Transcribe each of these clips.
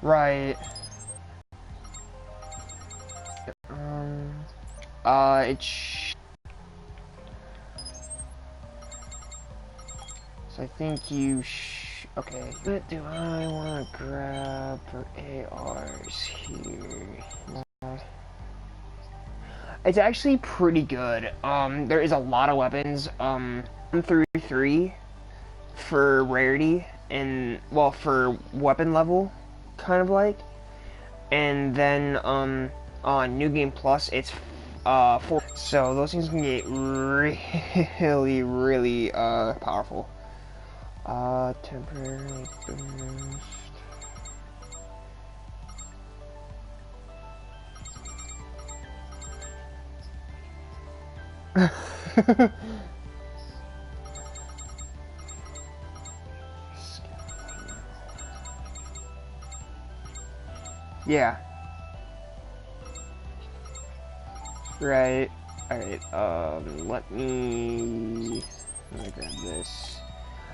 Right. It's. So I think you. Okay. What do I want to grab for ARs here? It's actually pretty good. There is a lot of weapons. 1 through 3 for rarity and well for weapon level, kind of like. And then on New Game Plus, it's 4. So those things can get really, really powerful. Temporarily boost. Yeah. Right. Alright, let me grab this.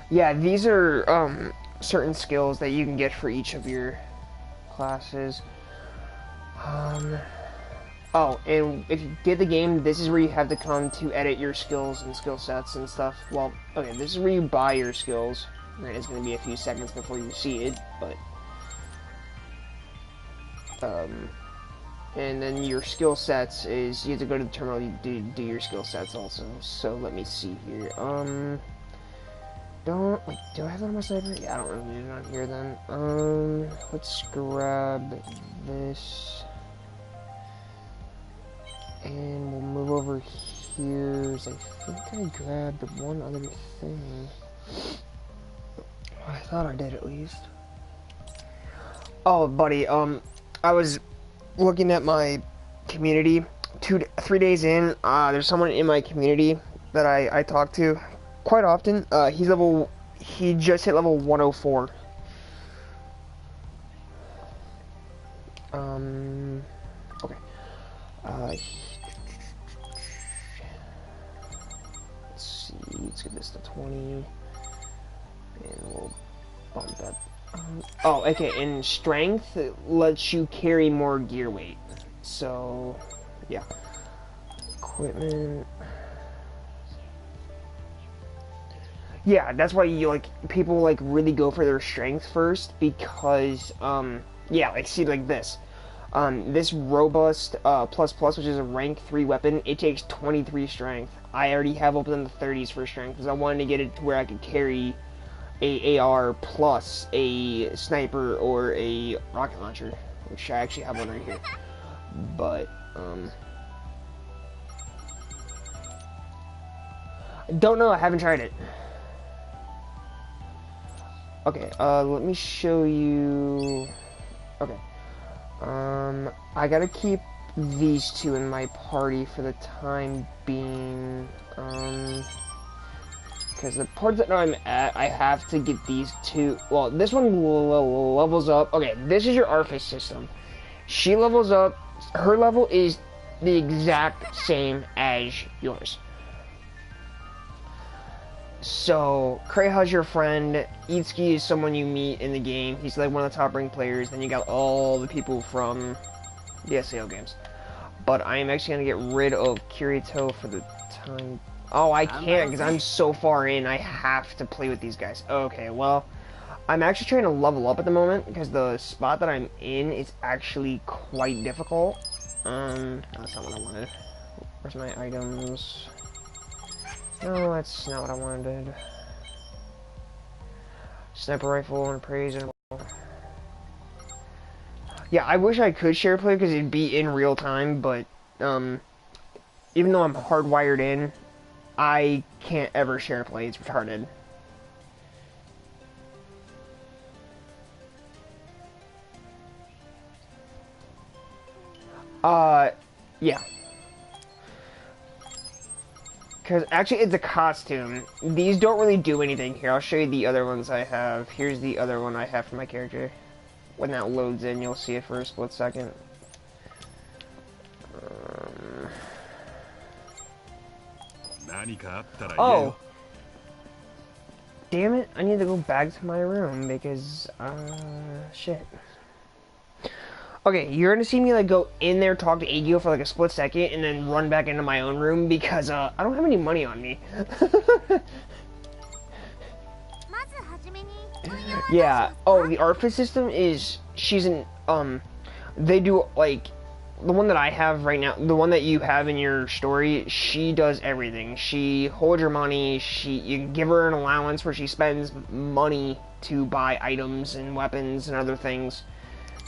Yeah, these are, certain skills that you can get for each of your classes. Oh, and if you get the game, this is where you have to come to edit your skills and skill sets and stuff. Well, okay, this is where you buy your skills. Right, it's going to be a few seconds before you see it, but... and then your skill sets is, you have to go to the terminal to do your skill sets also. So, let me see here. Wait, do I have that on my sniper? Yeah, I don't really need it on here then. Let's grab this. And we'll move over here. I think I grabbed one other thing. I thought I did at least. Oh, buddy, I was looking at my community. 3 days in, there's someone in my community that I talk to quite often. He just hit level 104. Okay. Let's see, let's get this to 20. And we'll bump that. Oh, okay, and strength lets you carry more gear weight. So, yeah. Equipment. Yeah, that's why people really go for their strength first because yeah, see this. This robust plus plus, which is a rank 3 weapon, it takes 23 strength. I already have opened in the 30s for strength because I wanted to get it to where I could carry a AR plus a sniper or a rocket launcher, which I actually have one right here. But don't know, I haven't tried it. Okay, let me show you. Okay. I gotta keep these two in my party for the time being, because the part that I'm at, I have to get these two. Well, this one levels up. Okay, this is your Arthas system. She levels up. Her level is the exact same as yours. So, Krayha's your friend, Itsuki is someone you meet in the game, he's like one of the top ranked players, then you got all the people from the SAO games. But I am actually going to get rid of Kirito for the time... Oh, I can't, because I'm so far in, I have to play with these guys. Okay, well, I'm actually trying to level up at the moment, because the spot that I'm in is actually quite difficult. That's not what I wanted. Where's my items? No, that's not what I wanted. Sniper rifle and praise and... Yeah, I wish I could share play because it'd be in real time, but even though I'm hardwired in, I can't ever share play. It's retarded. Yeah. Because actually it's a costume. These don't really do anything. Here, I'll show you the other ones I have. Here's the other one I have for my character. When that loads in, you'll see it for a split second. Oh! Damn it, I need to go back to my room because, shit. Okay, you're gonna see me like go in there, talk to Agio for like a split second, and then run back into my own room because I don't have any money on me. Yeah. Oh, the Artfit system is they do like the one that I have right now, the one that you have in your story. She does everything. She holds your money. You give her an allowance where she spends money to buy items and weapons and other things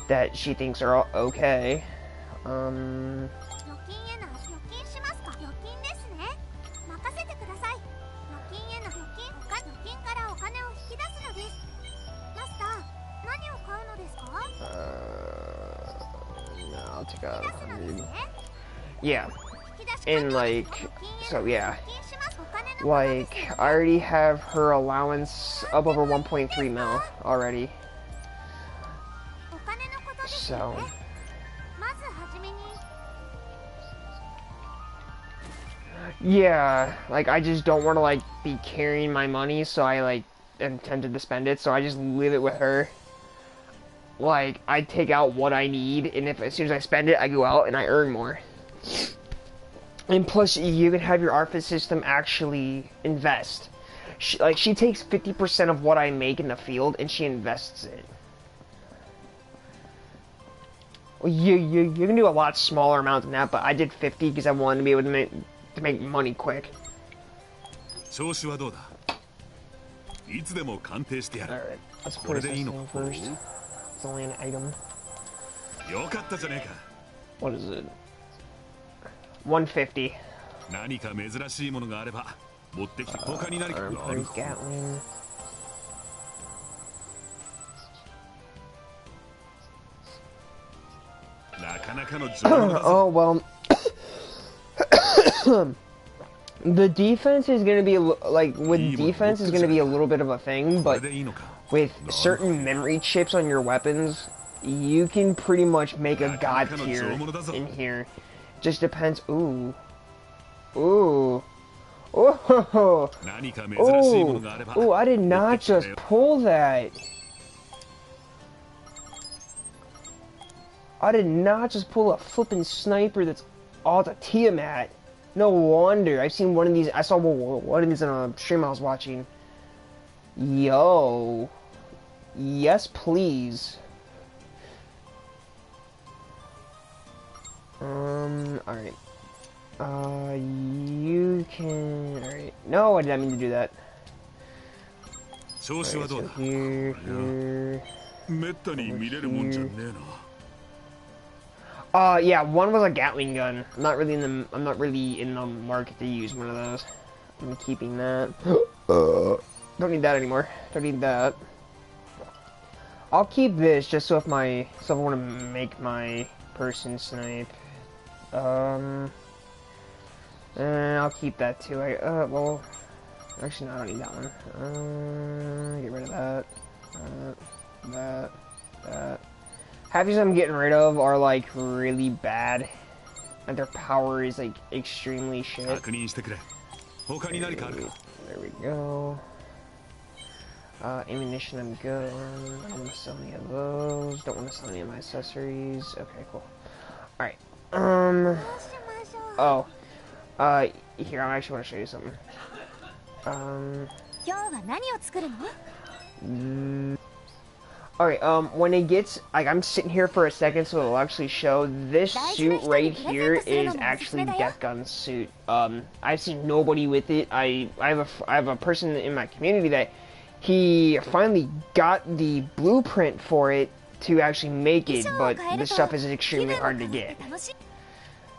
that she thinks are okay. No, I'll take out 100. Yeah. And like, so yeah. Like, I already have her allowance up over 1.3 mil already. So. Yeah, like I just don't want to like be carrying my money, so I like am tempted to spend it, so I just leave it with her. Like, I take out what I need, and if as soon as I spend it, I go out and I earn more. And plus, you can have your Artfit system actually invest. She takes 50% of what I make in the field, and she invests it. You can do a lot smaller amount than that, but I did 50 because I wanted to be able to make money quick. Alright, let's put this thing first. It's only an item. What is it? 150. Armproof Gatling. Oh, well. The defense is going to be, like, with defense is going to be a little bit of a thing, but with certain memory chips on your weapons, you can pretty much make a god tier in here. Just depends. Ooh. Ooh. Oh. Ooh, I did not just pull that. I did not just pull a flippin' sniper that's all the Tiamat. No wonder. I've seen one of these. I saw one of these in a stream I was watching. Yo. Yes, please. Alright. You can... Alright. No, I did not mean to do that. Right, so here. Yeah, one was a Gatling gun. I'm not really in the market to use one of those. I'm keeping that. Don't need that anymore. Don't need that. I'll keep this just so if I want to make my person snipe. I'll keep that too. Well, actually no, I don't need that one. Get rid of that. That. Half these I'm getting rid of are like really bad, and their power is like extremely shit. There we go. Ammunition I'm good on. I don't want to sell any of those. Don't want to sell any of my accessories. Okay, cool. Alright. Oh. Here, I actually want to show you something. Alright, when it gets, like, I'm sitting here for a second so it'll actually show, this suit right here is actually Death Gun's suit. I've seen nobody with it. I have a person in my community that he finally got the blueprint for it to actually make it, but this stuff is extremely hard to get.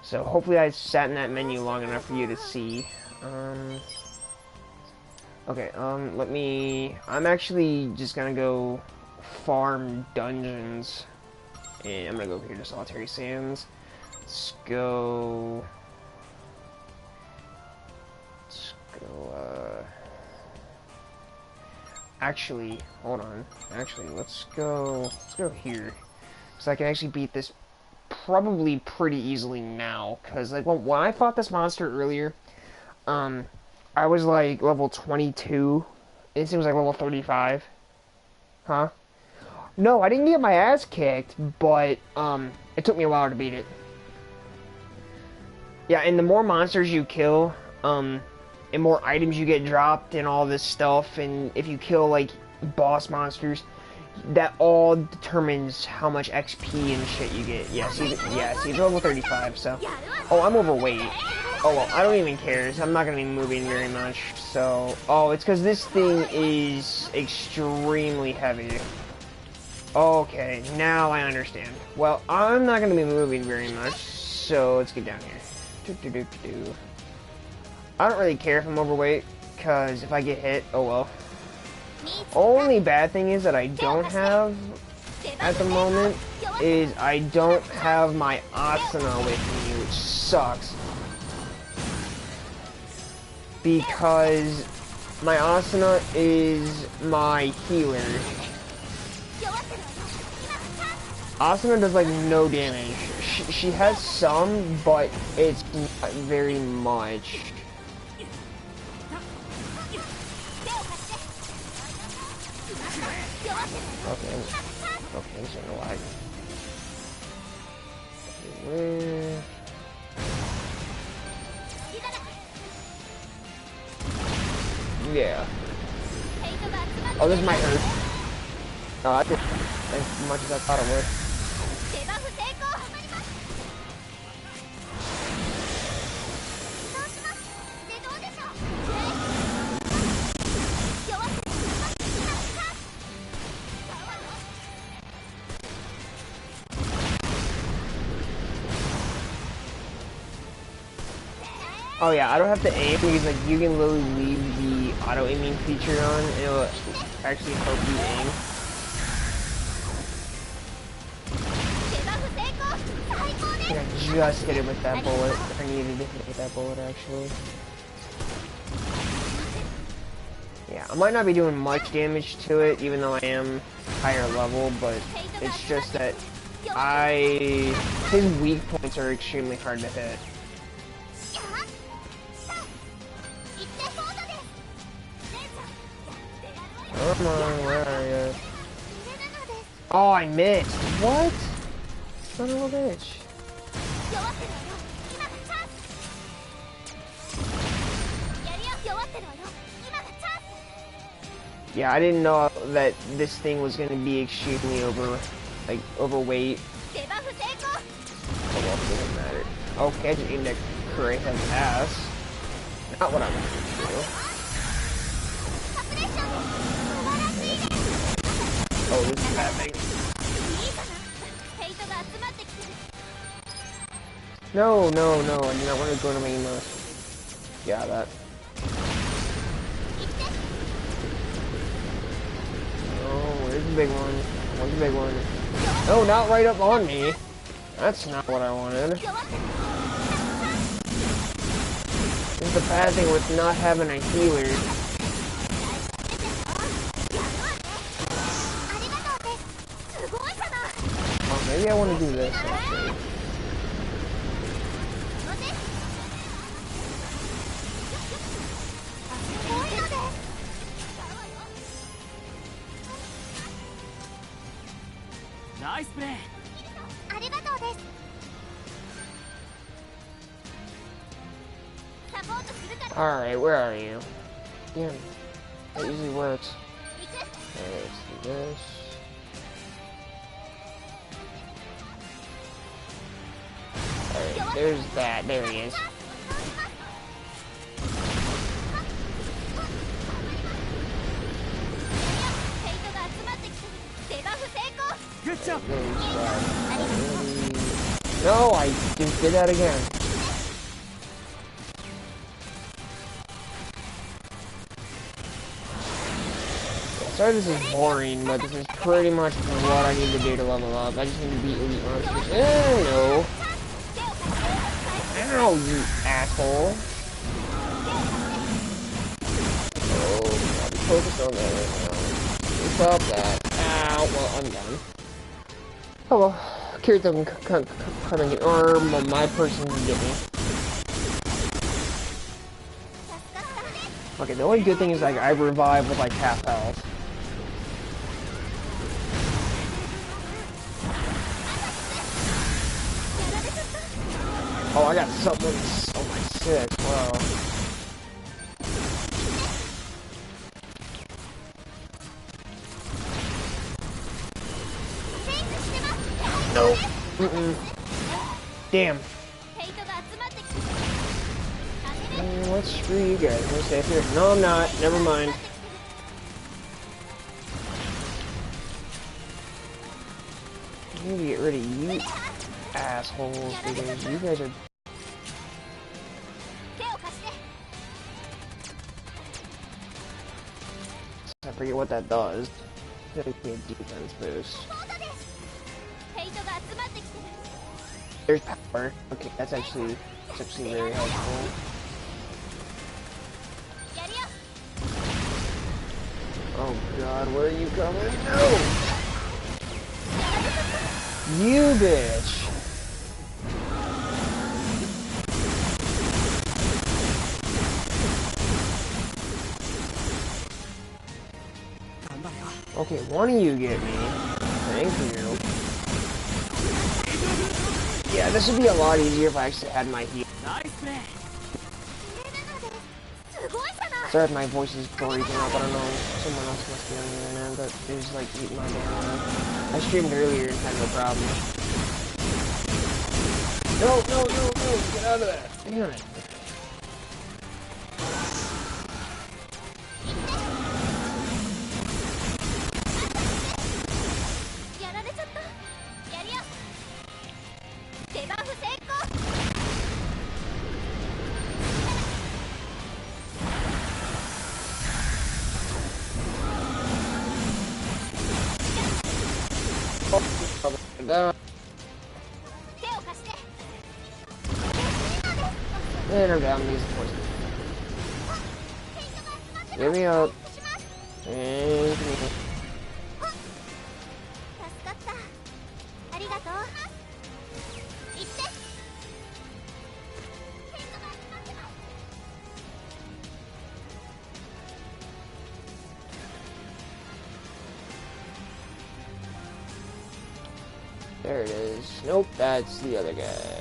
So hopefully I sat in that menu long enough for you to see. Okay, I'm actually just gonna go farm dungeons, and I'm gonna go here to Solitary Sands. Let's go, actually, hold on, let's go here, because I can actually beat this probably pretty easily now, because like when I fought this monster earlier, I was like level 22, it seems like level 35, huh? No, I didn't get my ass kicked, but it took me a while to beat it. Yeah, and the more monsters you kill, and more items you get dropped and all this stuff, and if you kill like boss monsters, that all determines how much XP and shit you get. Yeah, see, it's level 35, so. Oh, I'm overweight. Oh well, I don't even care. I'm not gonna be moving very much, so. Oh, it's because this thing is extremely heavy. Okay, now I understand. Well, I'm not gonna be moving very much, so let's get down here. I don't really care if I'm overweight, because if I get hit, oh well. Only bad thing is that I don't have, at the moment, is I don't have my Asuna with me, which sucks. Because my Asuna is my healer. Asuna does like no damage. She has some, but it's not very much. Okay, I'm just gonna lag. Yeah. Oh, this might hurt. No, I did as much as I thought it would. Oh yeah, I don't have to aim because like you can literally leave the auto aiming feature on and it'll actually help you aim. I think I just hit it with that bullet. I needed to hit it with that bullet actually. Yeah, I might not be doing much damage to it even though I am higher level, but it's just that his weak points are extremely hard to hit. Come on, where are you? Oh, I missed. What? Son of a bitch. Yeah, I didn't know that this thing was gonna be extremely overweight. Oh well, it doesn't matter. Okay, I just aimed at Kureha's ass. Not what I wanted to do. Oh, this is that thing. No, I do not want to go to my emos. Yeah, that. Oh, where's the big one? Where's the big one? No, not right up on me. That's not what I wanted. This is the bad thing with not having a healer. Maybe I want to do this, actually. Nice play. Alright, where are you? Damn. That usually works. Okay, let's do this. Alright, there's that. There he is. Good job. No, I just did that again. Sorry this is boring, but this is pretty much what I need to do to level up. I just need to beat elite monsters. No. Ow, you asshole. Oh, I'll be focused on that right now. Stop that. Ow, well, I'm done. Oh well, Kirito can come and get, or my person can get me. Okay, the only good thing is like I revive with like half health. Oh, I got something on my 6. Wow. No. Mm-mm. Damn. Let's screw you guys. I'm safe here. No, I'm not. Never mind. I need to get rid of you assholes because you guys are... I forget what that does. Dedicated defense boost. There's power. Okay, that's actually very helpful. Oh god, where are you coming? No! You bitch! Okay, one of you get me. Thank you. Yeah, this would be a lot easier if I actually had my heal. Sorry if my voice is breaking up, I don't know. Someone else must be on the internet that is like eating my banana. I streamed earlier and had no problem. No, get out of that. Damn it. And I'm down, these poison. Get me up. And give me up. There it is. Nope, that's the other guy.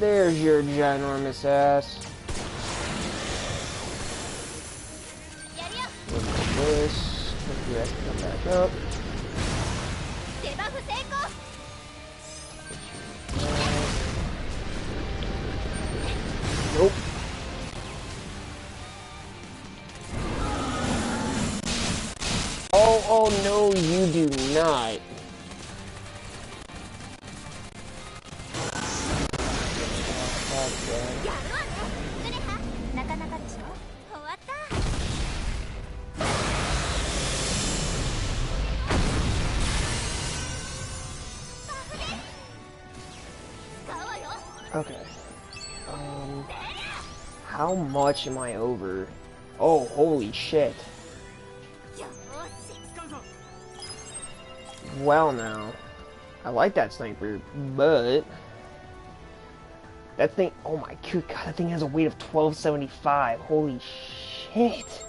There's your ginormous ass. Look at this. Hope you guys can come back up. Nope. Oh no, you do not. Okay. How much am I over? Oh, holy shit. Well now, I like that sniper, but that thing, oh my god, that thing has a weight of 1275. Holy shit.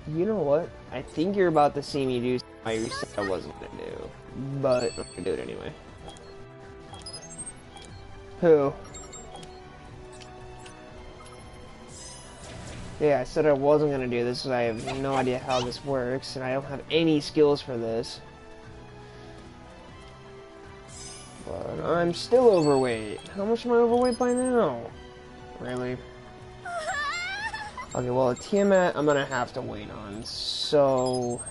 You know what? I think you're about to see me do something you said I wasn't gonna do, but I'm gonna do it anyway. Who? Yeah, I said I wasn't gonna do this, so I have no idea how this works, and I don't have any skills for this. But I'm still overweight. How much am I overweight by now? Really? Okay, well, a Tiamat I'm gonna have to wait on, so...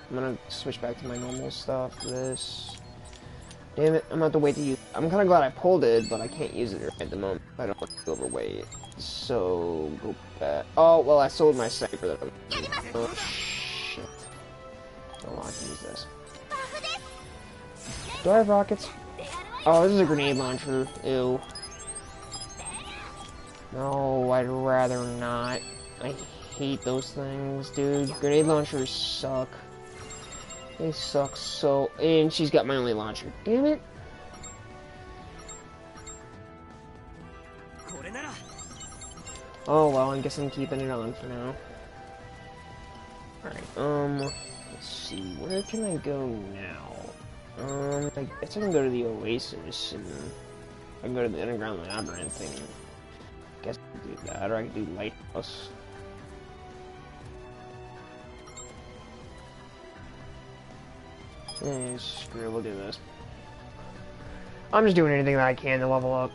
I'm gonna switch back to my normal stuff, this... Damn it, I'm gonna have to wait to use... I'm kinda glad I pulled it, but I can't use it at the moment. I don't want to be overweight. So, go back... Oh, well, I sold my sniper that I'm... Oh, shit. Oh, I can use this. Do I have rockets? Oh, this is a grenade launcher. Ew. No, I'd rather not. I hate those things, dude. Grenade launchers suck. They suck so... And she's got my only launcher. Damn it. Oh, well, I guess I'm keeping it on for now. Alright, let's see, where can I go now? I guess I can go to the Oasis, and I can go to the Underground Labyrinth, and I guess I can do that, or I can do Lighthouse. Screw it, we'll do this. I'm just doing anything that I can to level up.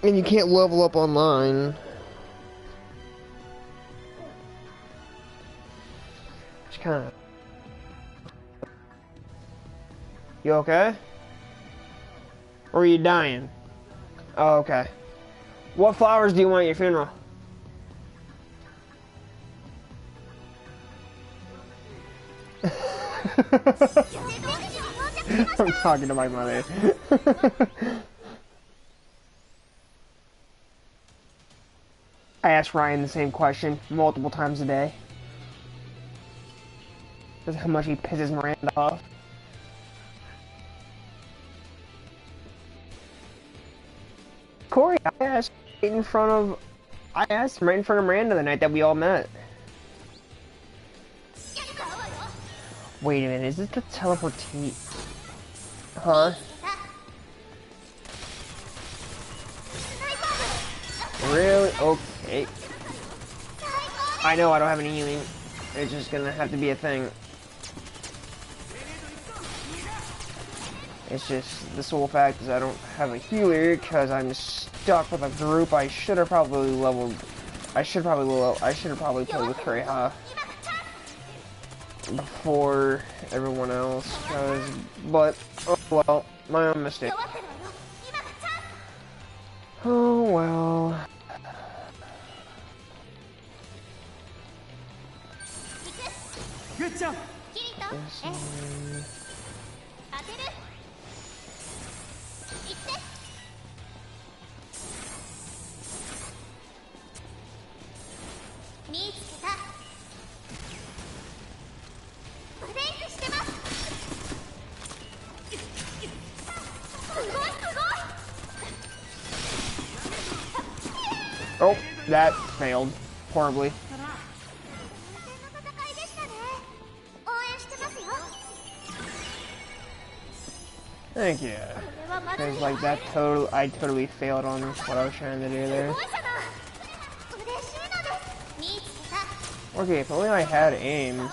And you can't level up online. Just kinda... You okay? Or are you dying? Oh, okay. What flowers do you want at your funeral? I'm talking to my mother. I ask Ryan the same question multiple times a day. That's how much he pisses Miranda off. Corey, I asked him right in front of Miranda the night that we all met. Wait a minute, is this the teleportate? Huh? Really? Okay. I know I don't have any healing. It's just gonna have to be a thing. It's just the sole fact is I don't have a healer because I'm stuck with a group. I should have probably leveled. I should have probably played with Kureha before everyone else. But oh well, my own mistake. Oh well. Good job. Oh, that failed horribly. Thank you. Because like that I totally failed on what I was trying to do there. Okay, if only I had aim.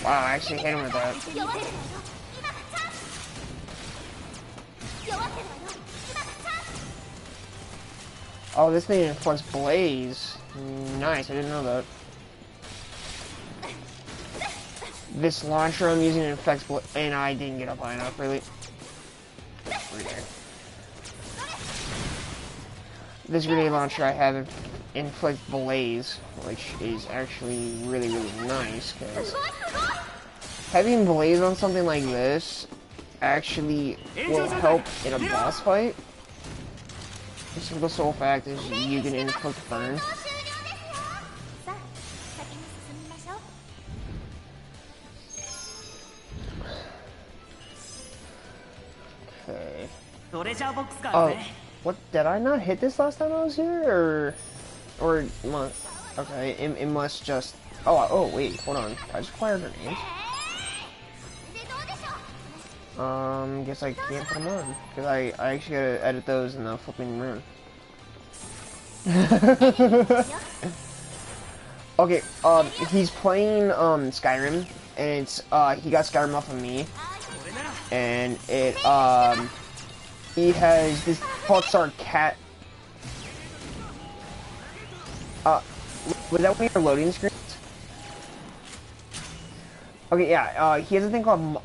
Wow, I actually hit him with that. Oh, this thing inflicts blaze. Nice, I didn't know that. This launcher I'm using inflicts blaze, and I didn't get up high enough, really. Right there. This grenade launcher I have inflicts blaze, which is actually really, really nice, because having blaze on something like this actually will help in a boss fight. The simple sole fact is you can inflict burn. Okay. Oh, what, did I not hit this last time I was here, or okay, it must just, oh wait, hold on, I just fired grenades. Guess I can't put them on, because I actually gotta edit those in the flipping room. Okay, he's playing, Skyrim, and it's, he got Skyrim off of me, and it, he has this called Sarcat. Was that one of your loading screens? Okay, yeah, he has a thing called,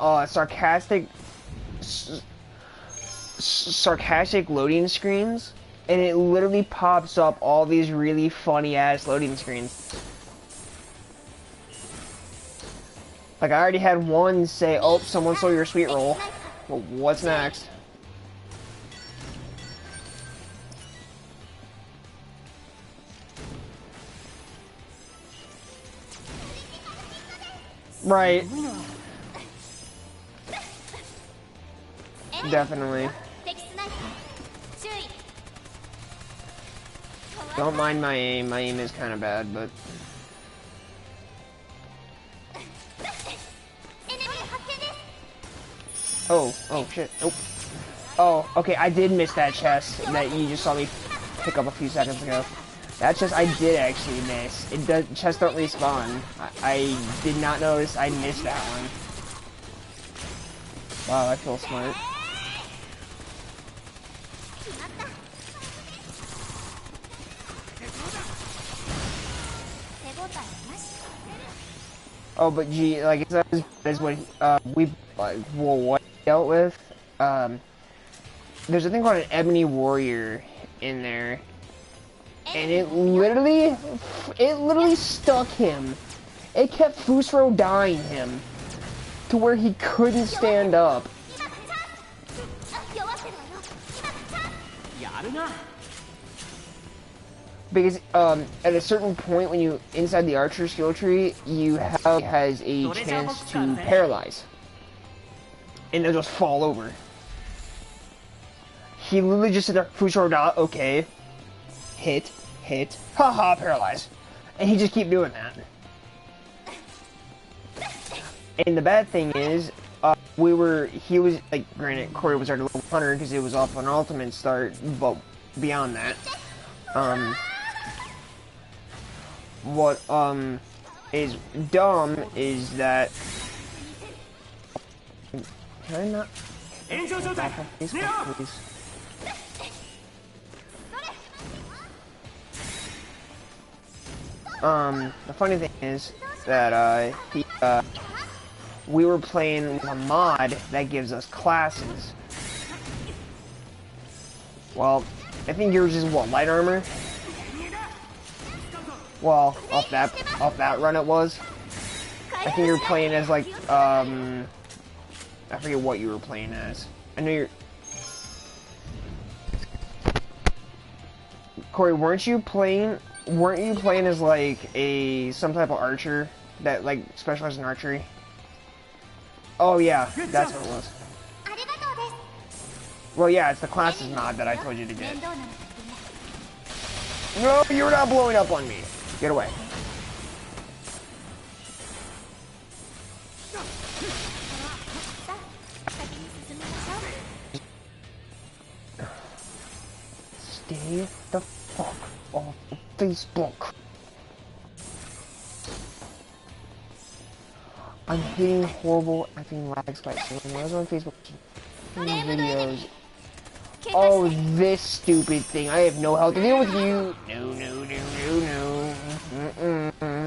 sarcastic loading screens, and it literally pops up all these really funny ass loading screens. Like, I already had one say, oh, someone stole your sweet roll. Well, what's next? Right. Definitely. Don't mind my aim. My aim is kind of bad, but... Oh, oh shit. Nope. Oh, okay, I did miss that chest that you just saw me pick up a few seconds ago. That chest I did actually miss. It does, chests don't respawn. I did not notice I missed that one. Wow, I feel smart. Oh, but gee, like, it's not as bad as what we, like, well, what dealt with. There's a thing called an Ebony Warrior in there, and it literally stuck him. It kept Fusro dying him to where he couldn't stand up. Because at a certain point when you inside the archer skill tree, you have has a chance to paralyze, and they'll just fall over. He literally just said there, Fusro dot, okay, hit, haha, paralyze, and he just keep doing that. And the bad thing is, he was like, granted, Corey was already level 100 because it was off an ultimate start, but beyond that, what is dumb is that can I not back off Facebook, please? The funny thing is that we were playing with a mod that gives us classes. Well, I think yours is what, light armor? Well, off that run it was. I think you're playing as like I forget what you were playing as. I know you're Corey, weren't you playing as like some type of archer that like specialized in archery? Oh yeah, that's what it was. Well yeah, it's the classes mod that I told you to get. No, you're not blowing up on me. Get away. Stay the fuck off of Facebook. I'm hitting horrible effing lag spikes. When I was on Facebook videos. Oh, this stupid thing. I have no health to deal with you. No.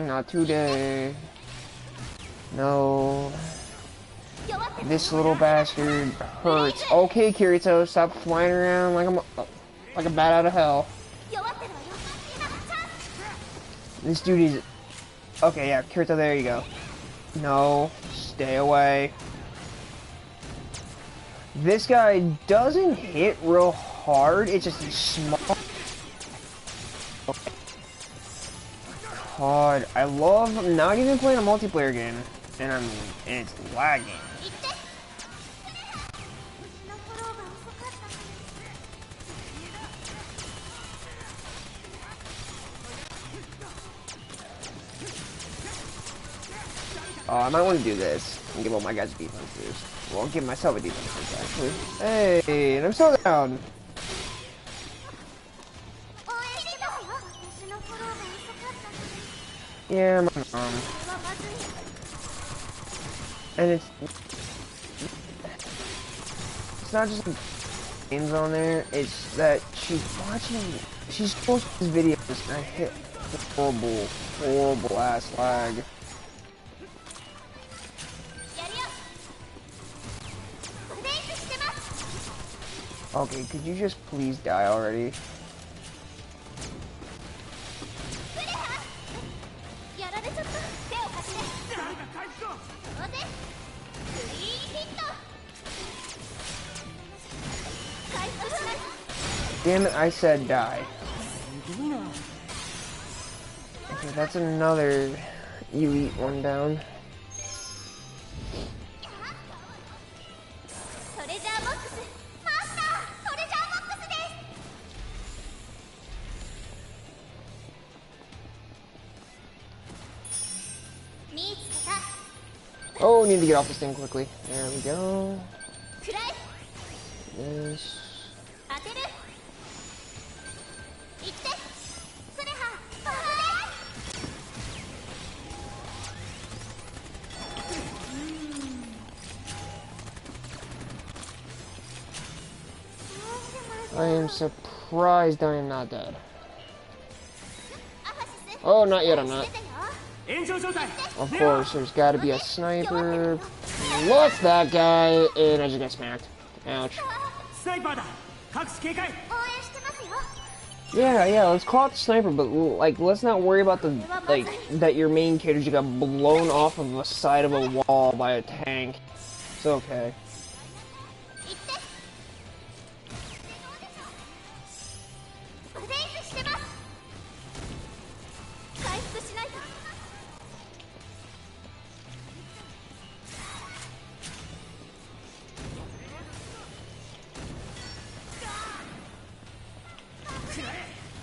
Not today. No. This little bastard hurts. Okay, Kirito, stop flying around like a bat out of hell. This dude is... Okay, yeah, Kirito, there you go. No, stay away. This guy doesn't hit real hard, it's just small. God, I love not even playing a multiplayer game, and it's lagging. Oh, I might want to do this and give all my guys defenses. Well, I'll give myself a defense, actually. Hey, and I'm still down. Yeah, my mom. And it's not just games on there, it's that she's posting these videos and I hit horrible ass lag. Okay, could you just please die already? Damn it, I said die. Okay, that's another elite one down. Oh, need to get off this thing quickly. There we go. This. I am surprised I am not dead. Oh, not yet, I'm not. Of course, there's gotta be a sniper. What's that guy? And I just got smacked. Ouch. Yeah, let's call it the sniper, but like, let's not worry about the, like, that your main character just got blown off of the side of a wall by a tank. It's okay.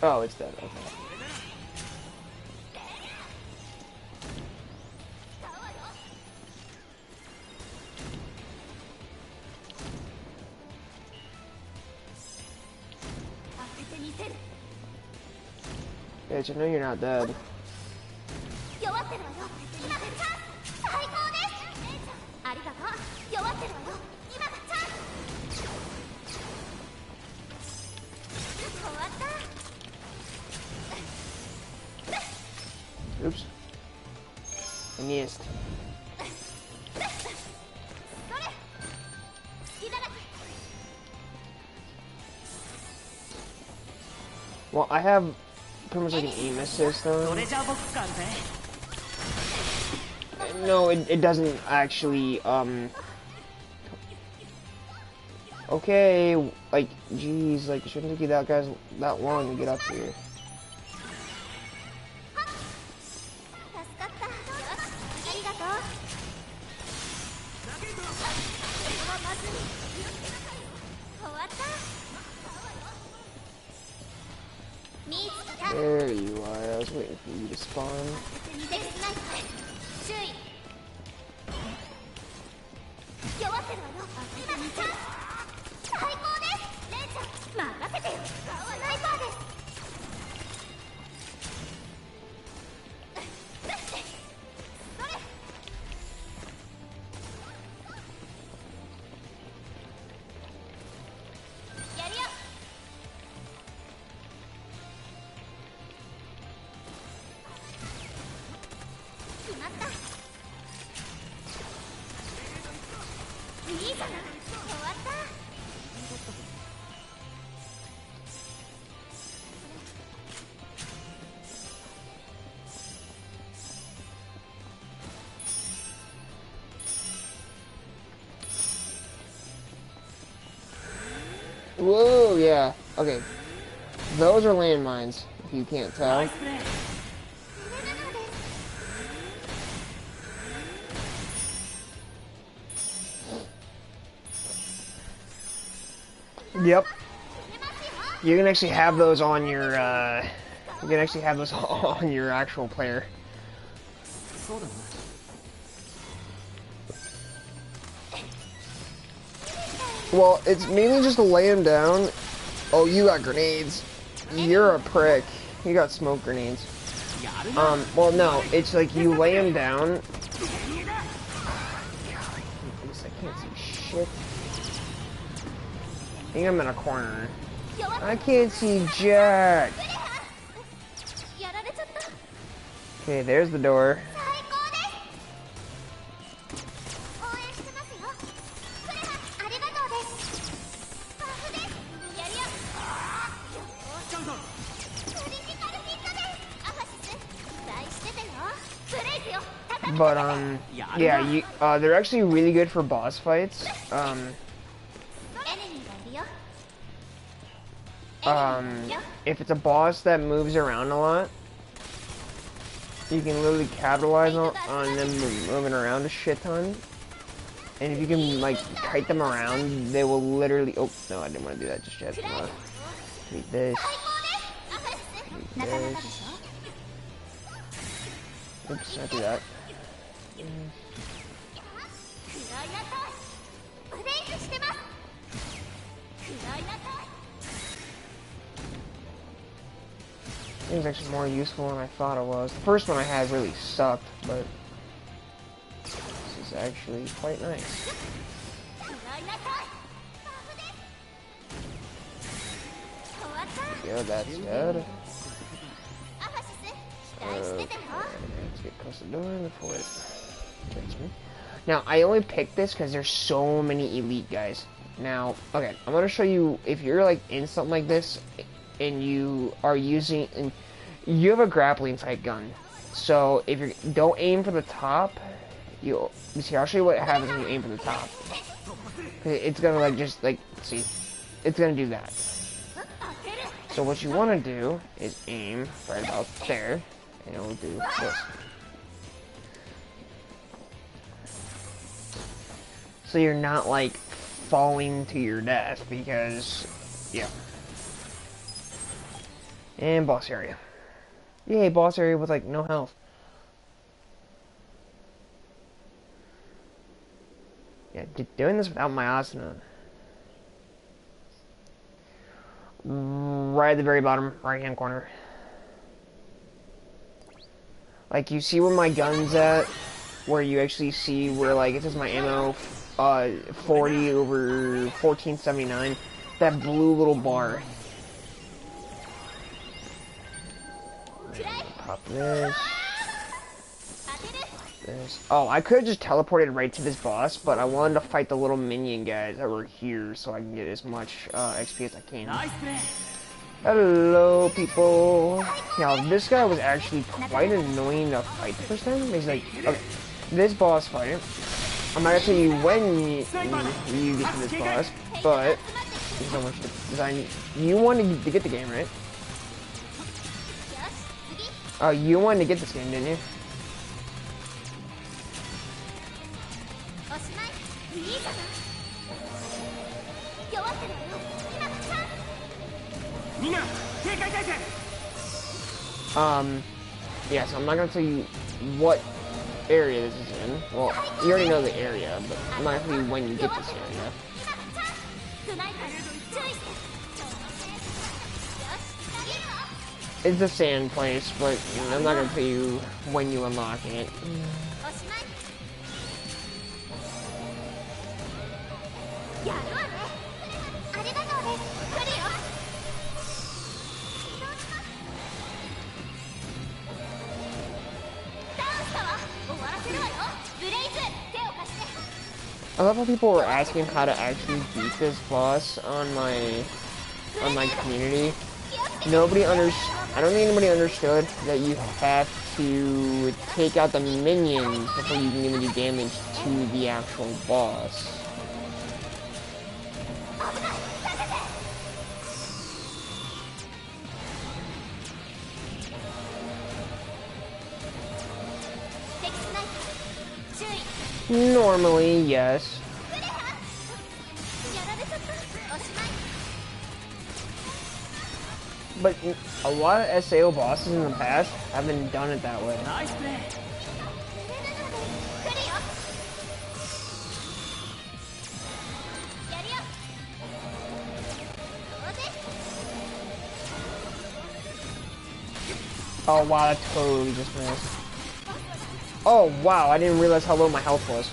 Oh, it's dead. Okay. Bitch, I know you're not dead. Oops. I missed. Well, I have pretty much like an aim assist on. No, it doesn't actually, okay, like, geez, like, it shouldn't take you that long to get up here. There you are, I was waiting for you to spawn. Whoa, yeah. Okay. Those are landmines, if you can't tell. Yep. You can actually have those on your, you can actually have those on your actual player. Well, it's mainly just to lay him down. Oh, you got grenades. You're a prick. You got smoke grenades. Well, no, it's like you lay him down. I can't see shit. I think I'm in a corner. I can't see jack. Okay, there's the door. But yeah, they're actually really good for boss fights. If it's a boss that moves around a lot, you can literally capitalize on them moving around a shit ton. And if you can like kite them around, they will literally. Oh no, I didn't want to do that just yet. Read this. Read this. Oops, not do that. It's actually more useful than I thought it was. The first one I had really sucked, but this is actually quite nice. Yeah, that's good. Let's get close to the door before it gets me. Now, I only picked this because there's so many elite guys. Now, okay, I'm gonna show you, if you're like in something like this, and you are using, and you have a grappling type gun. So, if you don't aim for the top, you see, I'll show you what happens when you aim for the top. It's gonna like, just like, see, it's gonna do that. So what you want to do is aim right about there, and it'll do this. So you're not like falling to your death, because, yeah. And boss area. Yay, boss area with like no health. Yeah, doing this without my asana. Right at the very bottom, right hand corner. Like, you see where my gun's at? Where you actually see where, like, it says my ammo, 40 over 1479. That blue little bar. Pop this. This. Oh, I could have just teleported right to this boss, but I wanted to fight the little minion guys that were here so I can get as much XP as I can. Hello, people. Now, this guy was actually quite annoying to fight the first time. He's like, okay, this boss fight. I'm not gonna tell you when you get to this boss, but there's so much design. You wanted to get the game, right? Oh, you wanted to get this game, didn't you? Yeah, so I'm not gonna tell you what area this is in. Well, you already know the area, but I'm not gonna tell you when you get this area. It's a sand place, but I'm not gonna tell you when you unlock it. I love how people were asking how to actually beat this boss on my community. I don't think anybody understood that you have to take out the minions before you can even do damage to the actual boss. Normally, yes. But a lot of SAO bosses in the past haven't done it that way. Oh wow, that totally just missed. Oh wow, I didn't realize how low my health was.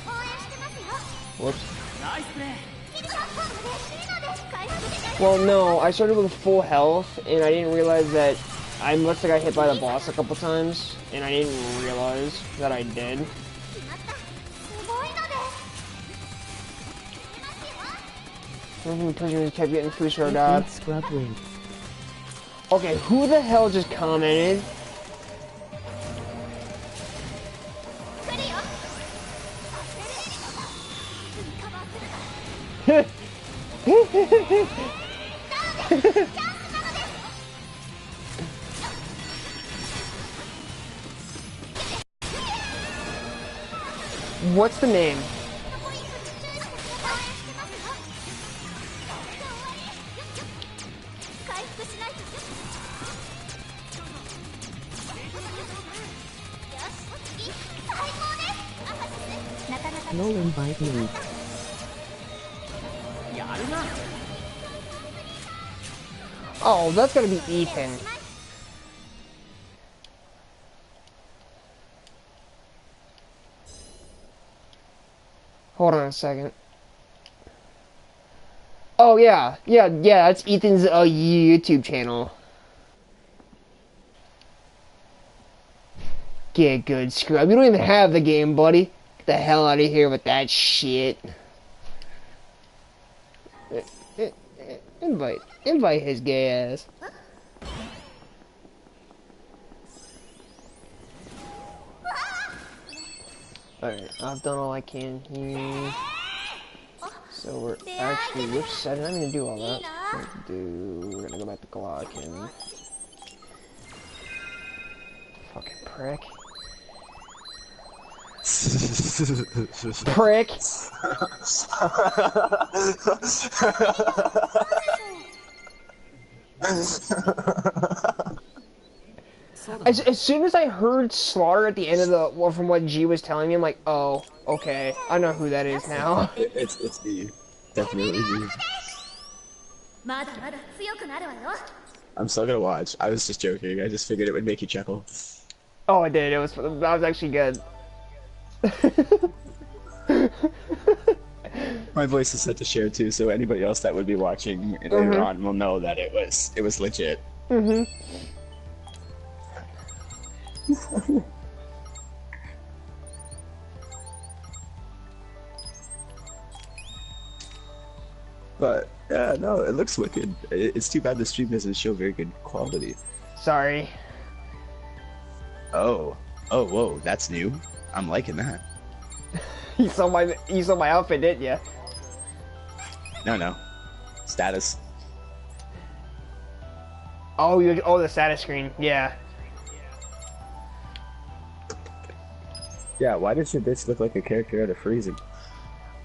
Whoops. Well, no, I started with full health, and I didn't realize that I must have got hit by the boss a couple times, and I didn't realize that I did. Because you kept getting Fusro died. Okay, who the hell just commented? What's the name? No invite me. Oh, that's gotta be Ethan. Hold on a second. Oh yeah, that's Ethan's YouTube channel. Get good, scrub. You don't even have the game, buddy. Get the hell out of here with that shit. Invite his gay ass. Alright, I've done all I can here. So we're actually, which setting? I'm gonna do all that. We're gonna go back to Glock and... Fucking prick. Prick! As soon as I heard Slaughter at the end of the, well, from what G was telling me, I'm like, oh, okay, I know who that is now. It's me. Definitely me. I'm still gonna watch. I was just joking. I just figured it would make you chuckle. Oh, I did. That was actually good. My voice is set to share too, so anybody else that would be watching later on will know that it was legit. But yeah, no, it looks wicked. It's too bad the stream doesn't show very good quality. Sorry. Oh, whoa, that's new. I'm liking that. You saw my outfit, didn't you? No. Status. Oh, the status screen. Yeah. Yeah, why does your bitch look like a character out of Freezing?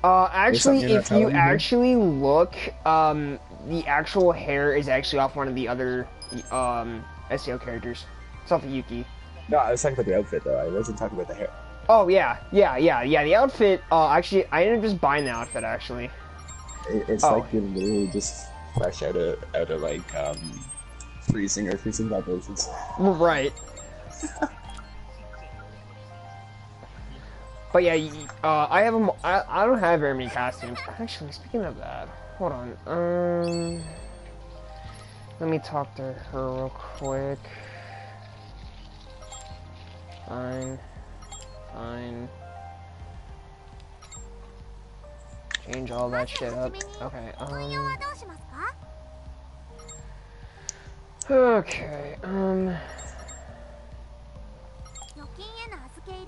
Actually, something you're not if you telling me here? actually look, the actual hair is actually off one of the other, SEO characters. It's off of Yuki. No, I was talking about the outfit though. I wasn't talking about the hair. Oh, yeah. The outfit, actually, I ended up just buying the outfit, actually. It's like you're literally just fresh out of like, Freezing or Freezing Vibrations. Right. But yeah, I have I don't have very many costumes. Actually, speaking of that, hold on. Let me talk to her real quick. Fine. Change all that shit up. Okay, okay,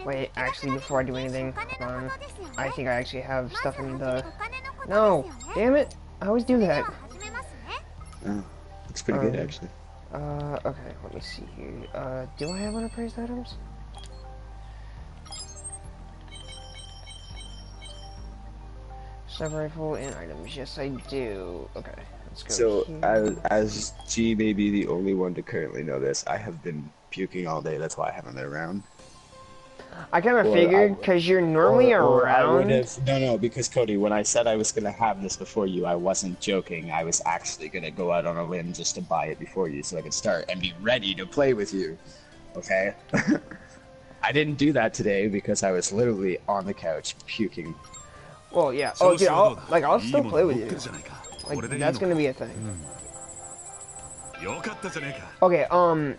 wait, actually, before I do anything, hold on. I think I actually have stuff in the... No! Damn it! I always do that. Oh, looks pretty good, actually. Okay, let me see here. Do I have unappraised items? Sniper rifle and items. Yes, I do. Okay, let's go. So, here. as G may be the only one to currently know this, I have been puking all day. That's why I haven't been around. I kind of figured, because you're normally around. No, because Cody, when I said I was going to have this before you, I wasn't joking. I was actually going to go out on a limb just to buy it before you so I could start and be ready to play with you. Okay? I didn't do that today because I was literally on the couch puking. Well, yeah. Oh, dude, I'll still play with you. Like, that's going to be a thing. Okay,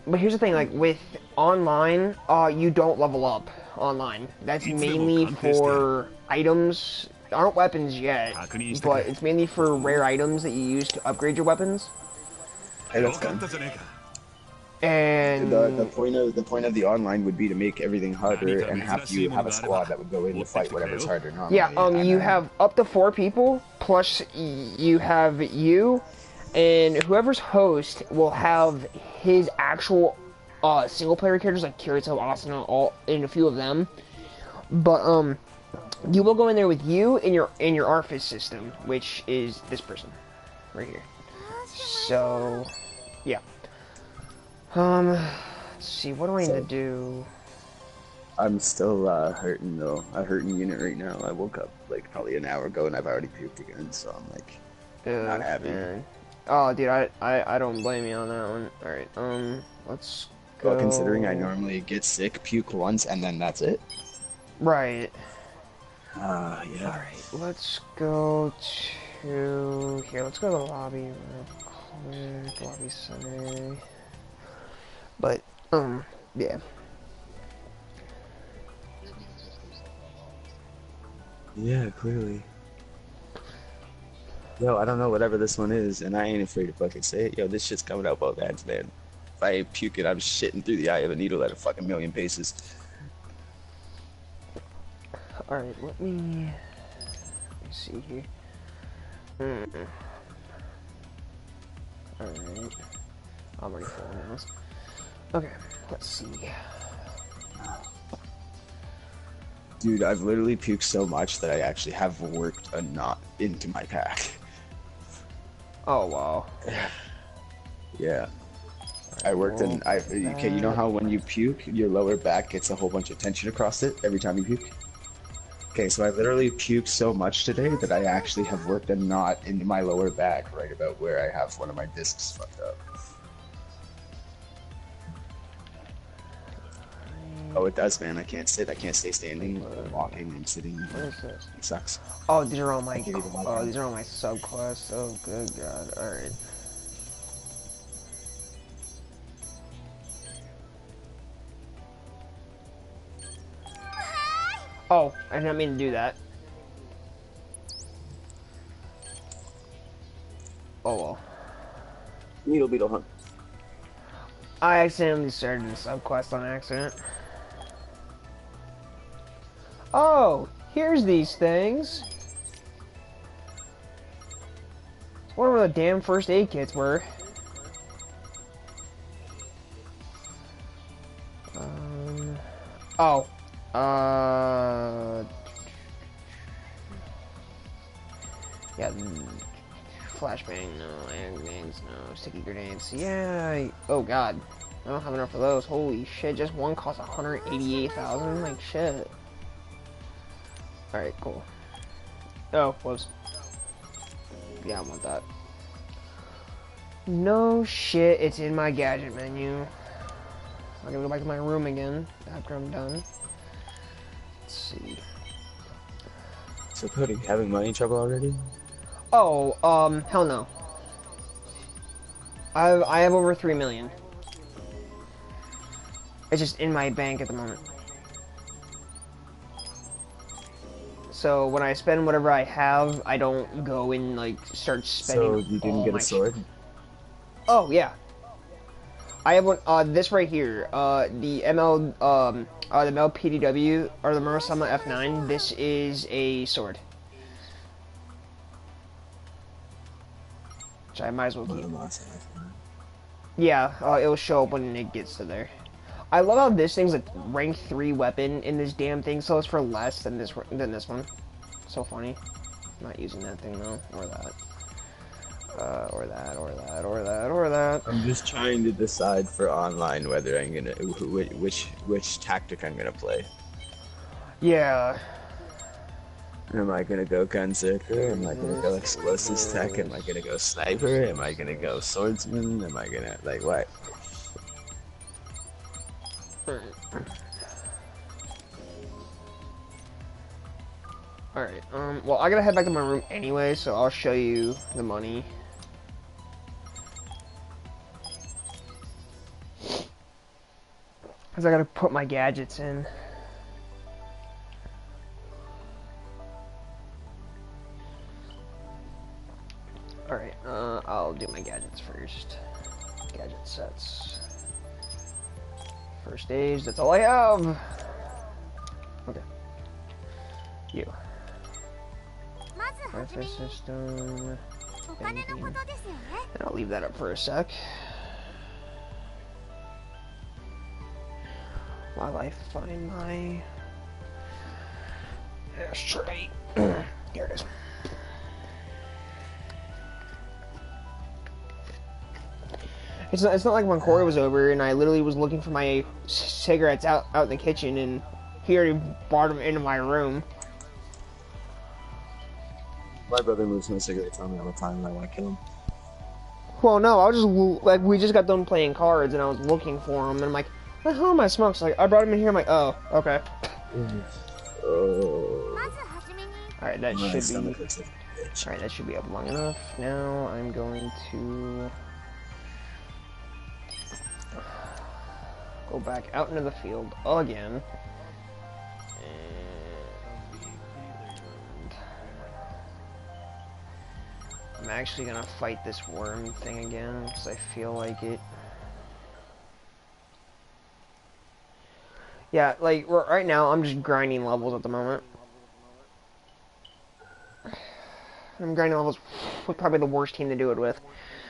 but here's the thing, like, with online, you don't level up online. That's mainly for items. Aren't weapons yet, but it's mainly for rare items that you use to upgrade your weapons. Hey, that's fun. And the point of the online would be to make everything harder and have you have a squad that would go in to fight whatever's harder normally. Yeah, you have up to 4 people, plus you have you, and whoever's host will have his actual single player characters like Kirito, Asuna, all in a few of them. But you will go in there with you in your Arphis system, which is this person right here. So yeah. Let's see, what do I need to do? I'm still hurting though. I'm hurting unit right now. I woke up like probably an hour ago and I've already puked again, so I'm like not happy. Man. Oh, dude, I don't blame you on that one. Alright, let's go. Well, considering I normally get sick, puke once, and then that's it. Right. Yeah. Alright, let's go to... Here, let's go to the lobby real quick. Lobby center. But, yeah. Yeah, clearly. Yo, I don't know whatever this one is, and I ain't afraid to fucking say it. Yo, this shit's coming out both ends, man. If I ain't puking, I'm shitting through the eye of a needle at a fucking million paces. Alright, let me see here. Alright. I'm already full on this. Okay, let's see. Dude, I've literally puked so much that I actually have worked a knot into my pack. Oh, wow. Yeah. I worked in, okay, you know how when you puke, your lower back gets a whole bunch of tension across it every time you puke? Okay, so I literally puked so much today that I actually have worked a knot into my lower back right about where I have one of my discs fucked up. Oh, it does, man. I can't sit. I can't stay standing. I'm walking and sitting. What is this? It sucks. Oh, these are all my, I can't even walk oh, around. these are all my subclass. Oh, good God. Alright. Oh, I didn't mean to do that. Oh well. Needle beetle hunt. I accidentally started a subquest on accident. Oh, here's these things. I wonder where the damn first aid kits were. Oh. Yeah. Flashbang, no. Grenades, no. Sticky grenades. Yeah. Oh god. I don't have enough of those. Holy shit. Just one costs 188,000. Like shit. Alright, cool. Oh, whoops. Yeah, I want that. No shit. It's in my gadget menu. I'm gonna go back to my room again after I'm done. Let's see. So, Cody, having money trouble already? Oh, hell no. I have over 3 million. It's just in my bank at the moment. So when I spend whatever I have, I don't go and like start spending. So you didn't all get my a sword? Oh yeah. I have one. This right here. The ML. The ML PDW or the Murasama F9. This is a sword. Which I might as well keep. Yeah, it'll show up when it gets to there. I love how this thing's a rank 3 weapon in this damn thing, so it's for less than this one. So funny. I'm not using that thing though, or that. Or that. I'm just trying to decide for online whether I'm gonna which tactic I'm gonna play. Yeah. Am I gonna go Gunzerker? Am I gonna go Explosives Tech? Am I gonna go Sniper? Am I gonna go Swordsman? Am I gonna, like, what? Alright, well, I gotta head back to my room anyway, so I'll show you the money. Because I gotta put my gadgets in. Alright, I'll do my gadgets first. Gadget sets. First stage, that's all I have! Okay. You. Wi-Fi system. Banking. And I'll leave that up for a sec. While I find my ashtray. Here it is. It's not like when Corey was over and I literally was looking for my cigarettes out in the kitchen and he already brought them into my room. My brother moves my cigarettes on me all the time and I want to kill him. Well, no, I was just like, we just got done playing cards and I was looking for them and I'm like, what the hell am I smoking? So, like, I brought them in here. I'm like, oh, okay. Oh. Alright, that My should stomach be... looks like a bitch. Alright, that should be up long enough. Now I'm going to... go back out into the field again. And... I'm actually gonna fight this worm thing again, because I feel like it. Yeah, like, right now, I'm just grinding levels at the moment. I'm grinding levels with probably the worst team to do it with.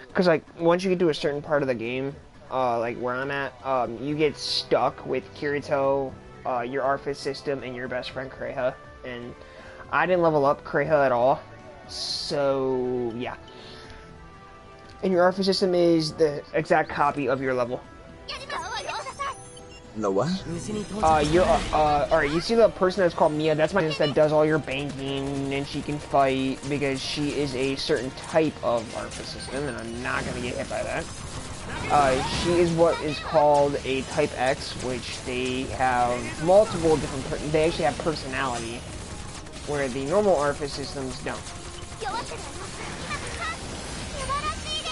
Because, like, once you get to a certain part of the game, like where I'm at, you get stuck with Kirito, your Arthas system, and your best friend Kreha. And I didn't level up Kreha at all. So, yeah. And your Arthas system is the exact copy of your level. No what? Alright, you see the person that's called Mia? That's my sister that does all your banking, and she can fight because she is a certain type of Arthas system, and I'm not gonna get hit by that. She is what is called a Type X, which they have multiple different, they actually have personality, where the normal Arthas systems don't.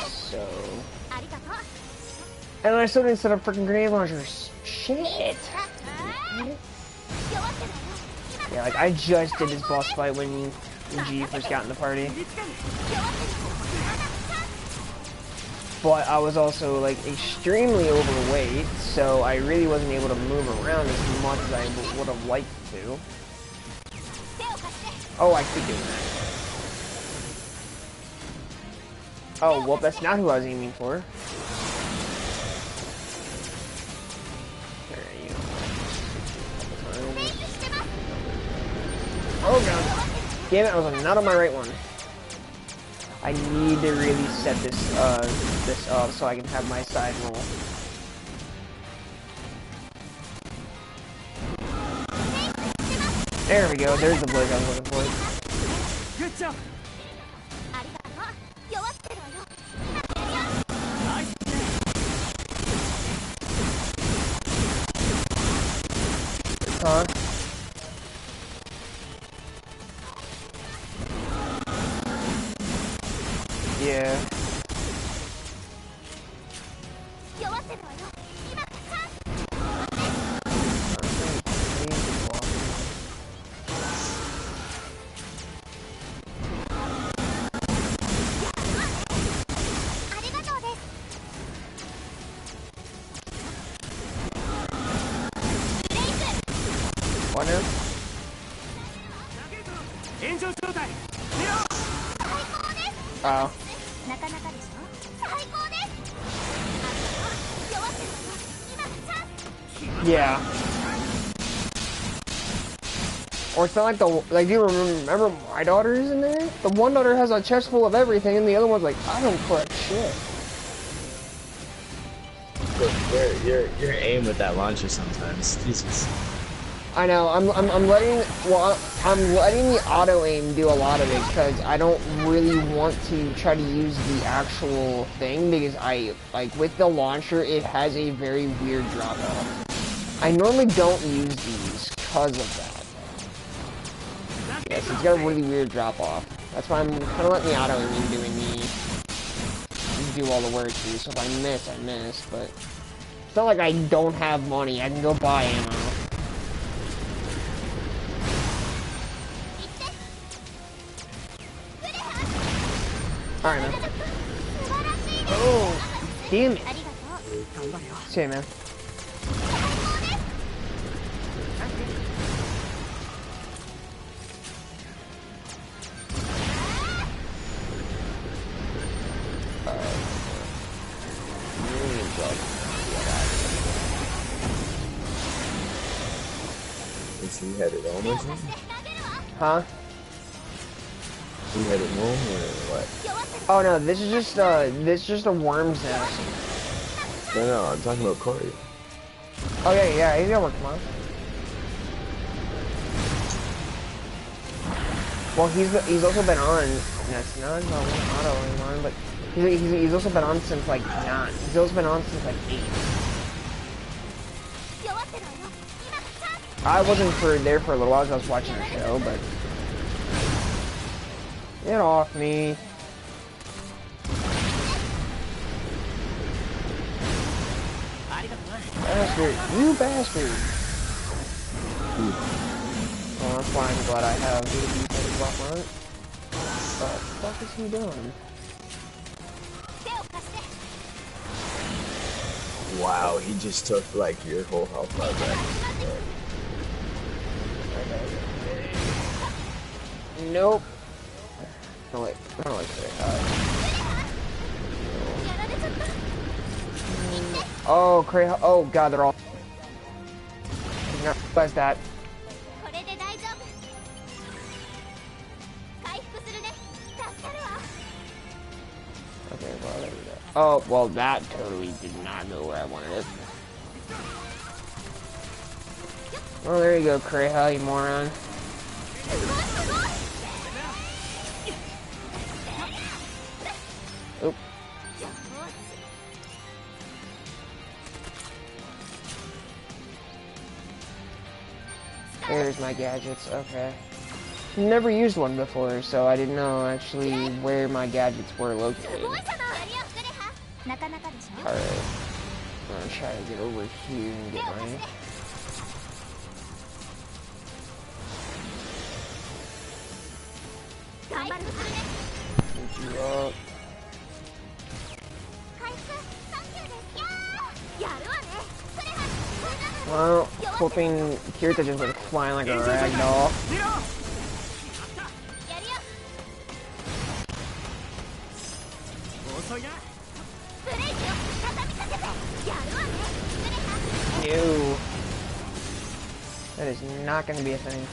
So... And I still didn't set up freaking grenade launchers. Shit! Yeah, like, I just did this boss fight when G first got in the party. But I was also, like, extremely overweight, so I really wasn't able to move around as much as I would have liked to. Oh, I keep doing that. Oh, well, that's not who I was aiming for. Oh god. Damn it, I was not on my right one. I need to really set this up so I can have my side roll. There we go, there's the blade I was looking for. Good job. Huh? Yeah. What now? Oh. Yeah. Or it's not like do you remember my daughter's in there? The one daughter has a chest full of everything and the other one's like, I don't collect shit. Your aim with that launcher sometimes. Jesus. I know, I'm letting the auto aim do a lot of it because I don't really want to try to use the actual thing because with the launcher it has a very weird drop off. I normally don't use these because of that. Yes, it's got a really weird drop off. That's why I'm kind of letting the auto aim do all the work too. So if I miss, I miss. But it's not like I don't have money. I can go buy ammo. Alright, man. Oh, damn it. See you, man. Is he headed home or something? Huh? He headed home or what? Oh no, this is just a worm's nest. No, I'm talking about Corey. Oh yeah, he's gonna work tomorrow. Well, he's also been on. That's not auto anymore, but he's also been on since like 9. He's also been on since like 8. I wasn't there for a little while because I was watching a show, but Get off me. Bastard. You bastard. Well, that's why I'm glad I have the defensive block on it. What the fuck is he doing? Wow, he just took like your whole health bar back. Nope. No, wait. I don't like that. Oh, crazy. Oh, God, they're all. I did not realize that. Okay, well, there we go. Oh, well, that totally did not go where I wanted it. Well, there you go, Kreha, you moron. Oop. There's my gadgets, okay. Never used one before, so I didn't know actually where my gadgets were located. Alright. I'm gonna try to get over here and get mine. Get you up. Well, flipping Kirita just went flying like a rag doll. No. That is not going to be a thing.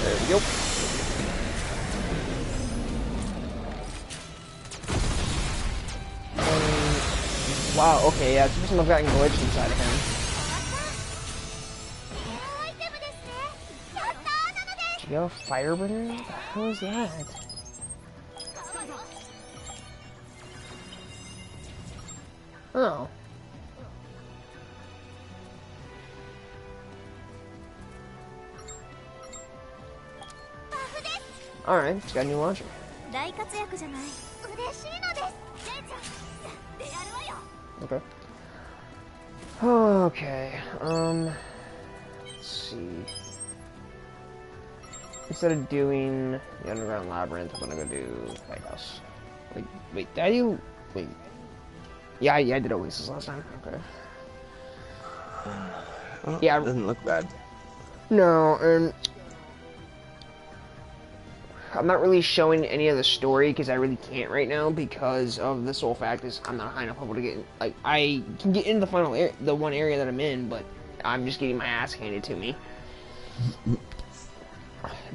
There we go. Wow, okay, yeah, some have gotten glitched inside of him. Yo, Firebringer? What the hell is that? Oh. Alright, it's got a new launcher. Okay. Okay, let's see. Instead of doing the Underground Labyrinth, I'm gonna go do Lighthouse. Wait, did I do... Wait. Yeah, I did Oasis last time. Okay. Well, yeah, it doesn't look bad. No, and I'm not really showing any of the story because I really can't right now because of the sole fact is I'm not high enough level to get in. Like, I can get into the final area, the one area that I'm in, but I'm just getting my ass handed to me.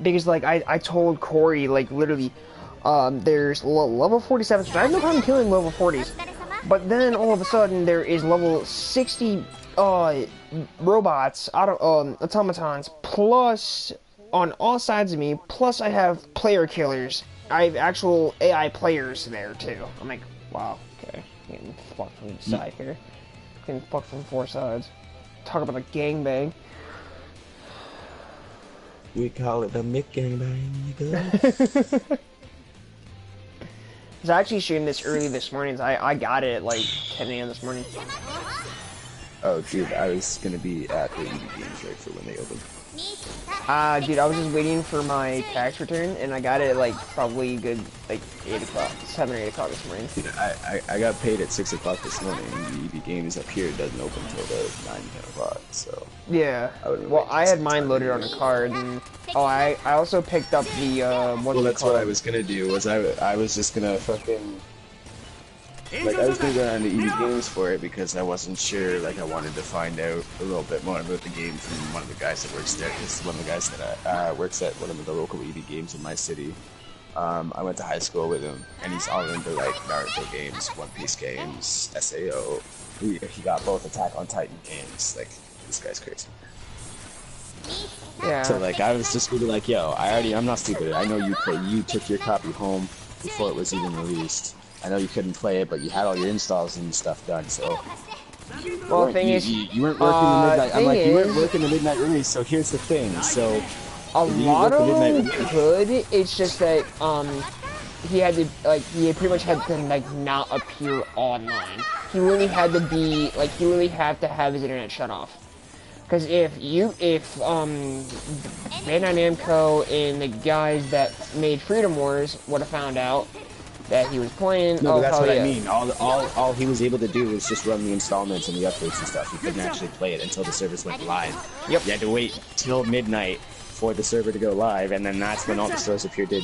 Because, like, I told Corey, like, literally, there's level 47, so I have no problem killing level 40s. But then, all of a sudden, there is level 60, robots, automatons, plus, on all sides of me, plus I have player killers. I have actual AI players there, too. I'm like, wow, okay. Getting fucked from each side here. Getting fucked from 4 sides. Talk about a gangbang. We call it the Mick gangbang, Cause I actually streamed this early this morning. I got it at like 10 a.m. this morning. Oh, dude, I was gonna be at the EB Games right for when they opened. Dude, I was just waiting for my tax return, and I got it at like probably good like 8 o'clock, 7 or 8 o'clock this morning. Dude, I got paid at 6 o'clock this morning. The EB Games up here doesn't open until the 9, 10 o'clock, so. Yeah. Well, I had mine loaded on a card, and I also picked up the well, that's what I was gonna do. Was I was just gonna fucking. Like, I was gonna go on to EB Games for it because I wasn't sure, like, I wanted to find out a little bit more about the game from one of the guys that works there, because one of the guys that works at one of the local EB Games in my city. I went to high school with him, and he's all into, like, Naruto games, One Piece games, SAO. He got both Attack on Titan games. Like, this guy's crazy. Yeah. So, like, I was just gonna be like, yo, I'm not stupid. I know you took your copy home. before it was even released. I know you couldn't play it, but you had all your installs and stuff done. So Well, the thing is, you weren't working the midnight. I'm like, you weren't is- working the midnight release. So here's the thing. So a you lot work of the midnight them release. could. It's just that he had to he pretty much had to like not appear online. He really had to be like he really had to have his internet shut off. Because if Bandai Namco and the guys that made Freedom Wars would have found out that he was playing, No, oh but that's hell what yeah. I mean. All he was able to do was just run the installments and the updates and stuff. He couldn't actually play it until the service went live. Yep. You had to wait till midnight for the server to go live, and then that's when all the stores up here did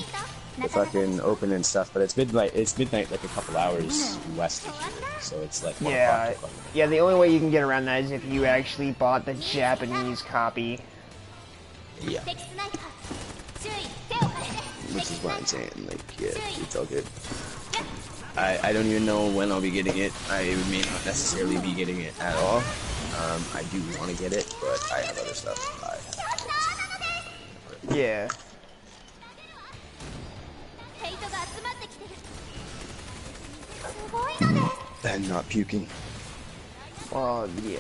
the fucking open and stuff. But it's midnight. It's midnight like a couple hours west of here, so it's like 1 Yeah, o'clock. yeah. The only way you can get around that is if you actually bought the Japanese copy. Yeah, which is why I'm saying like yeah, it's all good. I don't even know when I'll be getting it. I may not necessarily be getting it at all. I do want to get it, but I have other stuff. Yeah. And not puking. Well, yeah.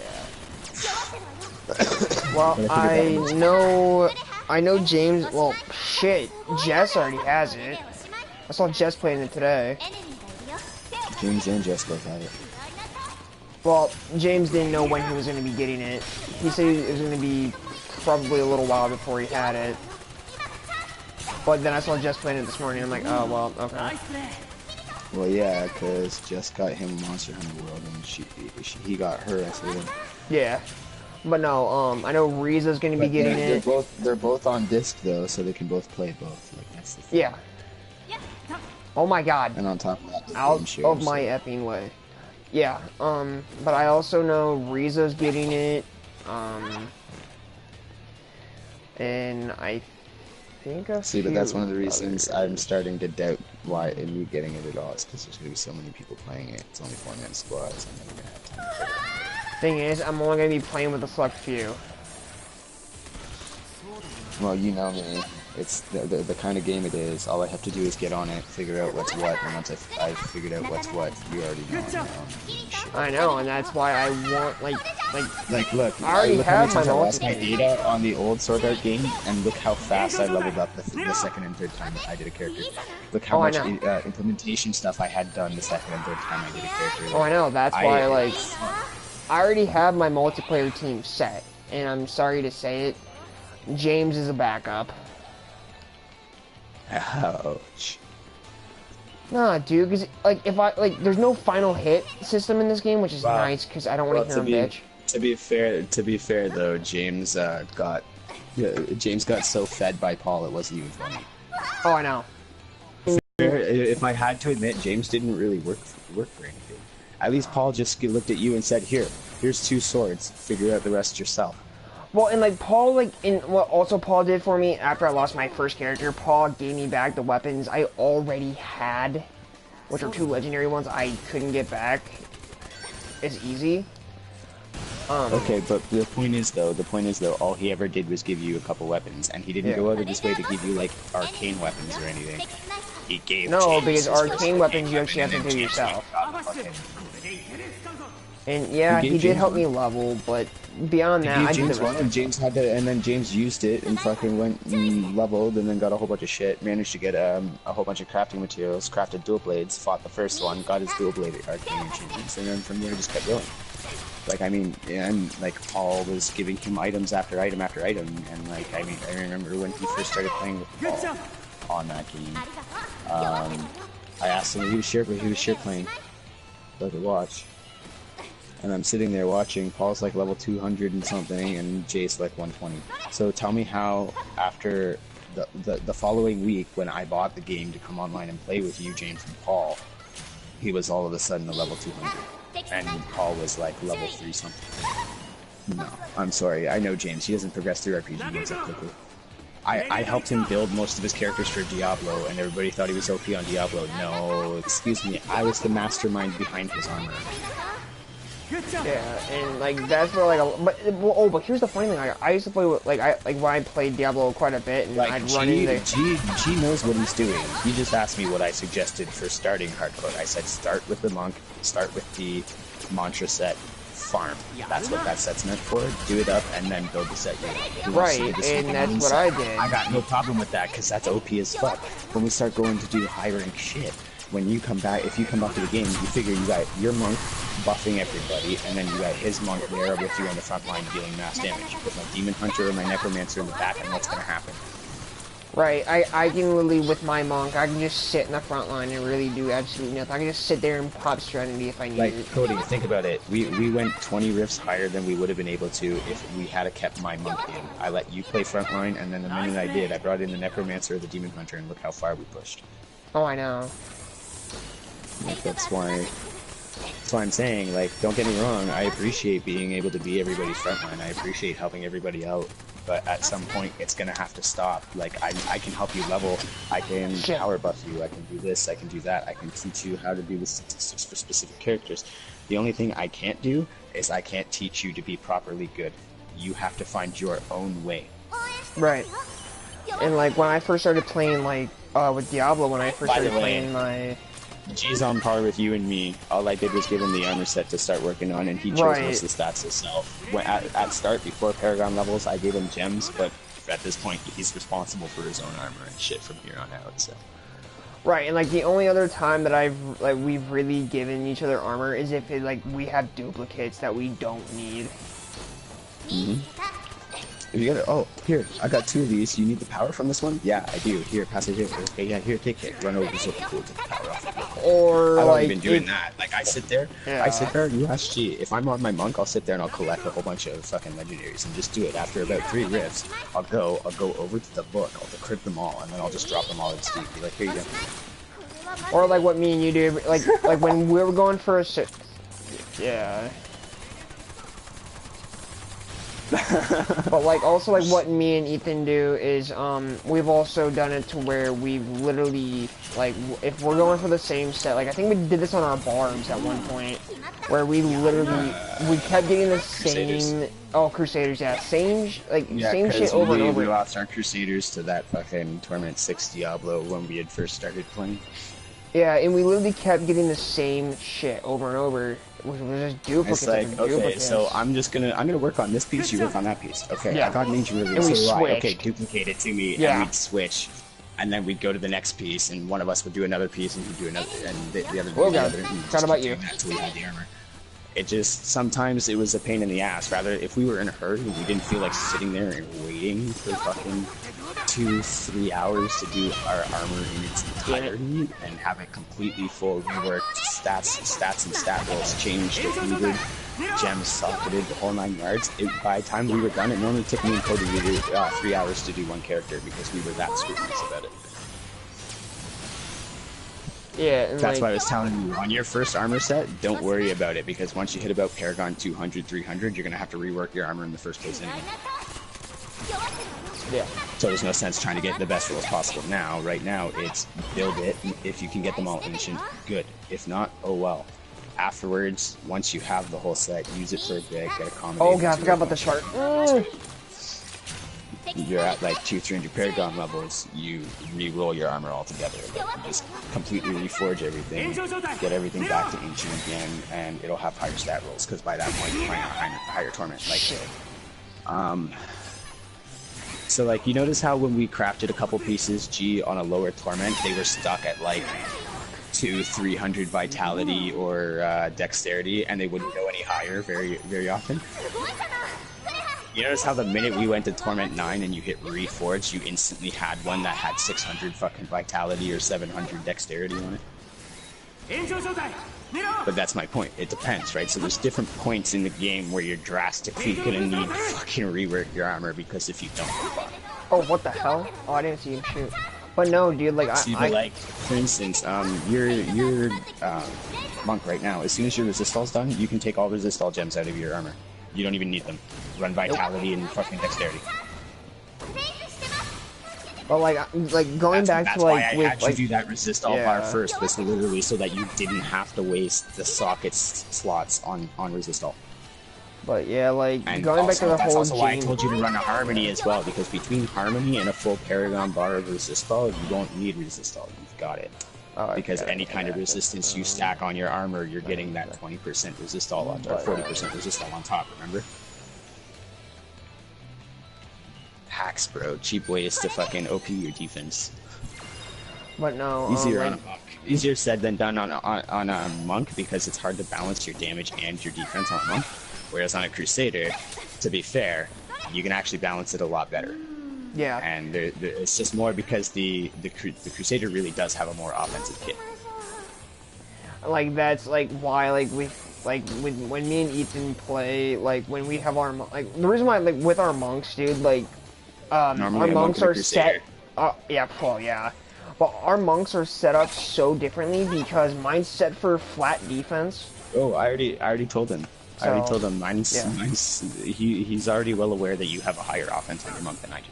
Well, I know James. Well, shit, Jess already has it. I saw Jess playing it today. James and Jessica got it. Well, James didn't know when he was going to be getting it. He said it was going to be probably a little while before he had it. But then I saw Jess playing it this morning. I'm like, oh well, okay. Well, yeah, because Jess got him Monster Hunter World, and he got her SAO. Yeah. But no, I know Riza's going to be getting it. They're both on disc though, so they can both play both. Like that's the thing. Yeah. Oh my god. And on top of that, the Out game shares, of my effing way. Yeah, but I also know Riza's getting it, and I think a See, but that's one of the few reasons others. I'm starting to doubt why me getting it at all. Is because there's gonna be so many people playing it. It's only 4-man squads. I'm never gonna have time for it. Thing is, I'm only gonna be playing with a select few. Well, you know me. It's the kind of game it is. All I have to do is get on it, figure out what's what, and once I've figured out what's what, you already know. Shit. I know, and that's why I want, like, Look, I already look how have many times my I lost my multiplayer. data on the old Sword Art game, and look how fast I leveled up the second and third time I did a character. Look how Oh, I much know. implementation stuff I had done the second and third time I did a character. Oh, I know, that's why, like, I already have my multiplayer team set, and I'm sorry to say it, James is a backup. Ouch. Nah, dude, because, like, there's no final hit system in this game, which is Wow. nice, because I don't want to hear him bitch. To be fair though, James got so fed by Paul it wasn't even funny. Oh, I know. If I had to admit, James didn't really work for anything. At least Paul just looked at you and said, here's 2 swords, figure out the rest yourself. Well, and like Paul, what also Paul did for me after I lost my first character, Paul gave me back the weapons I already had, which are 2 legendary ones I couldn't get back as easy. Okay, but the point is though, all he ever did was give you a couple weapons, and he didn't Yeah. go out of his way to give you like arcane weapons or anything. He gave No, James because his arcane first weapons you actually have to and do then James yourself. got the fucking- And yeah, He he gave did James help one? me level, but beyond that, He I gave did James the one, rest. and James had to, and then James used it and fucking went and leveled, and then got a whole bunch of shit. Managed to get a whole bunch of crafting materials, crafted dual blades, fought the first one, got his dual blade arcane achievements, and then from there just kept going. Like I mean, and like Paul was giving him items after item after item, and like I mean, I remember when he first started playing with Paul on that game. I asked him if he was sure playing, so I could watch. And I'm sitting there watching. Paul's like level 200 and something, and Jay's like 120. So tell me how after the following week when I bought the game to come online and play with you, James and Paul, he was all of a sudden a level 200, and Paul was like level 3 something. No, I'm sorry. I know James. He doesn't progress through RPG games that quickly. I helped him build most of his characters for Diablo, and everybody thought he was OP on Diablo. No, excuse me. I was the mastermind behind his armor. Good job. Yeah, and like that's where like but here's the funny thing. I used to play with like when I played Diablo quite a bit, and Like I'd run into. G knows what he's doing. He just asked me what I suggested for starting hardcore. I said start with the monk, start with the mantra set, farm. That's what that set's meant for. Do it up and then build the set you want. Right, and that's what I did. I got no problem with that because that's OP as fuck. When we start going to do high rank shit, when you come back, if you come back to the game, you figure you got your monk buffing everybody, and then you got his monk there with you on the front line dealing mass damage. With my demon hunter or my necromancer in the back, and what's gonna happen? Right, I can literally, with my monk, I can just sit in the front line and really do absolutely nothing. I can just sit there and pop Serenity if I need Like, it. Cody, think about it. We went 20 rifts higher than we would have been able to if we had kept my monk in. I let you play frontline, and then the minute I did, I brought in the necromancer or the demon hunter, and look how far we pushed. Oh, I know. Like, that's why I'm saying, like, don't get me wrong, I appreciate being able to be everybody's frontline. I appreciate helping everybody out. But at some point, it's gonna have to stop. Like, I can help you level, I can power buff you, I can do this, I can do that, I can teach you how to do the statistics for specific characters. The only thing I can't do is I can't teach you to be properly good. You have to find your own way. Right. And like, when I first started playing, like, with Diablo, when I first By the started way, playing my... G's on par with you and me. All I did was give him the armor set to start working on, and he chose most of the stats himself. When, at start, before Paragon levels, I gave him gems, but at this point, he's responsible for his own armor and shit from here on out, so... Right, and like, the only other time that we've really given each other armor is if, we have duplicates that we don't need. Mm-hmm. If you got oh, here, I got 2 of these. You need the power from this one? Yeah, I do. Here, pass it here. Okay, yeah, here, take it. Run over to something cool, take the power off. Or, I've already like, been doing that. Like, I sit there, you ask G, if I'm on my monk, I'll sit there and I'll collect a whole bunch of fucking legendaries and just do it. After about 3 rifts, I'll go over to the book, I'll decrypt them all, and then I'll just drop them all at Steve. Be like, here you go. Or like what me and you do, like when we were going for a yeah. But like also like what me and Ethan do is we've also done it to where we've literally like if we're going for the same set, like I think we did this on our barbs at one point where we literally we kept getting the same Crusaders. Oh, Crusaders, yeah, same same shit over and over. We lost our Crusaders to that fucking Torment 6 Diablo when we had first started playing. Yeah, and we literally kept getting the same shit over and over. Which was just duplicates. It's like, okay, so I'm gonna work on this piece, you work on that piece. Okay, yeah. I got an ancient river, and we so switched. okay, duplicate it to me, yeah. and we'd switch. And then we'd go to the next piece, and one of us would do another piece, and he'd do another, and the other would do the other. What about you? Until we had the armor. It just, sometimes it was a pain in the ass. Rather, if we were in a hurry, we didn't feel like sitting there and waiting for fucking 2-3 hours to do our armor in its entirety and have it completely full reworked, stats and stat rolls changed, deleted, gems socketed, the whole 9 yards. By the time we were done, it normally took me and Cody 3 hours to do one character because we were that scrupulous about it. Yeah, and that's why I was telling you, on your first armor set, don't worry about it, because once you hit about Paragon 200, 300, you're going to have to rework your armor in the first place anyway. Yeah. So there's no sense trying to get the best rolls possible now. Right now, it's build it. If you can get them all ancient, good. If not, oh well. Afterwards, once you have the whole set, use it for a bit, get a combination. Oh god, I forgot about the shark. You're at like 200-300 Paragon levels, you re-roll your armor altogether. Like, you just completely reforge everything, get everything back to ancient again, and it'll have higher stat rolls, because by that point you're playing a higher torment. Like, so like, you notice how when we crafted a couple pieces, G, on a lower torment, they were stuck at like 200-300 vitality or dexterity, and they wouldn't go any higher very often. You notice how the minute we went to Torment 9 and you hit Reforge, you instantly had one that had 600 fucking Vitality or 700 Dexterity on it? But that's my point. It depends, right? So there's different points in the game where you're drastically gonna need to fucking rework your armor, because if you don't, you're fucked. Oh, what the hell? Oh, I didn't see him shoot. But no, dude, like, like, for instance, your monk right now, as soon as your resistall's done, you can take all resistall gems out of your armor. You don't even need them. Run Vitality and fucking Dexterity. But like going back That's to like why I with had you do that resist all bar yeah. first, was literally so that you didn't have to waste the socket slots on resist all. But yeah, like And going back to the that's whole also why I Gene. told you to run a Harmony as well, because between Harmony and a full Paragon bar of resist all, you don't need resist all. You've got it. Oh, Because okay, any kind of resistance you stack on your armor, you're getting that 20% resist all on top, or 40% resist all on top, remember? Hacks, bro. Cheap ways to fucking OP your defense. But no, Easier like, on a monk. Easier said than done on a monk, because it's hard to balance your damage and your defense on a monk. Whereas on a Crusader, to be fair, you can actually balance it a lot better. yeah. And it's just more because the Crusader really does have a more offensive kit. Like that's like why like we like when me and Ethan play, like when we have our like the reason why like with our monks, dude, like Normally our a monk monks and a are Crusader. set. Yeah, well, yeah. But our monks are set up so differently because mine's set for flat defense. Oh, I already told him. I already told him mine's he's already well aware that you have a higher offense on your monk than I do.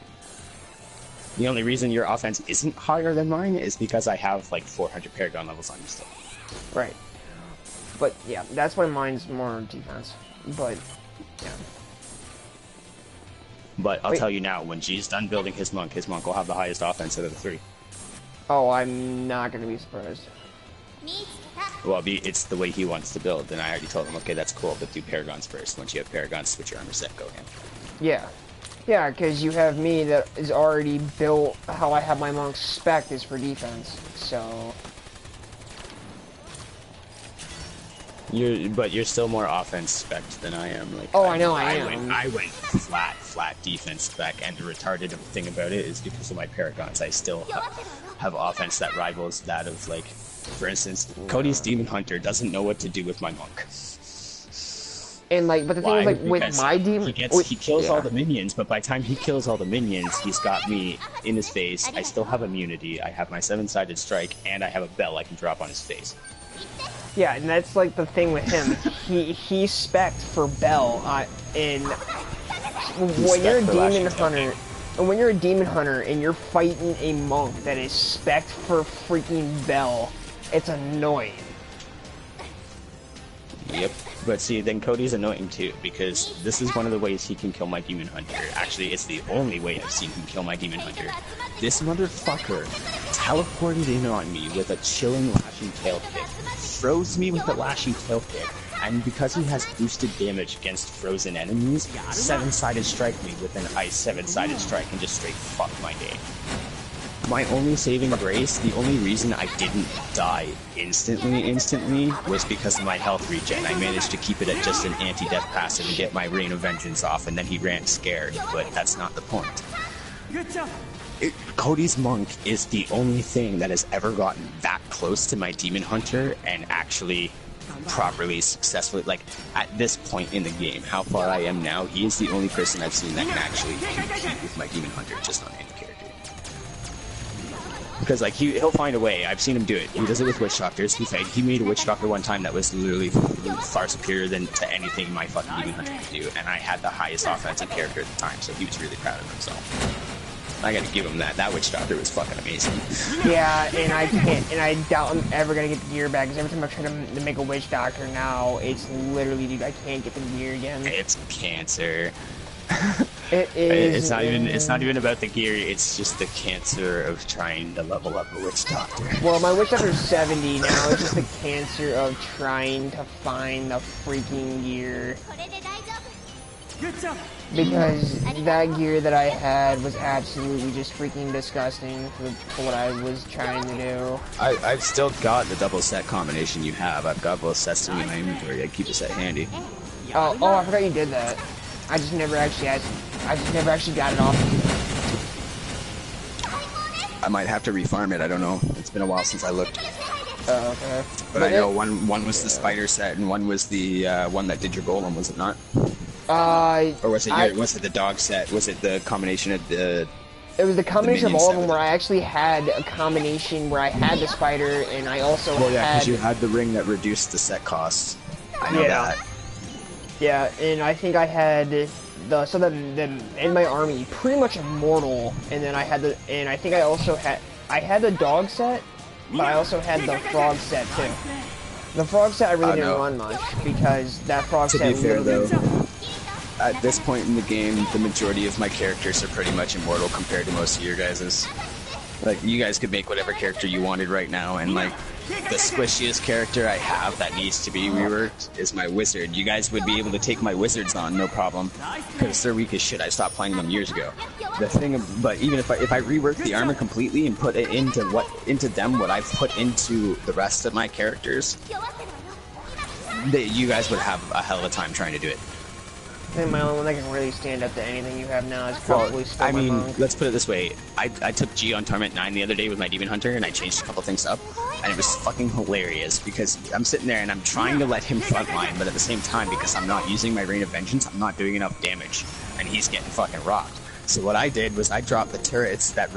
The only reason your offense isn't higher than mine is because I have like 400 Paragon levels on you still. Right. But yeah, that's why mine's more defense. But yeah. But I'll tell you now, when G's done building his monk will have the highest offense out of the three. Oh, I'm not gonna be surprised. Well, it's the way he wants to build, and I already told him, okay, that's cool, but do Paragons first. Once you have Paragons, switch your armor set, go again. Yeah. Yeah, because you have me that is already built how I have my monk spec is for defense, so... But you're still more offense spec'd than I am. Like, oh, I know I am. I went flat defense spec, and the retarded thing about it is because of my Paragons, I still have offense that rivals that of, like, for instance, Cody's Demon Hunter doesn't know what to do with my monk. And like, but the thing is, like, with Because my demon, he kills all the minions, but by the time he kills all the minions, he's got me in his face. I still have immunity. I have my 7-sided strike, and I have a bell I can drop on his face. yeah, and that's like the thing with him. he spec'd for Bell, and when you're a demon hunter, and when you're a demon hunter and you're fighting a monk that is spec'd for freaking Bell, it's annoying. Yep. But see, then Cody's annoying too, because this is one of the ways he can kill my Demon Hunter. Actually, it's the only way I've seen him kill my Demon Hunter. This motherfucker teleported in on me with a chilling lashing tail kick, froze me with a lashing tail kick, and because he has boosted damage against frozen enemies, 7-sided strike me with an ice 7-sided strike and just straight fuck my day. My only saving grace, the only reason I didn't die instantly, was because of my health regen. I managed to keep it at just an anti-death passive and get my Rain of Vengeance off, and then he ran scared, but that's not the point. Cody's Monk is the only thing that has ever gotten that close to my Demon Hunter and actually properly, successfully, like, at this point in the game, how far I am now, he is the only person I've seen that can actually compete with my Demon Hunter just on any character. Because, like, he'll find a way. I've seen him do it. He does it with Witch Doctors. He made a Witch Doctor one time that was literally far superior to anything my fucking Demon Hunter could do, and I had the highest offensive character at the time, so he was really proud of himself. I gotta give him that. That Witch Doctor was fucking amazing. Yeah, and I doubt I'm ever gonna get the gear back, because every time I try to make a Witch Doctor now, it's literally, dude, I can't get the gear again. It's cancer. It is. It's not even about the gear. It's just the cancer of trying to level up a Witch Doctor. Well, my Witch Doctor's 70 now. It's just the cancer of trying to find the freaking gear. Because that gear that I had was absolutely just freaking disgusting for what I was trying to do. I've still got the double set combination you have. I've got both sets in my inventory. I keep a set handy. Oh, I forgot you did that. I just never actually got it off. I might have to refarm it. I don't know. It's been a while since I looked. Oh, okay. But I know one was the spider set and one was the one that did your golem, was it not? Or was it the dog set? Was it the combination of the... It was the combination of all of them where I actually had a combination where I had the spider and I also Well, yeah, because you had the ring that reduced the set cost. I know that. Yeah, and I think I had in my army pretty much immortal, and then I think I also had the dog set, but I also had the frog set too. The frog set I really didn't run much because that frog set. To be fair though, at this point in the game, the majority of my characters are pretty much immortal compared to most of your guys's. Like, you guys could make whatever character you wanted right now, and like, the squishiest character I have that needs to be reworked is my wizard. You guys would be able to take my wizards on, no problem, because they're weak as shit. I stopped playing them years ago. The thing, but even if I rework the armor completely and put it into what I've put into the rest of my characters, you guys would have a hell of a time trying to do it. I think my only one that can really stand up to anything you have now is probably still I mean, monk. let's put it this way. I took G on Torment 9 the other day with my Demon Hunter, and I changed a couple things up, and it was fucking hilarious, because I'm sitting there and I'm trying to let him frontline, but at the same time, because I'm not using my Rain of Vengeance, I'm not doing enough damage, and he's getting fucking rocked. So what I did was I dropped the turrets that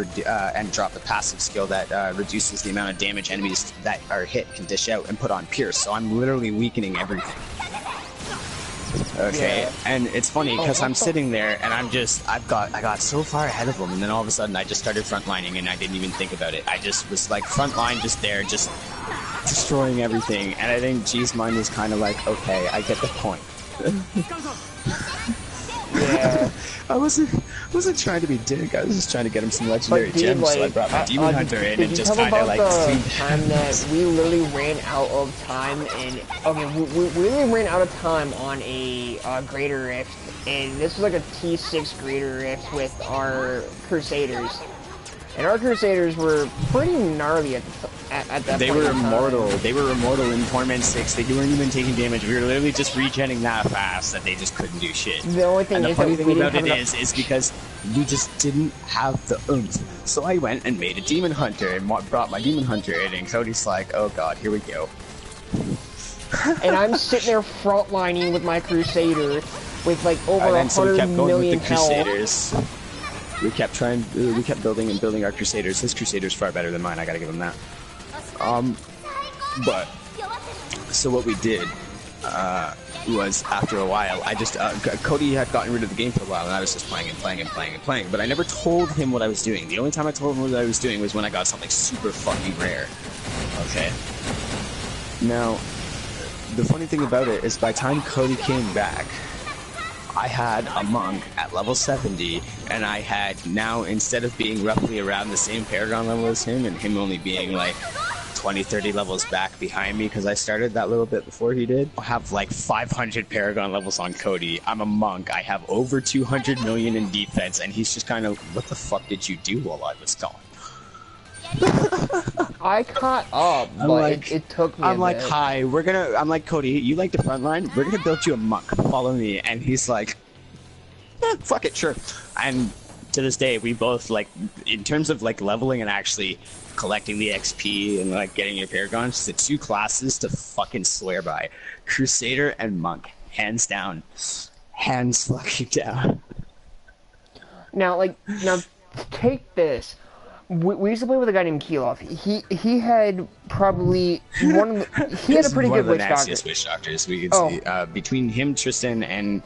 and dropped the passive skill that reduces the amount of damage enemies that are hit can dish out, and put on Pierce, so I'm literally weakening everything. Okay, yeah. And it's funny because I'm sitting there and I got so far ahead of them, and then all of a sudden I just started frontlining and I didn't even think about it. I just was like frontline, just there, just destroying everything. And I think G's mind was kind of like, okay, I get the point. Yeah. I wasn't trying to be dick. I was just trying to get him some legendary gems. Like, so I brought my Demon Hunter in and just kind of like. The time that we literally ran out of time, and okay, we literally ran out of time on a Greater Rift, and this was like a T6 Greater Rift with our Crusaders, and our Crusaders were pretty gnarly at that point. They were immortal. They were immortal in Torment 6. They weren't even taking damage. We were literally just regenning that fast that they just couldn't do shit. The only thing and is the funny that thing about it is because we just didn't have the oomph. So I went and made a Demon Hunter and brought my Demon Hunter in, and Cody's like, oh god, here we go. And I'm sitting there frontlining with my Crusader with like over 100 so we kept going million with the Crusaders. We kept building and building our Crusaders. His Crusader's far better than mine, I gotta give him that. But, so what we did, was after a while, I just, Cody had gotten rid of the game for a while, and I was just playing and playing and playing and playing, but I never told him what I was doing. The only time I told him what I was doing was when I got something super fucking rare. Okay? Now, the funny thing about it is by the time Cody came back, I had a monk at level 70, and I had now, instead of being roughly around the same Paragon level as him, and him only being like 20, 30 levels back behind me, because I started that little bit before he did, I have like 500 Paragon levels on Cody. I'm a monk. I have over 200 million in defense, and he's just kind of, what the fuck did you do while I was gone? I caught up, but like, it took me I'm a like, bit. hi, I'm like, Cody, you like the front line? We're gonna build you a monk. Follow me. And he's like, fuck it, sure. And to this day, we both, like, in terms of, like, leveling and actually collecting the XP and, like, getting your Paragons, the two classes to fucking swear by. Crusader and Monk. Hands down. Hands fucking down. Now, take this. We used to play with a guy named Keeloff. He had probably one of the, he had a pretty good witch doctor. Nastiest witch doctors we could see. Between him, Tristan, and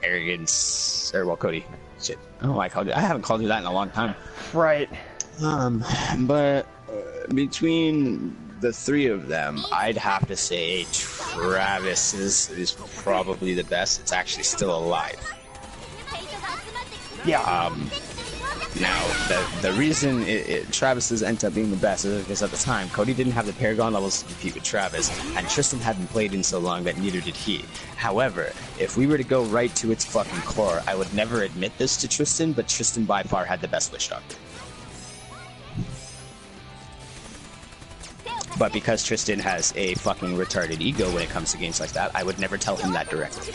Arrogance, or well, Cody. Shit. Oh, I haven't called you that in a long time. Right. But between the three of them, I'd have to say Travis is probably the best. It's actually still alive. Yeah. Now, the reason Travis's ended up being the best is because at the time, Cody didn't have the Paragon levels to compete with Travis, and Tristan hadn't played in so long that neither did he. However, if we were to go right to its fucking core, I would never admit this to Tristan, but Tristan by far had the best Witch Doctor. But because Tristan has a fucking retarded ego when it comes to games like that, I would never tell him that directly.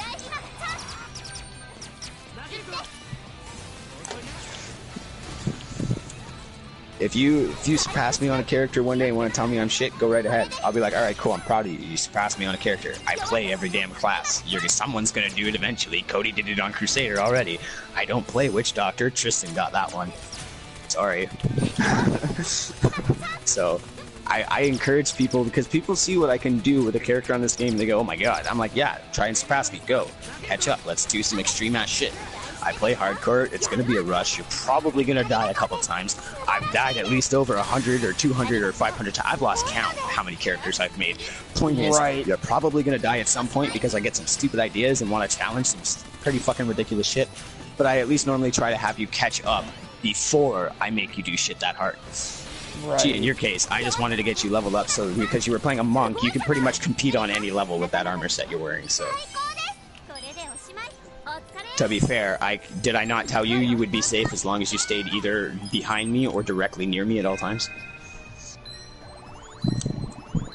If you surpass me on a character one day and want to tell me I'm shit, go right ahead. I'll be like, alright, cool, I'm proud of you. You surpassed me on a character. I play every damn class. Someone's gonna do it eventually. Cody did it on Crusader already. I don't play Witch Doctor. Tristan got that one. Sorry. So, I encourage people because people see what I can do with a character on this game. And they go, oh my god. I'm like, yeah, try and surpass me. Go. Catch up. Let's do some extreme ass shit. I play hardcore. It's going to be a rush. You're probably going to die a couple times. I've died at least over 100 or 200 or 500 times. I've lost count how many characters I've made. Point is, you're probably going to die at some point because I get some stupid ideas and want to challenge some pretty fucking ridiculous shit. But I at least normally try to have you catch up before I make you do shit that hard. Right. Gee, in your case, I just wanted to get you leveled up so because you were playing a monk, you could pretty much compete on any level with that armor set you're wearing, so... To be fair, did I not tell you you would be safe as long as you stayed either behind me or directly near me at all times?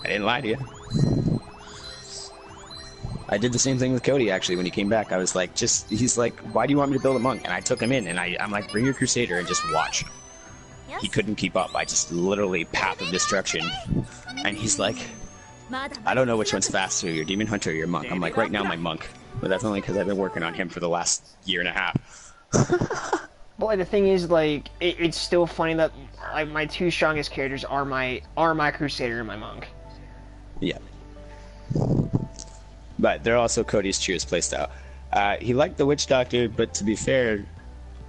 I didn't lie to you. I did the same thing with Cody, actually, when he came back. I was like, he's like, why do you want me to build a monk? And I took him in, and I'm like, bring your Crusader and just watch. He couldn't keep up. I just literally path of destruction. And he's like, I don't know which one's faster, your Demon Hunter or your monk. I'm like, right now, my monk. But that's only because I've been working on him for the last year and a half. But like, the thing is, like, it's still funny that like my two strongest characters are my Crusader and my monk. Yeah. But they're also Cody's truest playstyle. He liked the Witch Doctor, but to be fair,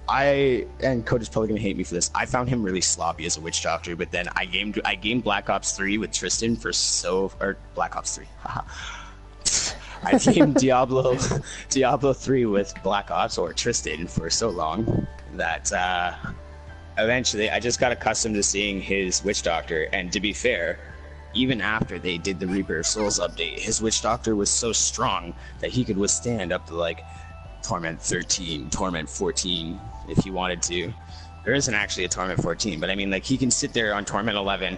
and Cody's probably gonna hate me for this. I found him really sloppy as a Witch Doctor, but then I gamed Black Ops 3 with Tristan or Black Ops 3. I gamed Diablo 3 with Black Ops or Tristan for so long that eventually I just got accustomed to seeing his Witch Doctor, and to be fair, even after they did the Reaper of Souls update, his Witch Doctor was so strong that he could withstand up to like Torment 13, Torment 14 if he wanted to. There isn't actually a Torment 14, but I mean, like, he can sit there on Torment 11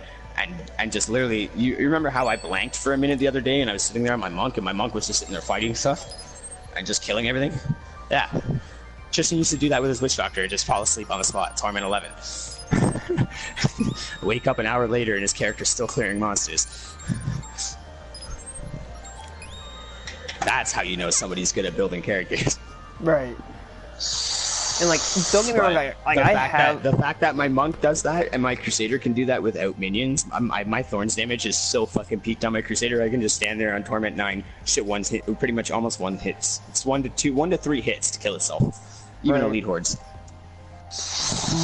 and just literally, you remember how I blanked for a minute the other day and I was sitting there on my monk and my monk was just sitting there fighting stuff and just killing everything? Yeah. Tristan used to do that with his Witch Doctor and just fall asleep on the spot, Torment 11. Wake up an hour later and his character's still clearing monsters. That's how you know somebody's good at building characters. Right. And like, don't get me wrong, the fact that my monk does that and my Crusader can do that without minions, my Thorns damage is so fucking peaked on my Crusader. I can just stand there on Torment 9, shit one's hit, pretty much almost one hits. It's 1 to 3 hits to kill itself, even elite hordes.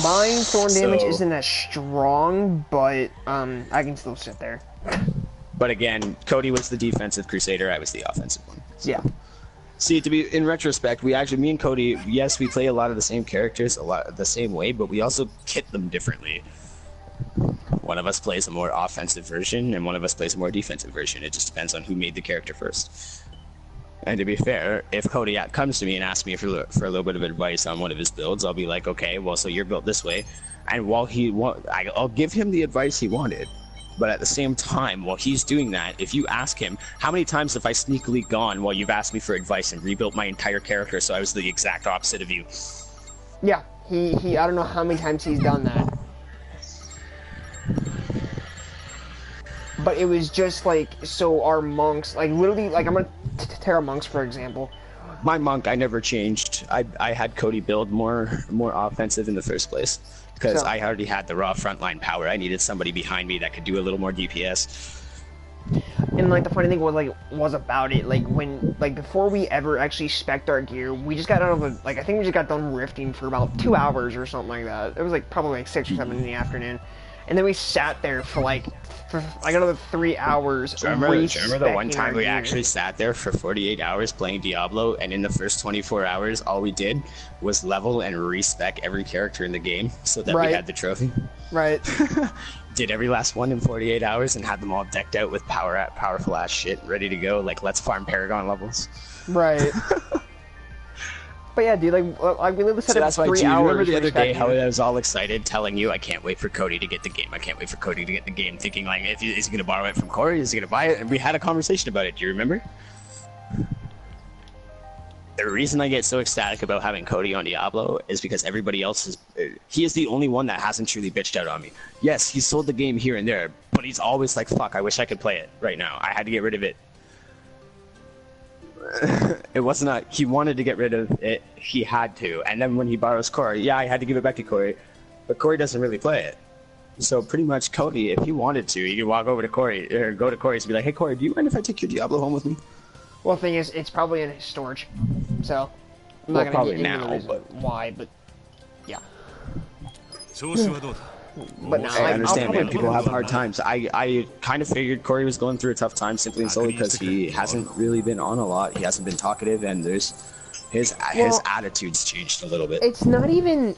Mine Thorn damage isn't as strong, but I can still sit there. But again, Cody was the defensive Crusader, I was the offensive one. So. Yeah. See, to be in retrospect, me and Cody, yes, we play a lot of the same characters, a lot the same way, but we also kit them differently. One of us plays a more offensive version, and one of us plays a more defensive version. It just depends on who made the character first. And to be fair, if Cody comes to me and asks me for a little bit of advice on one of his builds, I'll be like, okay, well, so you're built this way, and while I'll give him the advice he wanted. But at the same time, while he's doing that, if you ask him, how many times have I sneakily gone while you've asked me for advice and rebuilt my entire character so I was the exact opposite of you? Yeah, he I don't know how many times he's done that. But it was just like, so our monks, like literally, like I'm gonna Terra monks for example. My monk, I never changed. I had Cody build more offensive in the first place. Because I already had the raw frontline power. I needed somebody behind me that could do a little more DPS. And like the funny thing was about it, like when before we ever actually spec'd our gear, we just got out of I think we just got done rifting for about 2 hours or something like that. It was like probably like 6 or 7 in the afternoon, and then we sat there for another 3 hours. Do you remember the one time we actually sat there for 48 hours playing Diablo, and in the first 24 hours, all we did was level and respec every character in the game so that we had the trophy? Right. Did every last one in 48 hours and had them all decked out with powerful ass shit ready to go, like let's farm Paragon levels. Right. But yeah, dude, like we literally set up 3 hours. You remember the other day how I was all excited telling you I can't wait for Cody to get the game. I can't wait for Cody to get the game, thinking like, is he going to borrow it from Corey? Is he going to buy it? And we had a conversation about it. Do you remember? The reason I get so ecstatic about having Cody on Diablo is because everybody else he is the only one that hasn't truly bitched out on me. Yes, he sold the game here and there, but he's always like, fuck, I wish I could play it right now. I had to get rid of it. It wasn't he wanted to get rid of it, he had to. And then when he borrows Corey, yeah, I had to give it back to Corey, but Corey doesn't really play it. So pretty much, Cody, if he wanted to, he could walk over to Corey or go to Corey's and be like, "Hey, Corey, do you mind if I take your Diablo home with me?" Well, the thing is, it's probably in his storage, so I'm Well, not gonna probably get into the now, reason but why, but yeah. 調子はどうだ But now, I like, understand, I'll man. probably- People have hard times. I kind of figured Corey was going through a tough time simply and solely because he hasn't really been on a lot. He hasn't been talkative, and there's his attitude's changed a little bit. It's not even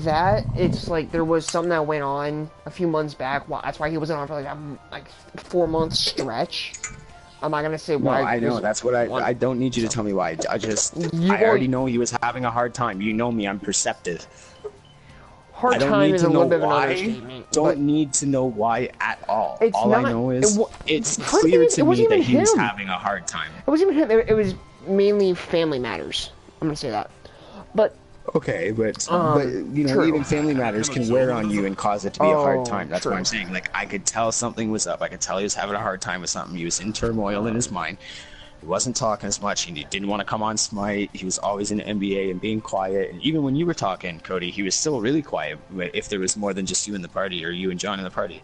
that. It's like there was something that went on a few months back. Well, that's why he wasn't on for like 4 month stretch. I'm not gonna say No, why. I know. That's what I don't need you to tell me why. I already know he was having a hard time. You know me. I'm perceptive. Hard I don't time need is to a know little bit of an why. understatement. Don't but need to know why at all. It's All I not- know is it's the clear thing is, to it me wasn't that even he was him. having a hard time. it wasn't even him. It was mainly family matters. I'm gonna say that. But Okay, but you know, true. even family matters can wear on you and cause it to be a hard time. That's true. what I'm saying. Like, I could tell something was up. I could tell he was having a hard time with something. He was in turmoil in his mind. He wasn't talking as much. He didn't want to come on Smite. He was always in the NBA and being quiet. And even when you were talking, Cody, he was still really quiet. If there was more than just you in the party or you and John in the party.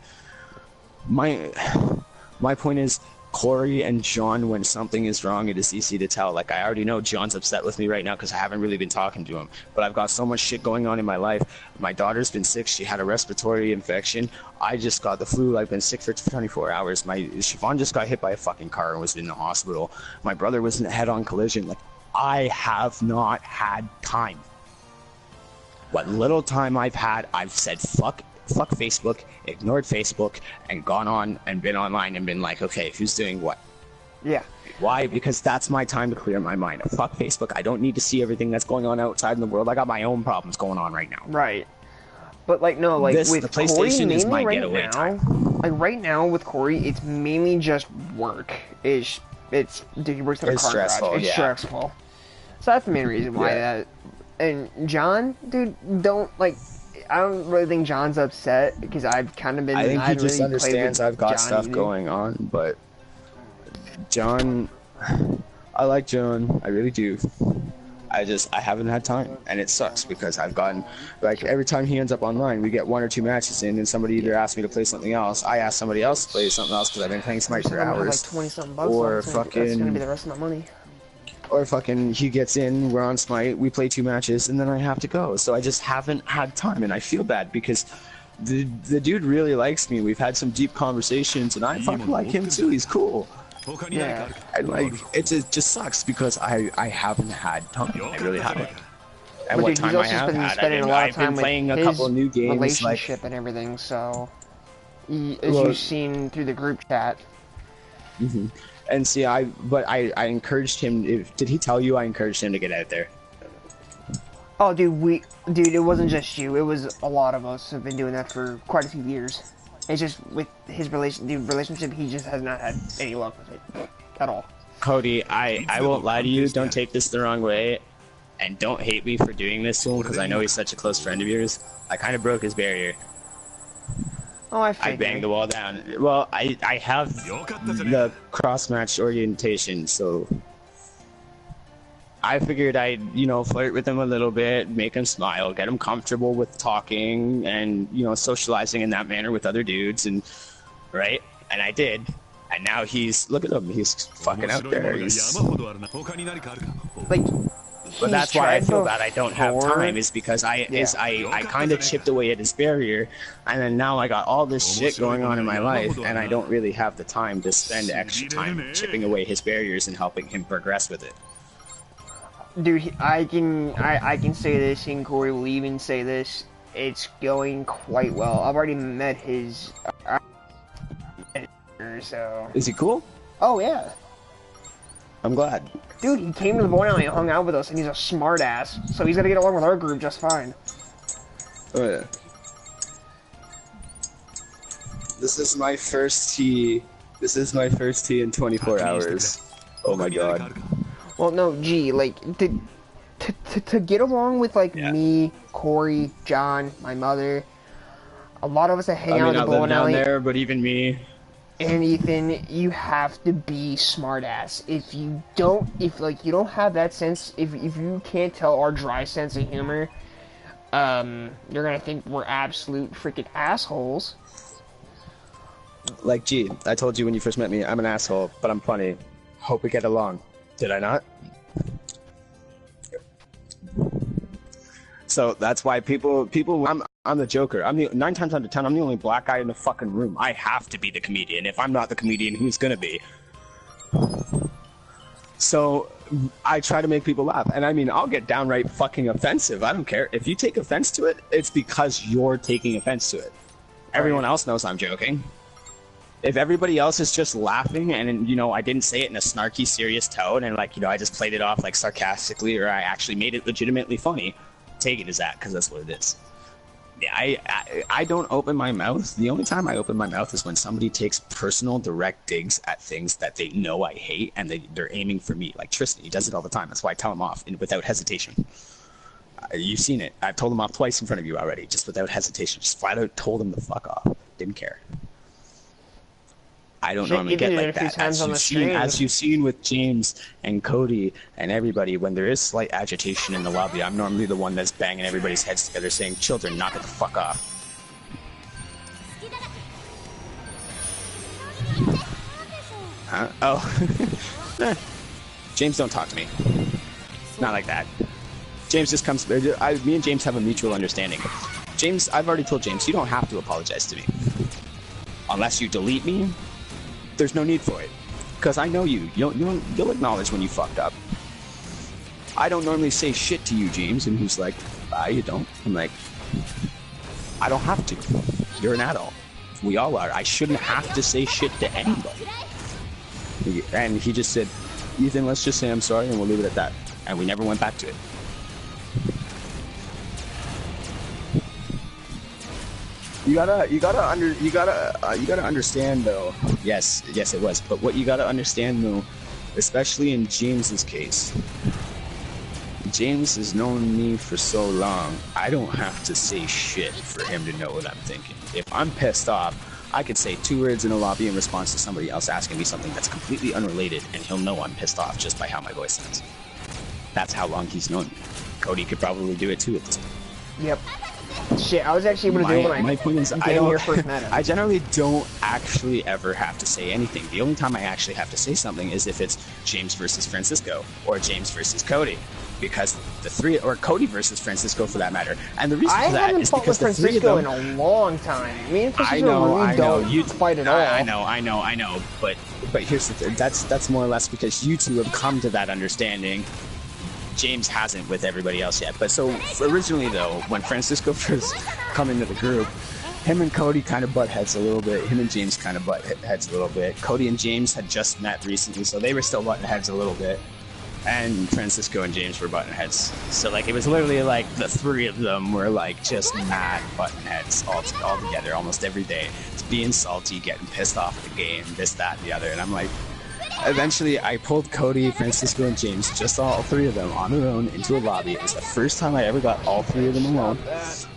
My point is, Corey and John, when something is wrong, it is easy to tell. Like, I already know John's upset with me right now because I haven't really been talking to him. But I've got so much shit going on in my life. My daughter's been sick. She had a respiratory infection. I just got the flu. I've been sick for 24 hours. Siobhan just got hit by a fucking car and was in the hospital. My brother was in a head-on collision. Like, I have not had time. What little time I've had, I've said fuck Facebook, ignored Facebook, and gone on and been online and been like, okay, who's doing what? yeah, Why? Because that's my time to clear my mind. Fuck Facebook. I don't need to see everything that's going on outside in the world. I got my own problems going on right now. right. But like no, like The with Corey, PlayStation is mainly my right getaway now, time. like right now with Corey, it's mainly just work. It's dude, he works at a It's car stressful, garage. It's yeah. stressful. So that's the main reason why Yeah. that. And John, dude, don't like. I don't really think John's upset because I've kind of been. I think he I've just really understands played with I've got John stuff either. going on, but John, I like John. I really do. I haven't had time, and it sucks because I've gotten, like, every time he ends up online, we get 1 or 2 matches in, and somebody either asks me to play something else, I ask somebody else to play something else because I've been playing Smite for I'm gonna have hours, like 20-something bucks or left, so that's gonna be fucking, the rest of my money. or fucking, he gets in, we're on Smite, we play 2 matches, and then I have to go, so I just haven't had time, and I feel bad because the dude really likes me, we've had some deep conversations, and I fucking like him too, he's cool. 他に何かあるか And like, it just sucks because I haven't had time. I really haven't. And But what dude, time he's I also have been had, spending a lot I've of time been playing with a couple his new games. Like, relationship and everything. So, as Well- you've seen through the group chat, and see, I encouraged him. Did he tell you I encouraged him to get out there? oh, dude, it wasn't just you. It was a lot of us have been doing that for quite a few years. It's just with his relationship, he just has not had any luck with it at all. Cody, I won't lie to you. Don't take this the wrong way, and don't hate me for doing this to him because I know he's such a close friend of yours. I kind of broke his barrier. Oh, I I figured. banged the wall down. Well, I have the cross match orientation, so I figured I'd, flirt with him a little bit, make him smile, get him comfortable with talking and, socializing in that manner with other dudes, and right? And I did. And now look at him, he's fucking out there. 山ほどあるな他に何かあるか Like, But he's that's why I tried feel bad I don't have before. time, is because I kind of chipped away at his barrier, and then now I got all this shit going on in my life, and I don't really have the time to spend extra time chipping away his barriers and helping him progress with it. Dude, I can say this, and Corey will even say this. It's going quite well. I've already met his editor, so. Is he cool? Oh yeah, I'm glad. dude, he came to the bowling alley and hung out with us, and he's a smart ass, so he's gonna get along with our group just fine. Oh yeah. This is my first tea. This is my first tea in 24 hours. Oh my 他に何かあ god. るか Well, no, gee, like to get along with like Yeah. me, Corey, John, my mother, a lot of us that hang I out mean, in I the live bowling down alley, there, but even me. and Ethan, you have to be smart ass. If you don't have that sense, if you can't tell our dry sense of humor, You're gonna think we're absolute freaking assholes. Like, gee, I told you when you first met me, I'm an asshole, but I'm funny. Hope we get along. Did I not? So that's why people, I'm the Joker. I'm the 9 times out of 10. I'm the only black guy in the fucking room. I have to be the comedian. If I'm not the comedian, who's gonna be? So I try to make people laugh, and I mean, I'll get downright fucking offensive. I don't care if you take offense to it. It's because you're taking offense to it. Everyone else knows I'm joking. If everybody else is just laughing and, you know, I didn't say it in a snarky, serious tone and, like, you know, I just played it off, like, sarcastically, or I actually made it legitimately funny, take it as that, because that's what it is. Yeah, I don't open my mouth. The only time I open my mouth is when somebody takes personal, direct digs at things that they know I hate, and they're aiming for me. Like Tristan, he does it all the time. That's why I tell him off without hesitation. You've seen it. I've told him off twice in front of you already, just without hesitation. Just flat out told him to fuck off. Didn't care. I don't normally get like that. As you've seen with James and Cody and everybody, when there is slight agitation in the lobby, I'm normally the one that's banging everybody's heads together saying, "Children, knock it the fuck off." Huh? Oh. James, don't talk to me. Not like that. James just comes... me and James have a mutual understanding. James, I've already told James, you don't have to apologize to me. Unless you delete me, there's no need for it, because I know you. You'll acknowledge when you fucked up. I don't normally say shit to you, James, and he's like, you don't. I'm like, I don't have to. You're an adult. We all are. I shouldn't have to say shit to anybody. And he just said, Ethan, let's just say I'm sorry, and we'll leave it at that. And we never went back to it. You gotta understand though. Yes, it was. But what you gotta understand though, especially in James's case, James has known me for so long. I don't have to say shit for him to know what I'm thinking. If I'm pissed off, I could say 2 words in a lobby in response to somebody else asking me something that's completely unrelated, and he'll know I'm pissed off just by how my voice sounds. That's how long he's known me. Cody could probably do it too at this point. Yep. Shit, I was actually able to do it when my point is, I generally don't actually ever have to say anything. The only time I actually have to say something is if it's James versus Francisco or James versus Cody, because the three, or Cody versus Francisco for that matter. And the reason for that is because the three of them, in a long time. Me and Francisco really don't fight at all. I know. But here's the thing. That's more or less because you two have come to that understanding. James hasn't with everybody else yet. But so originally though, when Francisco first come into the group, him and Cody kind of butt heads a little bit. Him and James kind of butt heads a little bit. Cody and James had just met recently, so they were still butting heads a little bit. And Francisco and James were butting heads. So like it was literally like the three of them were like just mad butting heads all together almost every day. It's being salty, getting pissed off at the game, this, that, and the other. And I'm like, eventually, I pulled Cody, Francisco, and James, just all 3 of them, on their own into a lobby. It was the first time I ever got all 3 of them alone.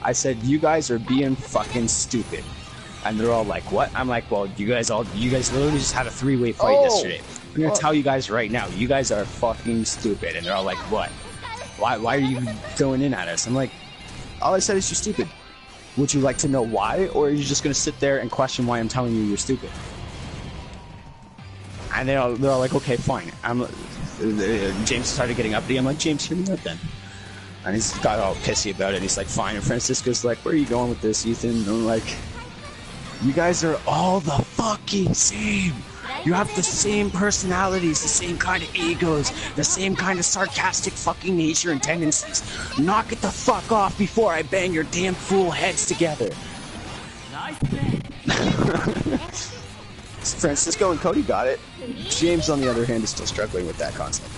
I said, "You guys are being fucking stupid," and they're all like, "What?" I'm like, "Well, you guys literally just had a 3-way fight yesterday. I'm gonna tell you guys right now, you guys are fucking stupid." And they're all like, "What? Why are you going in at us?" I'm like, "All I said is you're stupid. Would you like to know why, or are you just gonna sit there and question why I'm telling you you're stupid?" And they're all like, "Okay, fine." James started getting uppity. I'm like, "James, hear me out then." And he's got all pissy about it. He's like, "Fine." And Francisco's like, "Where are you going with this, Ethan?" And I'm like, "You guys are all the fucking same. You have the same personalities, the same kind of egos, the same kind of sarcastic fucking nature and tendencies. Knock it the fuck off before I bang your damn fool heads together." Francisco and Cody got it. James, on the other hand, is still struggling with that concept.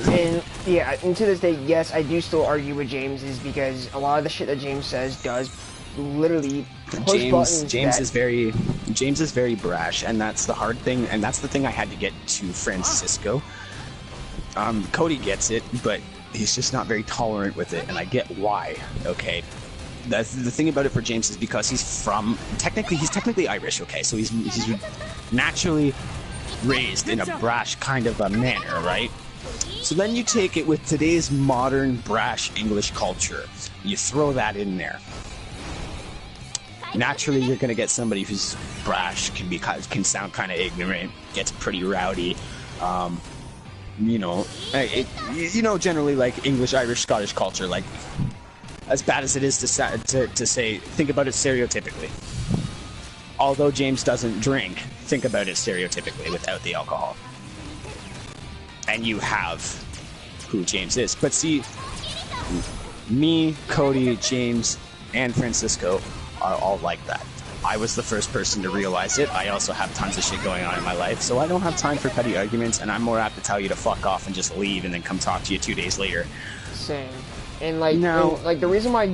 And yeah, and to this day, yes, I do still argue with James, is because a lot of the shit that James says does literally push buttons. James is very brash, and that's the hard thing, and that's the thing I had to get to Francisco. Cody gets it, but he's just not very tolerant with it, and I get why. Okay. The thing about it for James is because he's technically Irish, okay? So he's naturally raised in a brash kind of a manner, right? So then you take it with today's modern, brash English culture. You throw that in there. Naturally, you're gonna get somebody who's brash, can sound kind of ignorant, gets pretty rowdy. Generally like English, Irish, Scottish culture, like as bad as it is to say, think about it stereotypically. Although James doesn't drink, think about it stereotypically without the alcohol. And you have who James is. But see, me, Cody, James, and Francisco are all like that. I was the first person to realize it. I also have tons of shit going on in my life, so I don't have time for petty arguments, and I'm more apt to tell you to fuck off and just leave and then come talk to you 2 days later. Same. And the reason why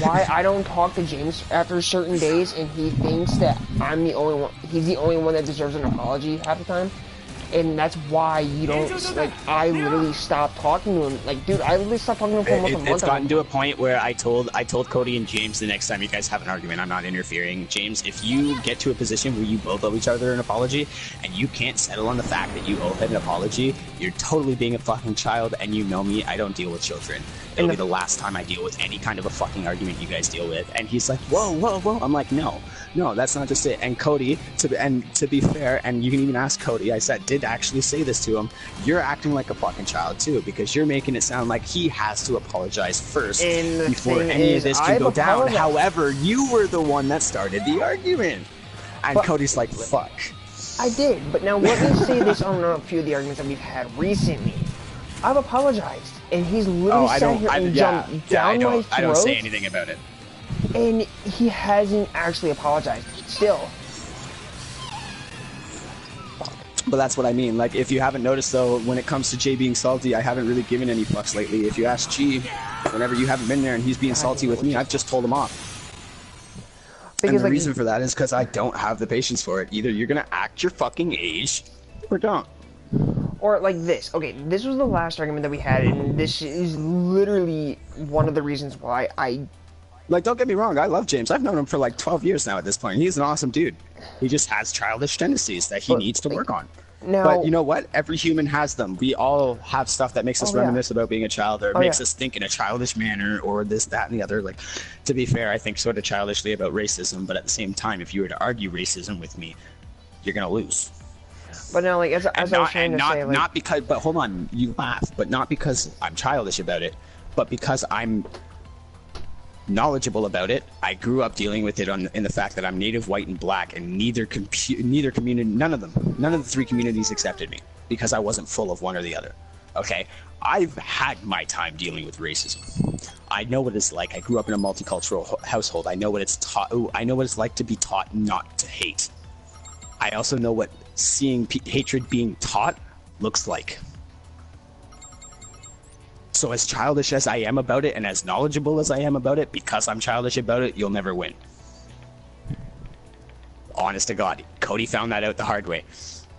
why I don't talk to James after certain days, and he thinks that I'm the only one, he's the only one that deserves an apology half the time. And that's why you don't, I literally stopped talking to him. Like, dude, I literally stopped talking to him for almost a month. It's gotten to a point where I told Cody and James, the next time you guys have an argument, I'm not interfering. James, if you get to a position where you both owe each other an apology, and you can't settle on the fact that you owe him an apology, you're totally being a fucking child, and you know me, I don't deal with children. It'll be the last time I deal with any kind of a fucking argument you guys deal with. And he's like, whoa. I'm like, no, that's not just it. And Cody, to be fair, and you can even ask Cody, I did actually say this to him, you're acting like a fucking child too, because you're making it sound like he has to apologize first before any of this can go down. However, you were the one that started the argument. And Cody's like, fuck. I did, but now let me say this on a few of the arguments that we've had recently. I've apologized, and he's literally sat here and jumped down my throat. I don't say anything about it. And he hasn't actually apologized, still. But that's what I mean. Like, if you haven't noticed, though, when it comes to Jay being salty, I haven't really given any fucks lately. If you ask G, whenever you haven't been there and he's being salty with me, I've just told him off. Because, and the reason for that is because I don't have the patience for it. Either you're going to act your fucking age, or don't. Or like this. Okay, this was the last argument that we had, and this is literally one of the reasons why I... Like, don't get me wrong, I love James. I've known him for like 12 years now at this point. He's an awesome dude. He just has childish tendencies that he needs to work on. Now, but you know what? Every human has them. We all have stuff that makes us reminisce about being a child, or makes us think in a childish manner, or this, that, and the other. Like, to be fair, I think sort of childishly about racism, but at the same time, if you were to argue racism with me, you're gonna lose. But now, like, as I was trying to say, like... Not because... But hold on, you laugh. But not because I'm childish about it, but because I'm knowledgeable about it. I grew up dealing with it in the fact that I'm native, white, and black, and neither community, none of the three communities accepted me because I wasn't full of one or the other. Okay, I've had my time dealing with racism. I know what it's like. I grew up in a multicultural household. I know what it's I know what it's like to be taught not to hate. I also know what seeing hatred being taught looks like. So as childish as I am about it, and as knowledgeable as I am about it, because I'm childish about it, you'll never win. Honest to God, Cody found that out the hard way.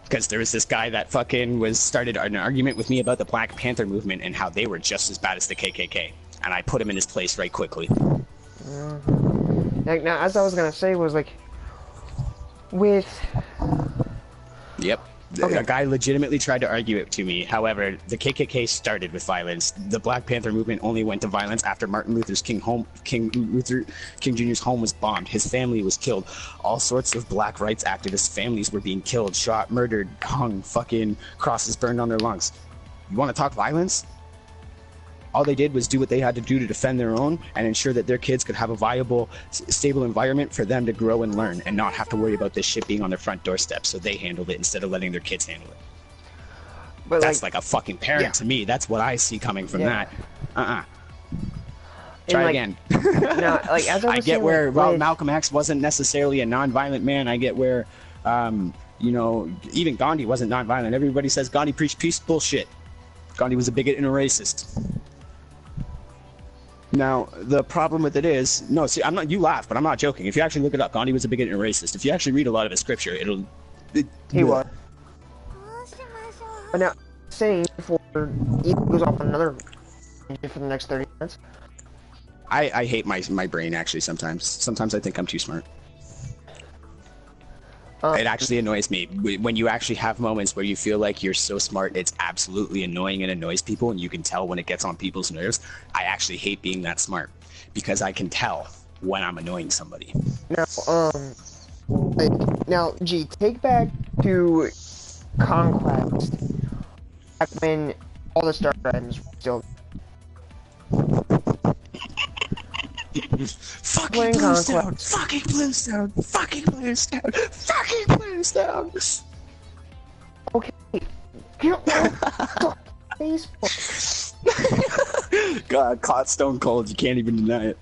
Because there was this guy that fucking started an argument with me about the Black Panther movement and how they were just as bad as the KKK. And I put him in his place right quickly. Now, as I was gonna say was like, with... Yep. Okay. A guy legitimately tried to argue it to me. However, the KKK started with violence. The Black Panther movement only went to violence after Martin Luther King Jr.'s home was bombed. His family was killed. All sorts of black rights activists' families were being killed, shot, murdered, hung, fucking crosses burned on their lungs. You want to talk violence? All they did was do what they had to do to defend their own and ensure that their kids could have a viable, stable environment for them to grow and learn and not have to worry about this shit being on their front doorstep. So they handled it instead of letting their kids handle it. But that's like a fucking parent to me. That's what I see coming from that. Try again. No, like, as I get where Malcolm X wasn't necessarily a non-violent man. I get where, you know, even Gandhi wasn't non-violent. Everybody says Gandhi preached peace. Bullshit. Gandhi was a bigot and a racist. Now, the problem with it is, no, see, I'm not, you laugh, but I'm not joking. If you actually look it up, Gandhi was a bigot and a racist. If you actually read a lot of his scripture, he was. But now, saying before he goes off on another for the next 30 minutes. I hate my brain, actually, sometimes. Sometimes I think I'm too smart. It actually annoys me when you actually have moments where you feel like you're so smart. It's absolutely annoying and annoys people, and you can tell when it gets on people's nerves. I actually hate being that smart because I can tell when I'm annoying somebody. Now, G, take back to Conquest, back when all the star items were still. Fucking Bluestone! Fucking Bluestone! Fucking Bluestone! Fucking Bluestone! Okay, get off Facebook. God, caught stone cold. You can't even deny it.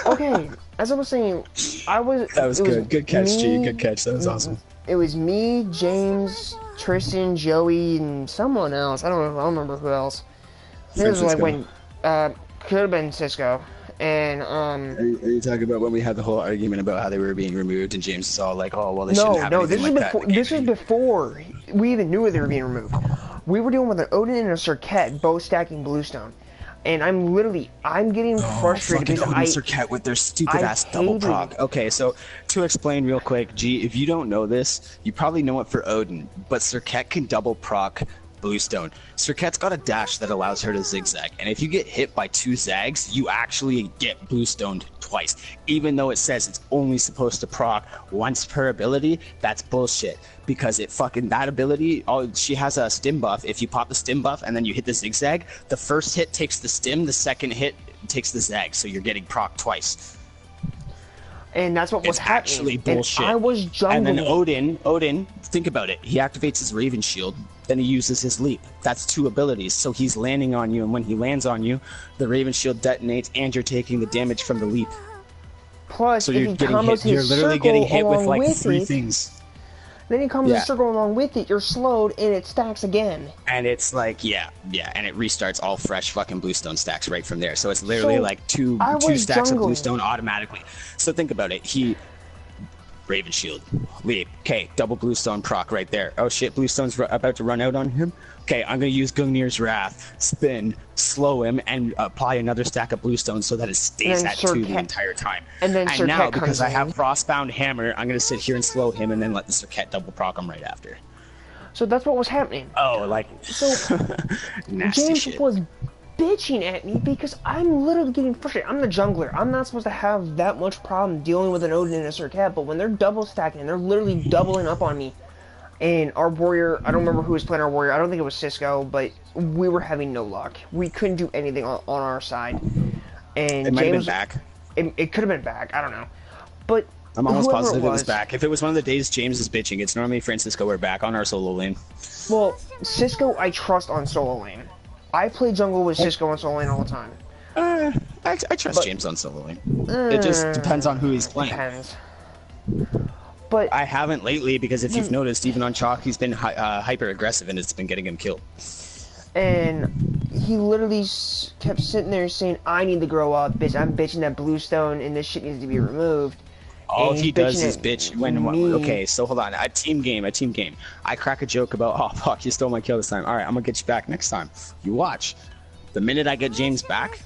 Okay, as I was saying, That was good. Good catch, G. Good catch. That was awesome. It was me, James, Tristan, Joey, and someone else. I don't remember who else. This was like when could have been Cisco. And Are you talking about when we had the whole argument about how they were being removed, and James was all like, "Oh, well, they shouldn't have anything like that." This was before we even knew they were being removed. We were dealing with an Odin and a Serket, both stacking Bluestone, and I'm getting frustrated because Odin and Serket with their stupid ass double proc. Okay, so to explain real quick, G, if you don't know this, you probably know it for Odin, but Serket can double proc Bluestone. Serket's got a dash that allows her to zigzag, and if you get hit by 2 zags, you actually get Bluestoned twice. Even though it says it's only supposed to proc once per ability, that's bullshit. Because that ability, she has a stim buff. If you pop the stim buff and then you hit the zigzag, the first hit takes the stim, the second hit takes the zag, so you're getting proc twice. And that's what was happening. It's actually bullshit. And I was jungling. And then Odin, think about it. He activates his Raven Shield, then he uses his leap. That's 2 abilities. So he's landing on you, and when he lands on you, the Raven Shield detonates, and you're taking the damage from the leap. Plus, so if he combos his literally getting hit with like 3 it, things. Then he comes a circle along with it, you're slowed, and it stacks again. And it's like, and it restarts all fresh fucking Bluestone stacks right from there. So it's literally like two stacks of Bluestone automatically. So think about it. Raven Shield, leap, okay, double Bluestone proc right there. Oh shit, Bluestone's about to run out on him. Okay, I'm gonna use Gungnir's Wrath, spin, slow him, and apply another stack of Bluestone so that it stays at 2 the entire time. And now, because I have Frostbound Hammer, I'm gonna sit here and slow him and then let the Serket double proc him right after. So that's what was happening. Oh, like so nasty James shit. was bitching at me because I'm literally getting frustrated. I'm the jungler. I'm not supposed to have that much problem dealing with an Odin and a Serket, but when they're double stacking and they're literally doubling up on me, and our warrior, I don't remember who was playing our warrior, I don't think it was Cisco, but we were having no luck. We couldn't do anything on our side. And it might James, have been back. It could have been back, I don't know. But I'm almost positive it was back. If it was one of the days James is bitching, it's normally Francisco we're back on our solo lane. Well, Cisco I trust on solo lane. I play jungle with Cisco on solo lane all the time. I trust James on solo lane. It just depends on who he's playing. Depends. But I haven't lately because if you've noticed, even on Chalk, he's been hyper aggressive and it's been getting him killed. And he literally kept sitting there saying, "I need to grow up, bitch. I'm bitching that Bluestone, and this shit needs to be removed." All he does is bitch when okay, so hold on. A team game. I crack a joke about, oh fuck, you stole my kill this time. Alright, I'm gonna get you back next time. You watch. The minute I get James back,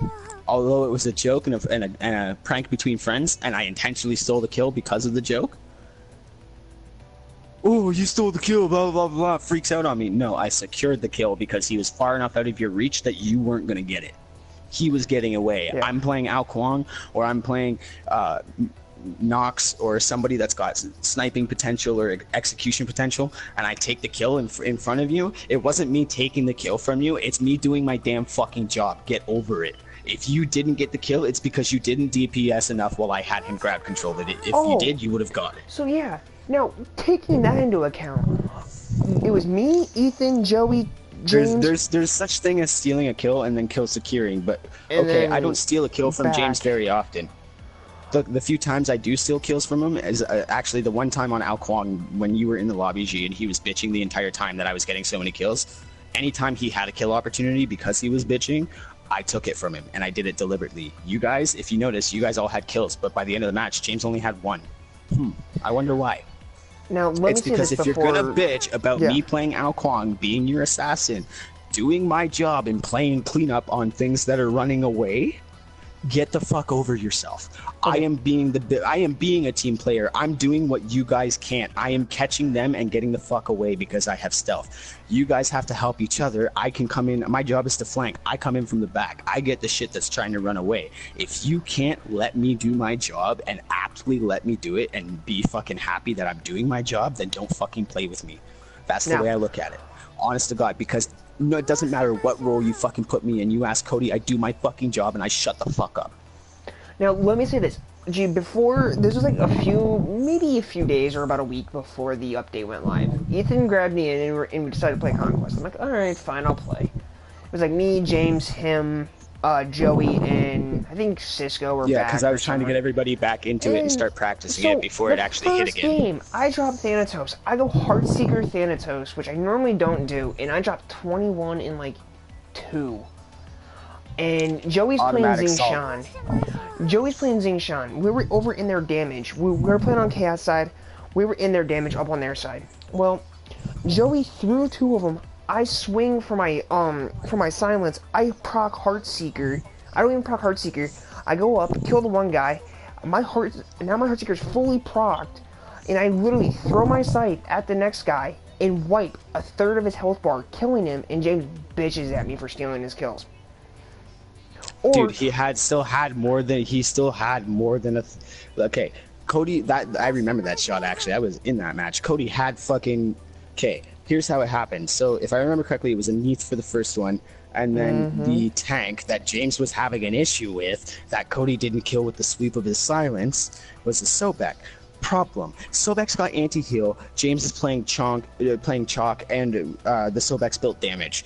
although it was a joke and a prank between friends, and I intentionally stole the kill because of the joke. Oh, you stole the kill, blah blah blah, freaks out on me. No, I secured the kill because he was far enough out of your reach that you weren't gonna get it. He was getting away. Yeah. I'm playing Ao Kuang, or I'm playing Nox, or somebody that's got sniping potential or execution potential, and I take the kill in front of you. It wasn't me taking the kill from you, it's me doing my damn fucking job. Get over it. If you didn't get the kill, it's because you didn't DPS enough while I had him grab control of it. If you did, you would have got it. So yeah, now taking that into account, it was me, Ethan, Joey, James. There's such thing as stealing a kill and then kill securing, but okay, I don't steal a kill from James very often. The few times I do steal kills from him is actually the one time on Ao Kuang when you were in the lobby, G, and he was bitching the entire time that I was getting so many kills. Anytime he had a kill opportunity because he was bitching, I took it from him, and I did it deliberately. You guys, if you notice, you guys all had kills, but by the end of the match, James only had 1. I wonder why. Now, it's because if you're gonna bitch about me playing Ao Kuang, being your assassin, doing my job and playing cleanup on things that are running away, get the fuck over yourself. I am being a team player. I'm doing what you guys can't. I am catching them and getting the fuck away because I have stealth. You guys have to help each other. I can come in. My job is to flank. I come in from the back. I get the shit that's trying to run away. If you can't let me do my job and aptly let me do it and be fucking happy that I'm doing my job, then don't fucking play with me. That's the way I look at it. Honest to God, because no, it doesn't matter what role you fucking put me in. You ask Cody, I do my fucking job and I shut the fuck up. Now, let me say this. Gee, before, this was like maybe a few days or about a week before the update went live. Ethan grabbed me in and we decided to play Conquest. I'm like, alright, fine, I'll play. It was like me, James, him, Joey, and I think Cisco were back. Yeah, because I was trying to get everybody back into it and start practicing it before it actually hit again. Game, I dropped Thanatos. I go Heartseeker Thanatos, which I normally don't do, and I dropped 21 in like 2. And Joey's playing Xing Shan. Joey's playing Xing Shan. We were over in their damage. We were playing on Chaos side. We were in their damage up on their side. Well, Joey threw 2 of them. I swing for my silence. I proc Heartseeker. I don't even proc Heartseeker. I go up, kill the one guy. Now my Heartseeker is fully procced, and I literally throw my sight at the next guy and wipe a third of his health bar, killing him. And James bitches at me for stealing his kills. Dude, he still had more than a. Okay, Cody. I remember that shot actually. I was in that match. Cody had fucking. Okay, here's how it happened. So if I remember correctly, it was a Neath for the first one, and then the tank that James was having an issue with that Cody didn't kill with the sweep of his silence was the Sobek. Problem. Sobek's got anti-heal. James is playing Chalk, and the Sobek's built damage.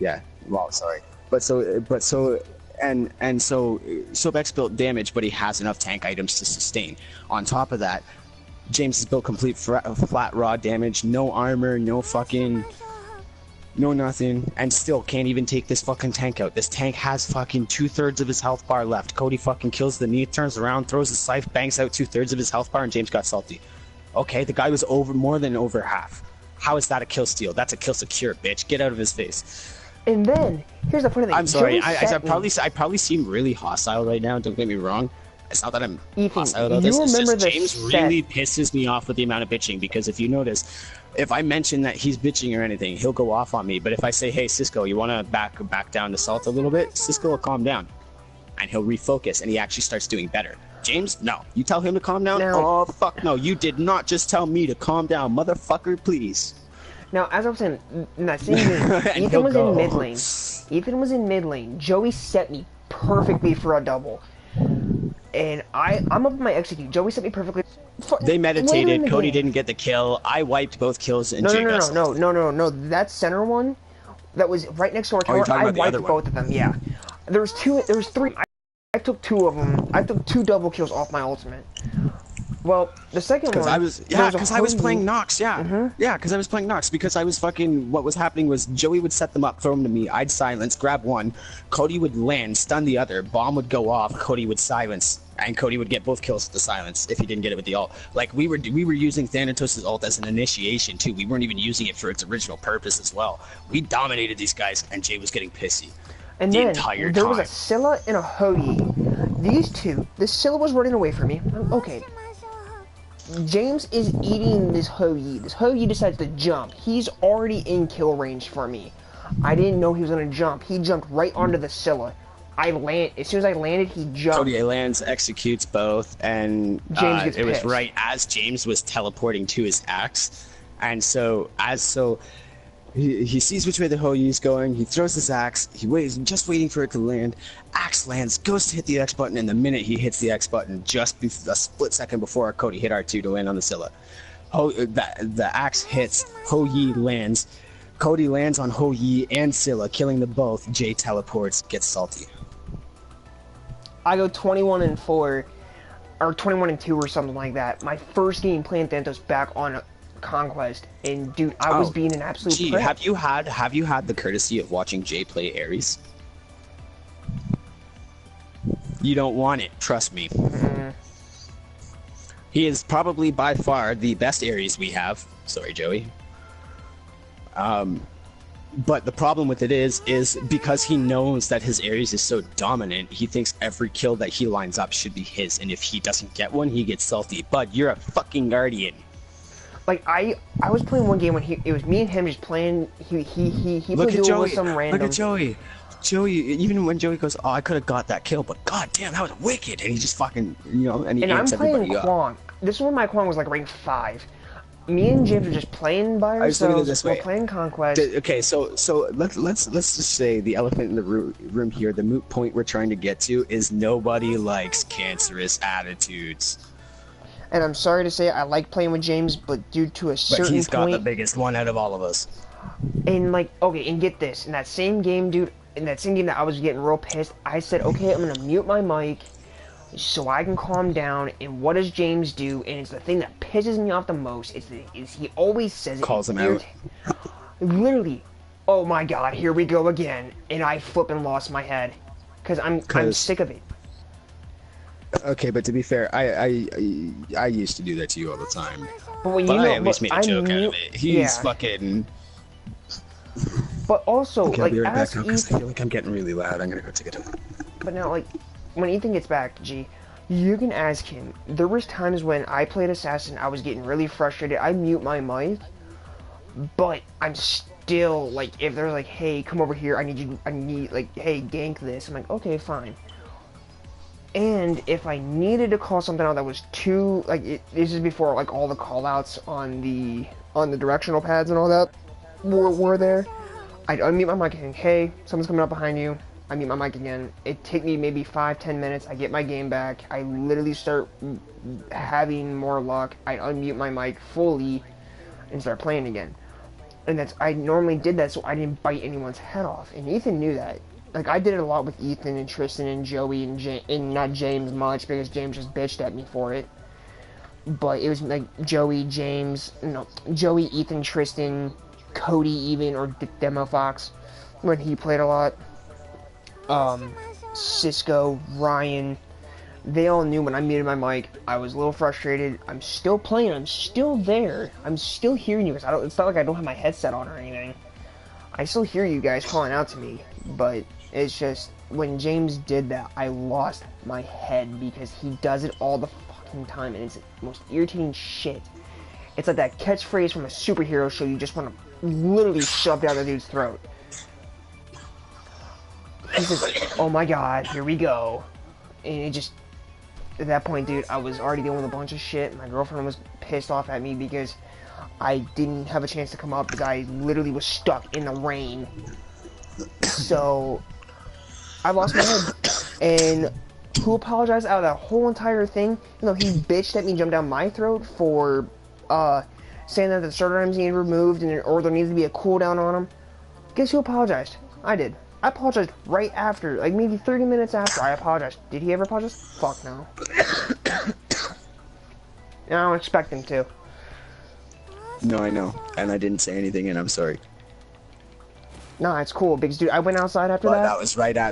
Yeah. Well, sorry, but so. And so Sobek's built damage, but he has enough tank items to sustain. On top of that, James has built complete flat raw damage, no armor, no nothing, and still can't even take this fucking tank out. This tank has fucking 2/3 of his health bar left. Cody fucking kills the knee, turns around, throws the scythe, bangs out 2/3 of his health bar, and James got salty. Okay, the guy was more than over half. How is that a kill steal? That's a kill secure, bitch. Get out of his face. And then, here's the funny thing. I'm sorry, I probably seem really hostile right now, don't get me wrong. It's not that I'm hostile about this, it's just James really pisses me off with the amount of bitching, because if you notice, if I mention that he's bitching or anything, he'll go off on me, but if I say, hey Cisco, you want to back down the salt a little bit, Cisco will calm down, and he'll refocus, and he actually starts doing better. James, no. You tell him to calm down? Now, oh, fuck no, you did not just tell me to calm down, motherfucker, please. Now, as I was saying, Ethan was in mid lane. Ethan was in mid lane. Joey set me perfectly for a double. And I'm up in my execute. Joey set me perfectly. They meditated. Cody didn't get the kill. I wiped both kills. And No. That center one, that was right next to our tower. I wiped both of them. Yeah, there was 3. I took 2 of them. I took 2 double kills off my ultimate. Well, the second one... because I was playing Nox, Yeah, because I was playing Nox. Because I was fucking... What was happening was Joey would set them up, throw them to me. I'd silence, grab one. Cody would land, stun the other. Bomb would go off. Cody would silence. And Cody would get both kills with the silence if he didn't get it with the ult. Like, we were using Thanatos' ult as an initiation, too. We weren't even using it for its original purpose as well. We dominated these guys, and Jay was getting pissy. And then there was a Scylla and a Hoagie. These two... The Scylla was running away from me. Okay. James is eating this Hoagie. This Hoagie decides to jump. He's already in kill range for me. I didn't know he was going to jump. He jumped right onto the Scylla. As soon as I landed, he jumped. Cody lands, executes both, and James gets it was pissed. right as James was teleporting to his axe. And he sees which way the Hoagie is going, he throws his axe, he waits, just waiting for it to land. Axe lands, goes to hit the X button, and the minute he hits the X button, just a split second before Cody hit R2 to land on the Scylla. The axe hits, Hoagie lands, Cody lands on Hoagie and Scylla, killing them both. Jay teleports, gets salty. I go 21-4, or 21-2 or something like that. My first game playing Thanatos back on Conquest, and dude, I was being an absolute prick. Have you had the courtesy of watching Jay play Ares? You don't want it, trust me. He is probably by far the best Ares we have. Sorry, Joey. But the problem with it is because he knows that his Ares is so dominant, he thinks every kill that he lines up should be his, and if he doesn't get one, he gets salty. But you're a fucking Guardian. Like I was playing one game when it was me and him just playing. He Look played at duel Joey. with some random. Look at Joey. Joey, even when Joey goes, oh, I could have got that kill, but god damn, that was wicked, and he just fucking, and he And I'm amps playing everybody up. Kwong. This is when my Kwong was like rank 5. Me and James were just playing by I was looking at it ourselves. this We're way. playing Conquest. Okay, so let's just say the elephant in the room here, the moot point we're trying to get to is nobody likes cancerous attitudes. And I'm sorry to say I like playing with James, but due to a But certain he's got point, the biggest one out of all of us. and like, okay, and get this, in that same game, dude, in that same game that I was getting real pissed, I said, okay, I'm gonna mute my mic so I can calm down. And what does James do? And it's the thing that pisses me off the most. Is he always says it. Calls him out. Literally, oh my god, here we go again, and I flipping lost my head, cause I'm sick of it. Okay, but to be fair, I used to do that to you all the time. But when But you I know, at least made a joke out of it. He's yeah. fucking. But also, Okay, I'll like, be right back as now because I Ethan, feel like I'm getting really loud. I'm gonna go take a dump. but now, like, when Ethan gets back, G, you can ask him. There was times when I played Assassin, I was getting really frustrated. I mute my mic, but I'm still, like, if they're like, hey, come over here, I need, like, hey, gank this. I'm like, okay, fine. And if I needed to call something out that was too, like, this is before, like, all the call-outs on the directional pads and all that were there, I'd unmute my mic and, hey, someone's coming up behind you. I mute my mic again. It'd take me maybe 5-10 minutes. I get my game back. I literally start having more luck. I unmute my mic fully and start playing again. And I normally did that so I didn't bite anyone's head off. And Ethan knew that. Like, I did it a lot with Ethan and Tristan and Joey and not James much because James just bitched at me for it. But it was like Joey, Ethan, Tristan, Cody even, or Demo Fox when he played a lot. Cisco, Ryan, they all knew when I muted my mic, I was a little frustrated. I'm still playing, I'm still there, I'm still hearing you guys. It's not like I don't have my headset on or anything. I still hear you guys calling out to me, but it's just, when James did that, I lost my head because he does it all the fucking time, and it's the most irritating shit. It's like that catchphrase from a superhero show you just want to literally shove down the dude's throat. He says, oh my god, here we go. And it just, at that point, dude, I was already dealing with a bunch of shit. My girlfriend was pissed off at me because I didn't have a chance to come up because I literally was stuck in the rain. So, I lost my head. And who apologized out of that whole entire thing? You know, he bitched at me, jumped down my throat for saying that the starter items needed removed or there needs to be a cooldown on them. Guess who apologized? I did. I apologized right after, like maybe 30 minutes after I apologized. Did he ever apologize? Fuck no. And I don't expect him to. No, I know, and I didn't say anything, and I'm sorry. No, it's cool because dude, I went outside after But that.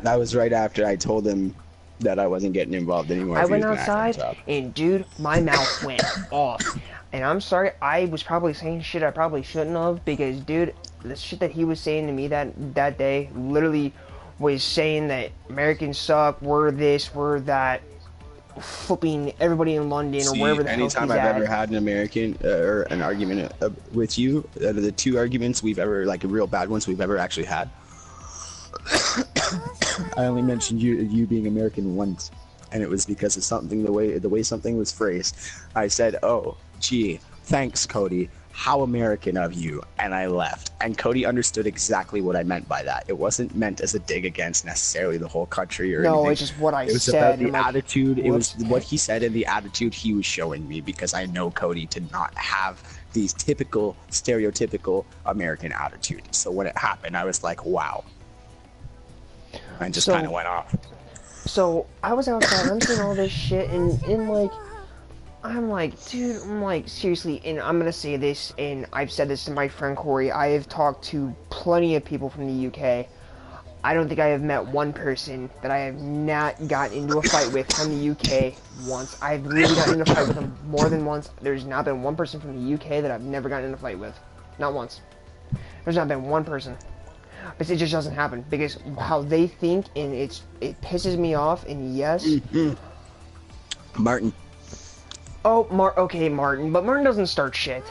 that was right after I told him that I wasn't getting involved anymore. I if he went was gonna act on outside top. and dude, my mouth went off. And I'm sorry, I was probably saying shit I probably shouldn't have because dude, the shit that he was saying to me that day literally was saying that Americans suck, we're this, we're that, flipping everybody in London or wherever the hell he's anytime at. I've ever had an American or an argument with you, out of the two arguments we've ever, like real bad ones we've ever actually had, I only mentioned you being American once, and it was because of something the way something was phrased. I said, "Oh, gee, thanks, Cody. How American of you," and I left. And Cody understood exactly what I meant by that. It wasn't meant as a dig against necessarily the whole country or anything. No, it's just what I It was said. about the I'm like, attitude. It was whoops. what he said and the attitude he was showing me, because I know Cody to not have these typical, stereotypical American attitude. So when it happened, I was like, wow. And just So- kind of went off. So I was outside, I'm seeing all this shit, and like, I'm like, dude, I'm like, seriously, and I'm gonna say this, and I've said this to my friend Corey, I have talked to plenty of people from the UK. I don't think I have met one person that I have not gotten into a fight with from the UK once. I've really gotten into a fight with them more than once. There's not been one person from the UK that I've never gotten in a fight with. Not once. There's not been one person. but it just doesn't happen because how they think, and it pisses me off. And yes, Martin. oh, okay, Martin, but Martin doesn't start shit.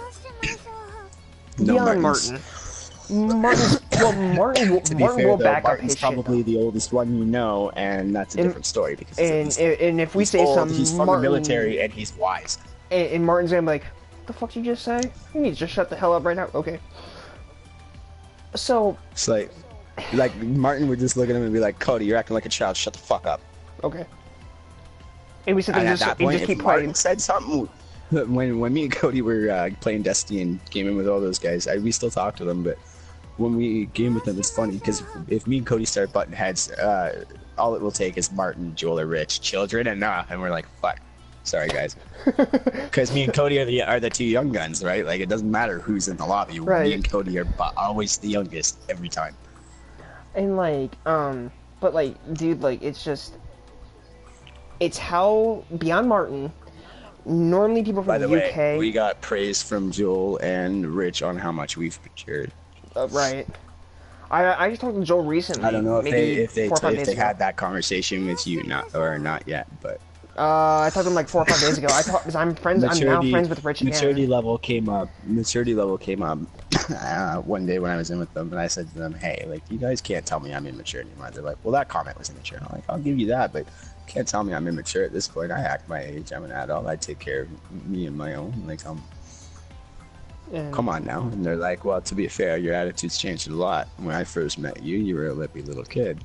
No, Beyond Martin's- Martin, well, Martin will, To be Martin fair, will though, back Martin's up his shit. probably the oldest one you know, and that's a different story because And if we he's say old, something, he's from Martin, the military and he's wise. and Martin's gonna be like, "What the fuck did you just say? You need to just shut the hell up right now." Okay. So It's like Martin would just look at him and be like, "Cody, you're acting like a child. Shut the fuck up." okay. And we sit there And and at that just, and point, just if keep Martin playing. said something, when me and Cody were playing Destiny and gaming with all those guys, we still talk to them, but when we game with them, it's funny because if me and Cody start butting heads, all it will take is Martin, Joel, or Rich, children, and we're like, "Fuck, sorry guys," because me and Cody are the two young guns, right? Like it doesn't matter who's in the lobby. Right. Me and Cody are always the youngest every time. And like, but like, dude, like, it's how Beyond Martin. Normally, people from By the the way, UK, we got praise from Joel and Rich on how much we've matured. right? I just talked to Joel recently. I don't know maybe if they 4 or 5 days ago. had that conversation with you, not yet, but I talked to him like 4 or 5 days ago. I talked because I'm now friends with Rich again. maturity level came up one day when I was in with them, and I said to them, "Hey, like you guys can't tell me I'm immature anymore." They're like, "Well, that comment was immature." I'm like, "I'll give you that, but you can't tell me I'm immature at this point. I act my age. I'm an adult. I take care of me and my own. Like, And- come on now." And they're like, "Well, to be fair, your attitude's changed a lot. When I first met you, you were a lippy little kid."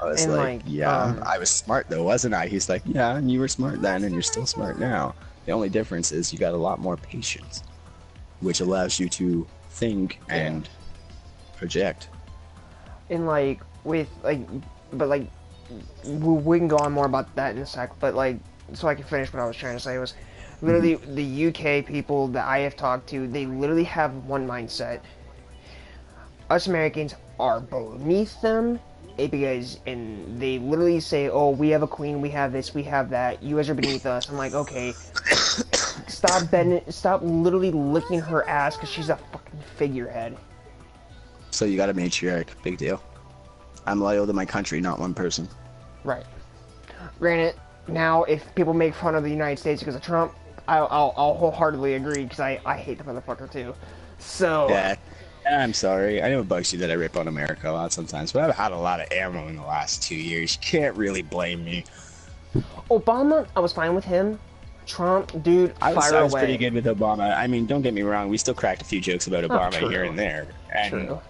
I was And, like, "Yeah, I was smart though, wasn't I?" He's like, "Yeah, and you were smart then, and you're still smart now. The only difference is you got a lot more patience, which allows you to think and project." And like with like, but like, we can go on more about that in a sec. But like, so I can finish what I was trying to say was, literally the UK people that I have talked to, they literally have one mindset. Us Americans are beneath them, and they literally say, "Oh, we have a queen, we have this, we have that. You guys are beneath us." I'm like, okay, stop literally licking her ass because she's a fucking figurehead. So you got a matriarch, big deal. I'm loyal to my country, not one person. Right. Granted, now if people make fun of the United States because of Trump, I'll wholeheartedly agree because I hate the motherfucker too. So Yeah, I'm sorry. I know it bugs you that I rip on America a lot sometimes, but I've had a lot of ammo in the last 2 years. You can't really blame me. Obama, I was fine with him. Trump, dude, I was fire away. pretty good with Obama. I mean, don't get me wrong. We still cracked a few jokes about Obama true. here and there. And True.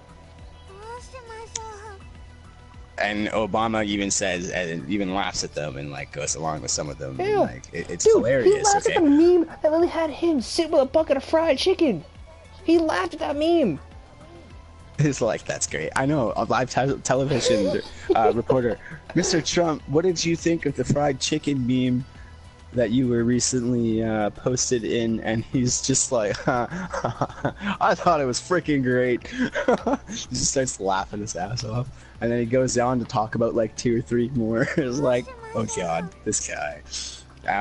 And Obama even says, and even laughs at them, and like goes along with some of them. Yeah. And, like it's Dude, hilarious. he laughed Okay, at the meme that literally had him sit with a bucket of fried chicken. He laughed at that meme. it's like that's great. I know. A live television reporter, Mr. Trump. What did you think of the fried chicken meme that you were recently posted in? And he's just like, I thought it was freaking great. He just starts laughing his ass off, and then he goes on to talk about like 2 or 3 more. It's like, oh god, this guy.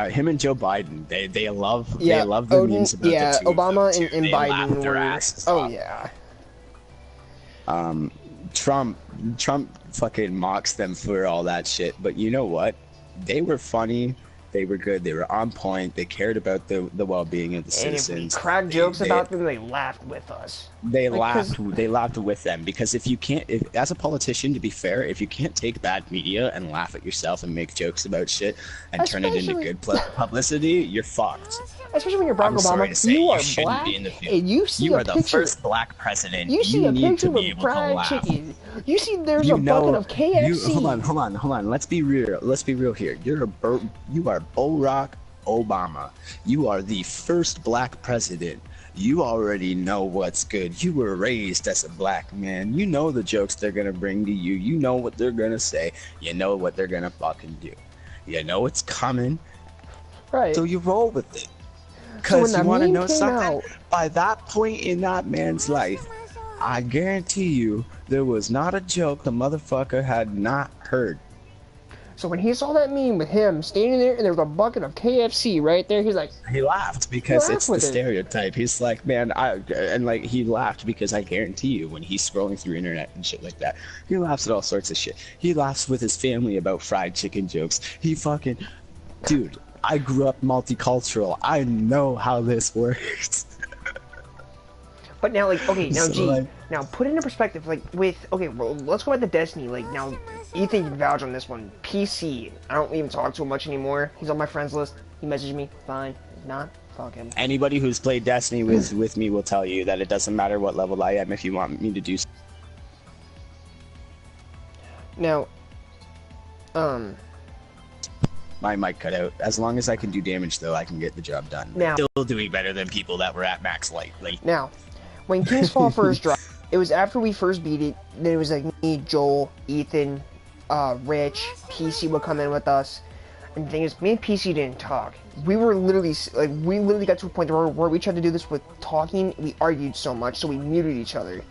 Him and Joe Biden, they love the memes about the two Obama of them, too. and They Biden laugh their were. asses Oh off. yeah. Trump fucking mocks them for all that shit, but you know what? They were funny. They were good. They were on point. They cared about the well-being of the And if we citizens. cracked jokes about them, they laughed with us. They Like, 'cause- laughed. They laughed with them because if you can't, as a politician, to be fair, if you can't take bad media and laugh at yourself and make jokes about shit and turn it into Especially- good publicity, you're fucked. Especially when you're Barack I'm sorry Obama, to say, you are shouldn't black, be in the field. and you see You a are the picture. first black president. You see a need picture to be with able to fried laugh. chicken. You see there's You a know, bucket of KFC. hold on. Let's be real. Let's be real here. You are Barack Obama. You are the first black president. You already know what's good. You were raised as a black man. You know the jokes they're gonna bring to you. You know what they're gonna say. You know what they're gonna fucking do. You know it's coming. Right. So you roll with it. So Because when you that want to meme know came something? out- By that point in that man's life, I guarantee you there was not a joke the motherfucker had not heard. So when he saw that meme with him standing there and there was a bucket of KFC right there, he's like, He laughed because Laugh it's the with it. stereotype. He's like, man, he laughed because I guarantee you, when he's scrolling through internet and shit like that, he laughs at all sorts of shit. He laughs with his family about fried chicken jokes. He fucking, dude, I grew up multicultural. I know how this works. but now, like, okay, now, So, G, like- now put it into perspective, like, okay, well, let's go back to Destiny, like, now, Ethan can vouch on this one. PC, I don't even talk to him much anymore. He's on my friends list. He messaged me, fine. If not, fuck him. Anybody who's played Destiny with me will tell you that it doesn't matter what level I am if you want me to do. Now, My mic cut out. As long as I can do damage, though, I can get the job done. Now- Still doing better than people that were at max light. Like, now, when King's Fall first dropped, it was after we first beat it, then it was like me, Joel, Ethan, Rich, PC would come in with us. And the thing is, me and PC didn't talk. We literally got to a point where we tried to do this with talking. We argued so much, so we muted each other.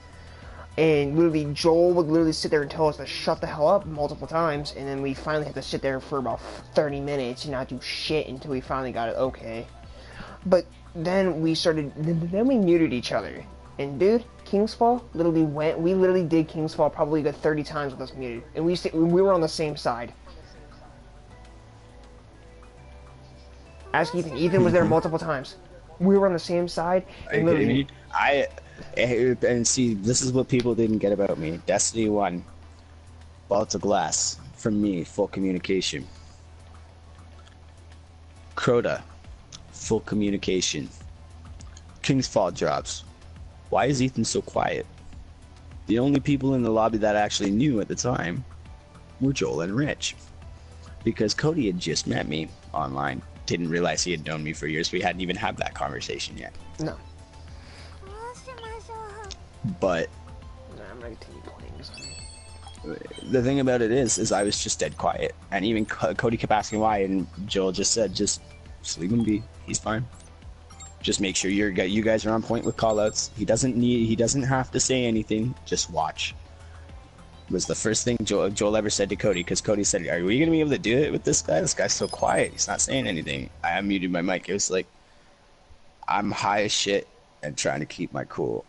And literally, Joel would literally sit there and tell us to shut the hell up multiple times, and then we finally had to sit there for about 30 minutes and not do shit until we finally got it okay. But then we muted each other. And dude, King's Fall we literally did King's Fall probably like 30 times with us muted. And we were on the same side. Ask Ethan. Ethan was there multiple times. We were on the same side. are you And kidding literally, me? And see, this is what people didn't get about me. Destiny 1, Balls of Glass, from me, full communication. Crota, full communication. King's Fall drops. Why is Ethan so quiet? The only people in the lobby that I actually knew at the time were Joel and Rich. Because Cody had just met me online. Didn't realize he had known me for years. We hadn't even had that conversation yet. no. But Nah, I'm not continue playing this. the thing about it is I was just dead quiet. And even Cody kept asking why, and Joel just said, just leave him be. He's fine. Just make sure you guys are on point with callouts. He doesn't have to say anything. Just watch. Was the first thing Joel ever said to Cody, because Cody said, are we going to be able to do it with this guy? This guy's so quiet. He's not saying anything. I unmuted my mic. It was like, I'm high as shit and trying to keep my cool.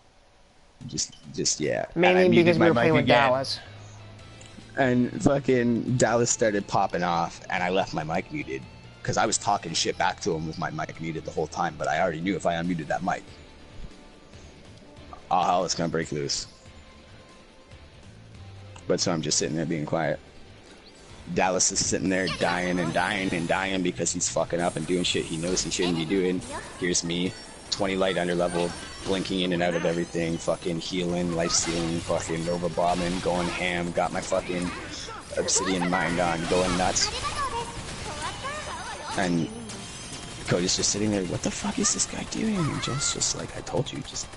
Just yeah. And I Mainly muted because we my were mic playing with again, Dallas. and fucking Dallas started popping off, and I left my mic muted because I was talking shit back to him with my mic muted the whole time, but I already knew if I unmuted that mic, all hell is gonna break loose. But so I'm just sitting there being quiet. Dallas is sitting there dying and dying and dying because he's fucking up and doing shit he knows he shouldn't be doing. Here's me, 20 light under level, blinking in and out of everything, fucking healing, life stealing, fucking Nova bombing, going ham, got my fucking obsidian mind on, going nuts. And Cody's just sitting there, what the fuck is this guy doing? And Joel's just like, I told you, just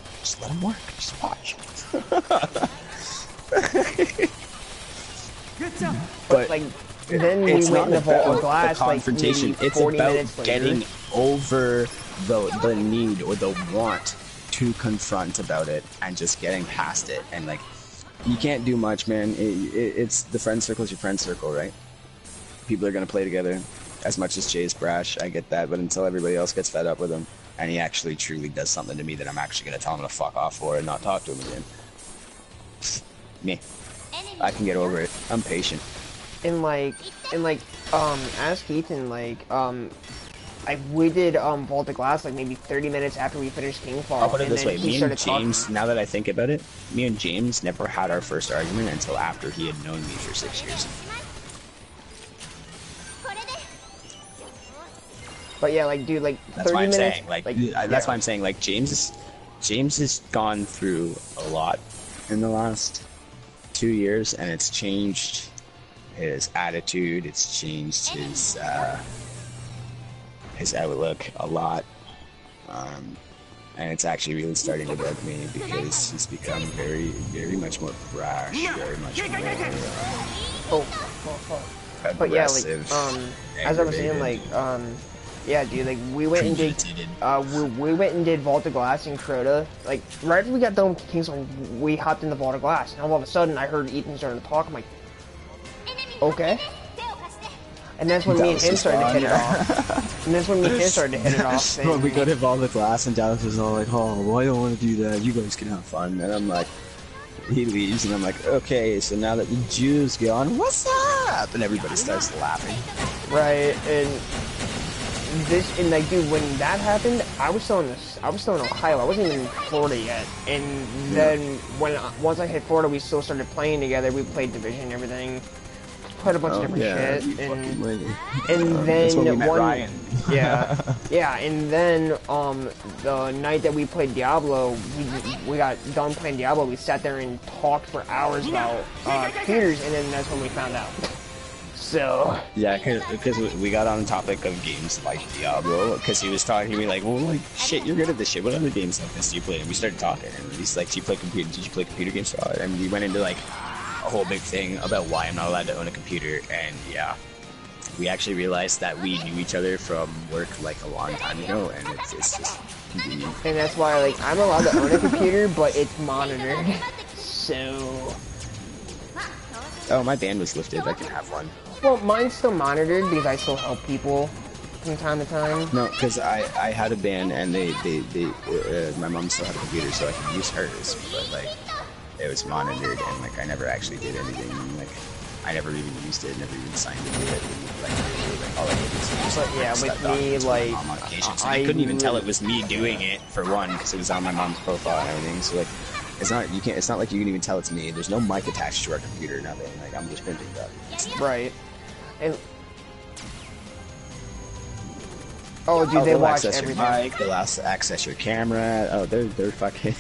let him work, just watch. But Like, then we it's went in not the Vault about of Glass, the confrontation. like, maybe It's 40 about minutes later. getting over the need or the want to confront about it and just getting past it. And like, you can't do much, man. It's the friend circle is your friend circle, right? People are gonna play together. As much as Jay's brash, I get that, but until everybody else gets fed up with him and he actually truly does something to me that I'm actually gonna tell him to fuck off for and not talk to him again. Me. I can get over it. I'm patient. And ask Ethan, we did Vault of Glass like maybe 30 minutes after we finished Kingfall. I'll put it and this then way, he me and started James, talking. now that I think about it, me and James never had our first argument until after he had known me for 6 years. But yeah, like, dude, like, That's 30 why I'm minutes. saying, like, yeah. that's why I'm saying, like, James has gone through a lot in the last 2 years, and it's changed his attitude, it's changed his outlook a lot, and it's actually really starting to bug me because he's become very, very much more brash, very much more But yeah, like, aggressive, as I was saying, aggravated. like, yeah, dude, like, we went and did, Premeditated. we went and did Vault of Glass in Crota. Like, right after we got done with Kingston, we hopped in the Vault of Glass, and all of a sudden, I heard Ethan starting to talk. I'm like, okay. And that's when That me and was him just started to hit it fun. off. And that's when me and him started to hit it off. When And we got him all the glass, and Dallas was all like, "Oh, well, I don't want to do that. You guys can have fun." And I'm like, he leaves, and I'm like, "Okay, so now that the Jew's gone, what's up?" And everybody starts laughing. right, and like, dude, when that happened, I was still in Ohio. I wasn't even in Florida yet. And then once I hit Florida, we still started playing together. We played Division and everything. Played a bunch of different shit. And That's when we then met Ryan. yeah, and then the night that we played Diablo, we got done playing Diablo. We sat there and talked for hours about computers, and then that's when we found out. So Yeah, because we got on the topic of games like Diablo, because he was talking to me like, "Well, like, shit, you're good at this shit. What other games like this do you play?" And we started talking, and he's like, "Did you play computer games?" And we went into like a whole big thing about why I'm not allowed to own a computer, and yeah, we actually realized that we knew each other from work like a long time ago, and it's just convenient. and that's why, like, I'm allowed to own a computer, but it's monitored. So, Oh, my ban was lifted. I can have one. well, mine's still monitored because I still help people from time to time. No, because I had a ban, and my mom still had a computer, so I could use hers, but like it was monitored, and like I never actually did anything. Like I never even used it, never even signed into it. Like all I did was just But yeah, press with that button me, to like, my mom on occasion, so I they couldn't even tell it was me doing it for one, because it was on my mom's profile and everything. So like, it's not like you can even tell it's me. There's no mic attached to our computer, nothing. Like I'm just printing stuff. Right. And oh, dude, they they'll watch access everything. your mic, they'll access your camera. Oh, they're fucking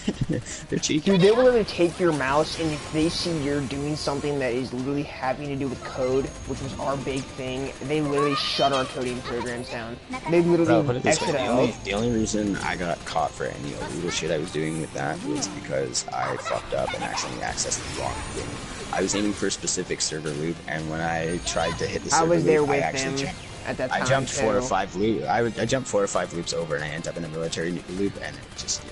they're cheeky. Dude, they will literally take your mouse, and if they see you're doing something that is literally having to do with code, which was our big thing, they literally shut our coding programs down. They Bro, put literally it this way, exit out. the only reason I got caught for any illegal shit I was doing with that was because I fucked up and accidentally accessed the wrong thing. I was aiming for a specific server loop, and when I tried to hit the server I was there loop, with I actually them at that time, I jumped too. 4 or 5 loops. I jumped 4 or 5 loops over, and I ended up in a military loop, and it just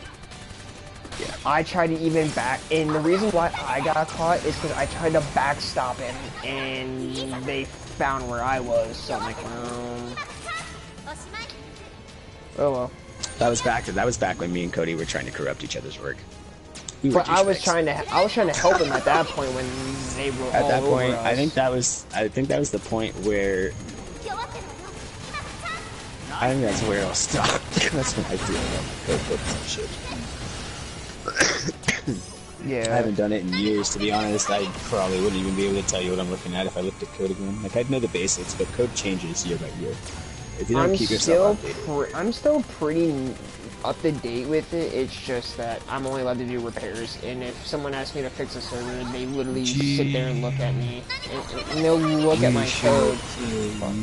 yeah. I tried to even back, and the reason why I got caught is because I tried to backstop him, and they found where I was, so I'm like, oh well. That was back when me and Cody were trying to corrupt each other's work. We were But I was douchebags. trying to help him at that point when they were At all that over point, us. I think that was the point where I think that's where I'll stop. That's when I feel like code shit. Yeah. I haven't done it in years, to be honest. I probably wouldn't even be able to tell you what I'm looking at if I looked at code again. Like, I'd know the basics, but code changes year by year. If you don't keep yourself updated. I'm still pretty up to date with it. It's just that I'm only allowed to do repairs, and if someone asks me to fix a server, they literally sit there and look at me, and they'll look at my code,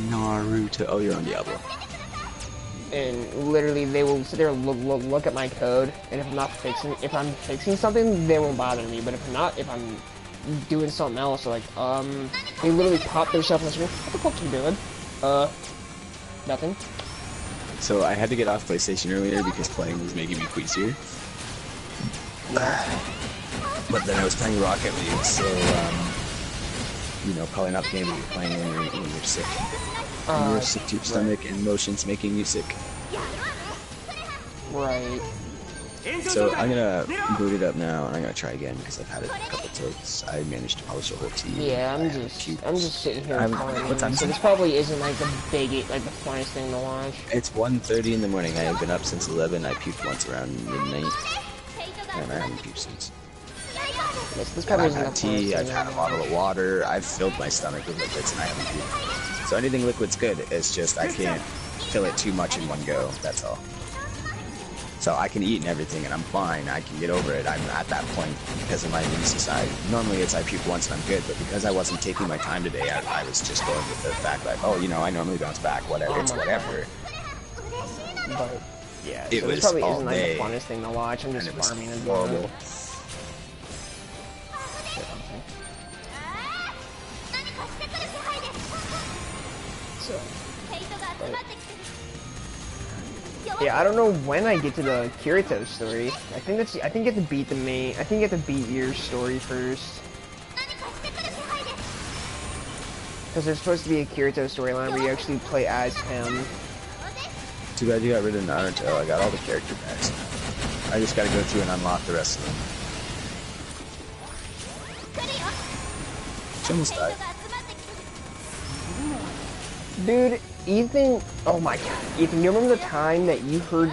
Naruto. Oh, you're on Diablo. and literally they will sit there and look at my code, and if I'm fixing something, they won't bother me. But if I'm doing something else, like they literally pop themselves on the screen. What the fuck you doing? Nothing. So I had to get off PlayStation earlier because playing was making me queasier. But then I was playing Rocket League, so probably not the game that you're playing when you're sick. When you're sick to your stomach and motions making you sick. Right. So I'm gonna boot it up now, and I'm gonna try again because I've had it a couple tilts. I managed to polish the whole team. Yeah, I'm just sitting here playing. So this probably isn't like the funnest thing to watch. It's 1:30 in the morning. I have been up since 11. I puked once around midnight, and I haven't puked since. This And probably I've isn't the had funnest tea. thing I've to had a watch. bottle of water. I've filled my stomach with liquids, and I haven't puked. So anything liquid's good. It's just I can't fill it too much in one go. That's all. So I can eat and everything, and I'm fine. I can get over it. I'm at that point because of my immune society. Normally, it's I puke once and I'm good, but because I wasn't taking my time today, I was just going with the fact like, oh, I normally bounce back. Whatever, it's whatever. But yeah, It so was this probably all isn't like the day, funnest thing to watch. I'm and just it was farming as horrible. well. So, yeah, I don't know when I get to the Kirito story. I think you have to beat the main. I think you have to beat your story first. Because there's supposed to be a Kirito storyline where you actually play as him. Too bad you got rid of Naruto. I got all the character packs. I just gotta go through and unlock the rest of them. She almost died. Dude, Ethan, oh my god. Ethan, you remember the time that you heard,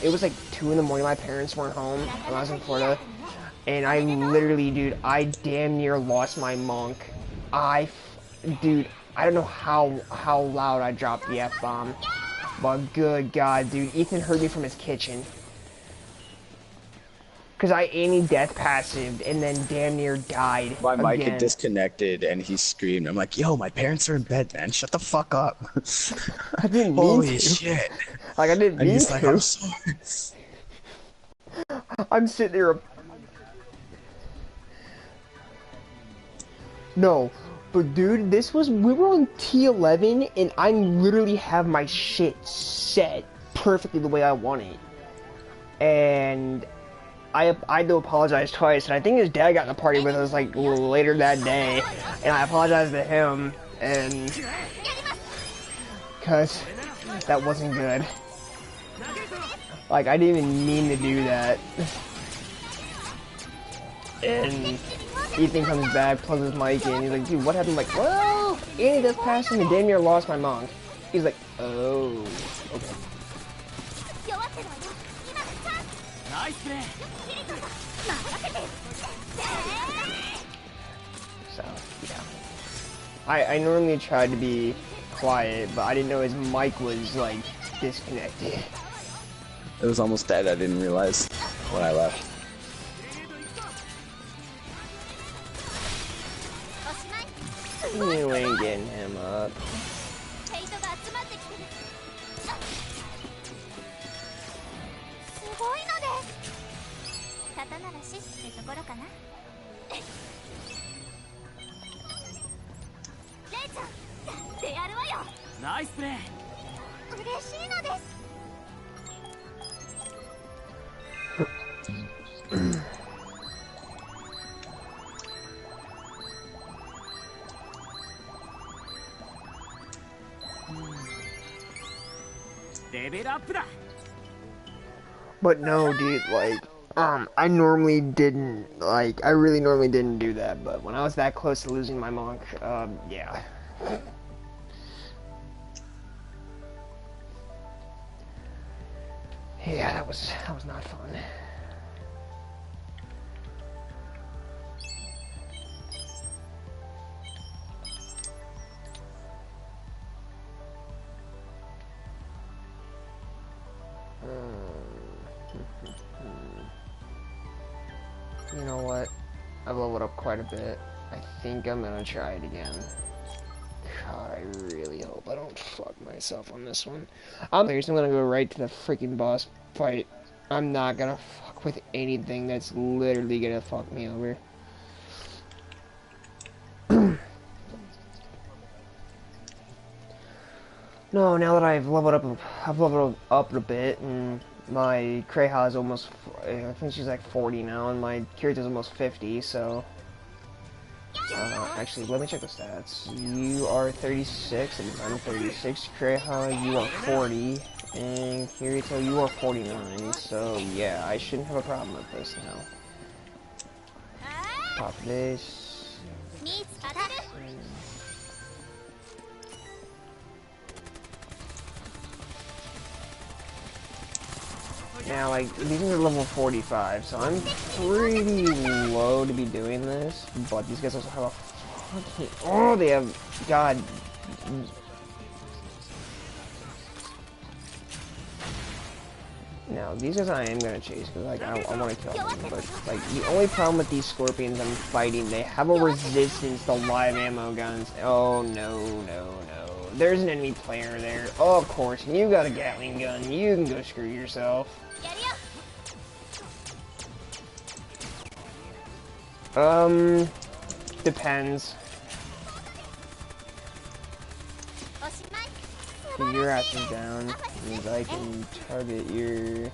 it was like 2 in the morning, my parents weren't home when I was in Florida. And I literally, dude, I damn near lost my monk. Dude, I don't know how loud I dropped the F-bomb. But good god, dude, Ethan heard me from his kitchen. Because I Amy death passived and then damn near died. My mic again. had disconnected and he screamed. I'm like, yo, my parents are in bed, man. Shut the fuck up. I didn't mean Holy to. shit. Like, I didn't And mean he's to. like, I'm sorry. I'm sitting there. No, but dude, we were on T11 and I literally have my shit set perfectly the way I want it. And I had to apologize twice, and I think his dad got in a party with us like later that day, and I apologized to him, and because that wasn't good. Like, I didn't even mean to do that. And Ethan comes back, plugs his mic in, he's like, dude, what happened? I'm like, well, Annie just passed him and damn near lost my monk. He's like, oh, okay. So, yeah. I normally try to be quiet, but I didn't know his mic was, like, disconnected. It was almost dead. I didn't realize when I left. You ain't getting him up. Nice play. But no, dude, like, I really normally didn't do that, but when I was that close to losing my monk, yeah. Yeah, that was not fun. You know what? I've leveled up quite a bit. I think I'm gonna try it again. God, I really hope I don't fuck myself on this one. I'm gonna go right to the freaking boss fight. I'm not gonna fuck with anything that's literally gonna fuck me over. No, now that I've leveled up a bit, and my Kreha is almost, I think she's like 40 now, and my Kirito's almost 50, so... actually, let me check the stats. You are 36, and I'm 36. Kreha, you are 40, and Kirito, you are 49, so yeah, I shouldn't have a problem with this now. Pop this. Now, like, these are level 45, so I'm pretty low to be doing this, but these guys also have a fucking... Oh, they have... God... Now, these guys I am gonna chase, because, like, I want to kill them, but, like, the only problem with these scorpions I'm fighting, they have a resistance to live ammo guns. Oh, no, no, no. There's an enemy player there. Oh, of course, you got a Gatling gun. You can go screw yourself. Depends. Your ass is down, means I can target your...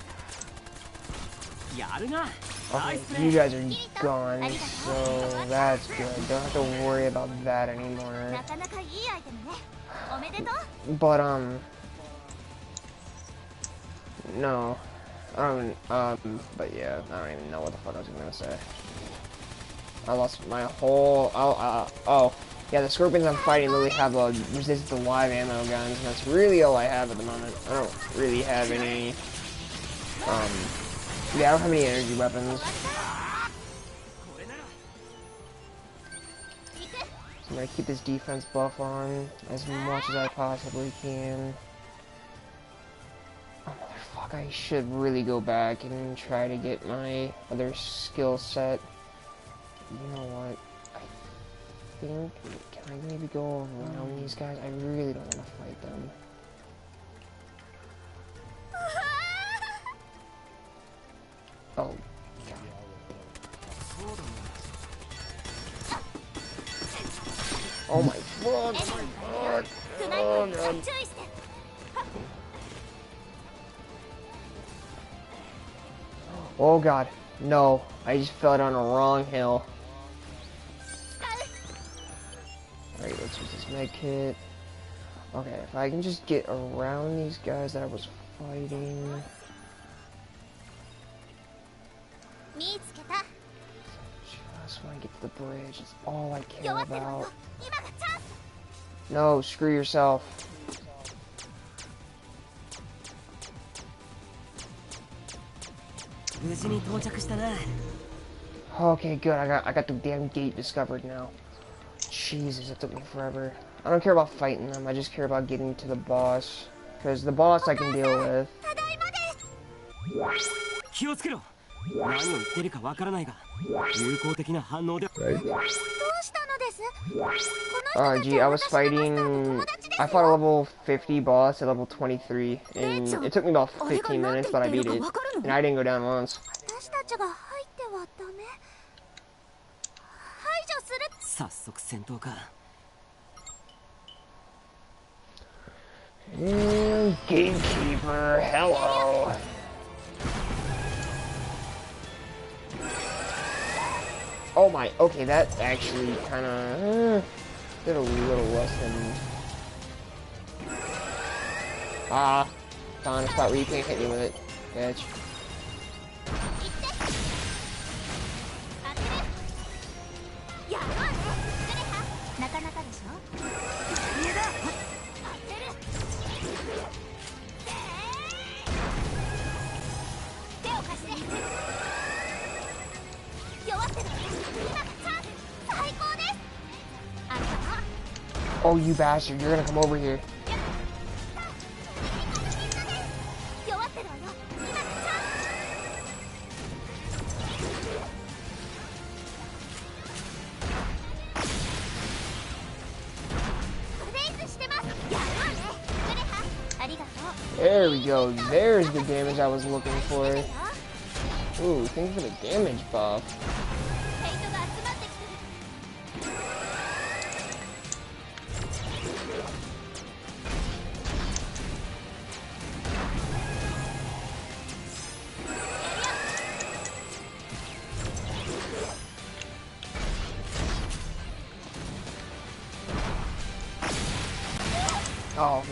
Okay, you guys are gone, so that's good. Don't have to worry about that anymore. But, no. I don't, but yeah, I don't even know what the fuck I was gonna say. I lost my whole, oh. Yeah, the scorpions I'm fighting literally have a resist to live ammo guns, and that's really all I have at the moment. I don't really have any, yeah, I don't have any energy weapons. So I'm gonna keep this defense buff on as much as I possibly can. Oh, motherfuck, I should really go back and try to get my other skill set. You know what? I think, can I maybe go around these guys? I really don't want to fight them. Oh, God. Oh my fuck, oh my fuck. Oh, God. Oh, God. No, I just fell down a wrong hill. Alright, let's use this med kit. Okay, if I can just get around these guys that I was fighting. Just want to get to the bridge. It's all I care about. No, screw yourself. Okay, good. I got the damn gate discovered now. Jesus, it took me forever. I don't care about fighting them. I just care about getting to the boss, because the boss I can deal with. Oh, gee, I was fighting. I fought a level 50 boss at level 23, and it took me about 15 minutes, but I beat it, and I didn't go down once. Gatekeeper, hello. Oh my, okay, that actually kinda did a little less than... Ah, found a spot where you can't hit me with it, bitch. Oh, you bastard, you're gonna come over here. There we go, there's the damage I was looking for. Ooh, thanks for the damage buff. Oh,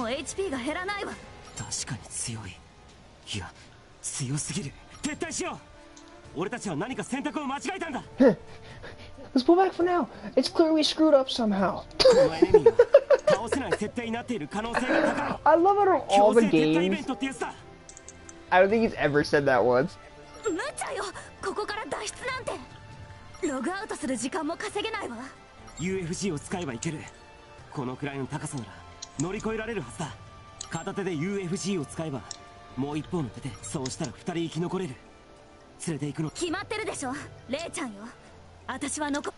HP が減らないわ。確かに強い。いや、強すぎる。撤退しよう。俺たちは何か選択を間違えたんだ。Let's pull back for now. It's clear we screwed up somehow. I love it on all the games. I don't think he's ever said that once. 無茶よ。ここから脱出なんて。ログアウトする時間も稼げないわ。UFG を使えばいける。このくらいの高さなら乗り越えられるはずだ。片手で UFG を使えばもう一方の手でそうしたら二人生き残れる。連れて行くの決まってるでしょ。レイちゃんよ。私は残。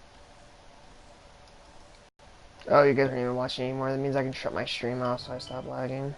Oh, you guys aren't even watching anymore. That means I can shut my stream off so I stop lagging.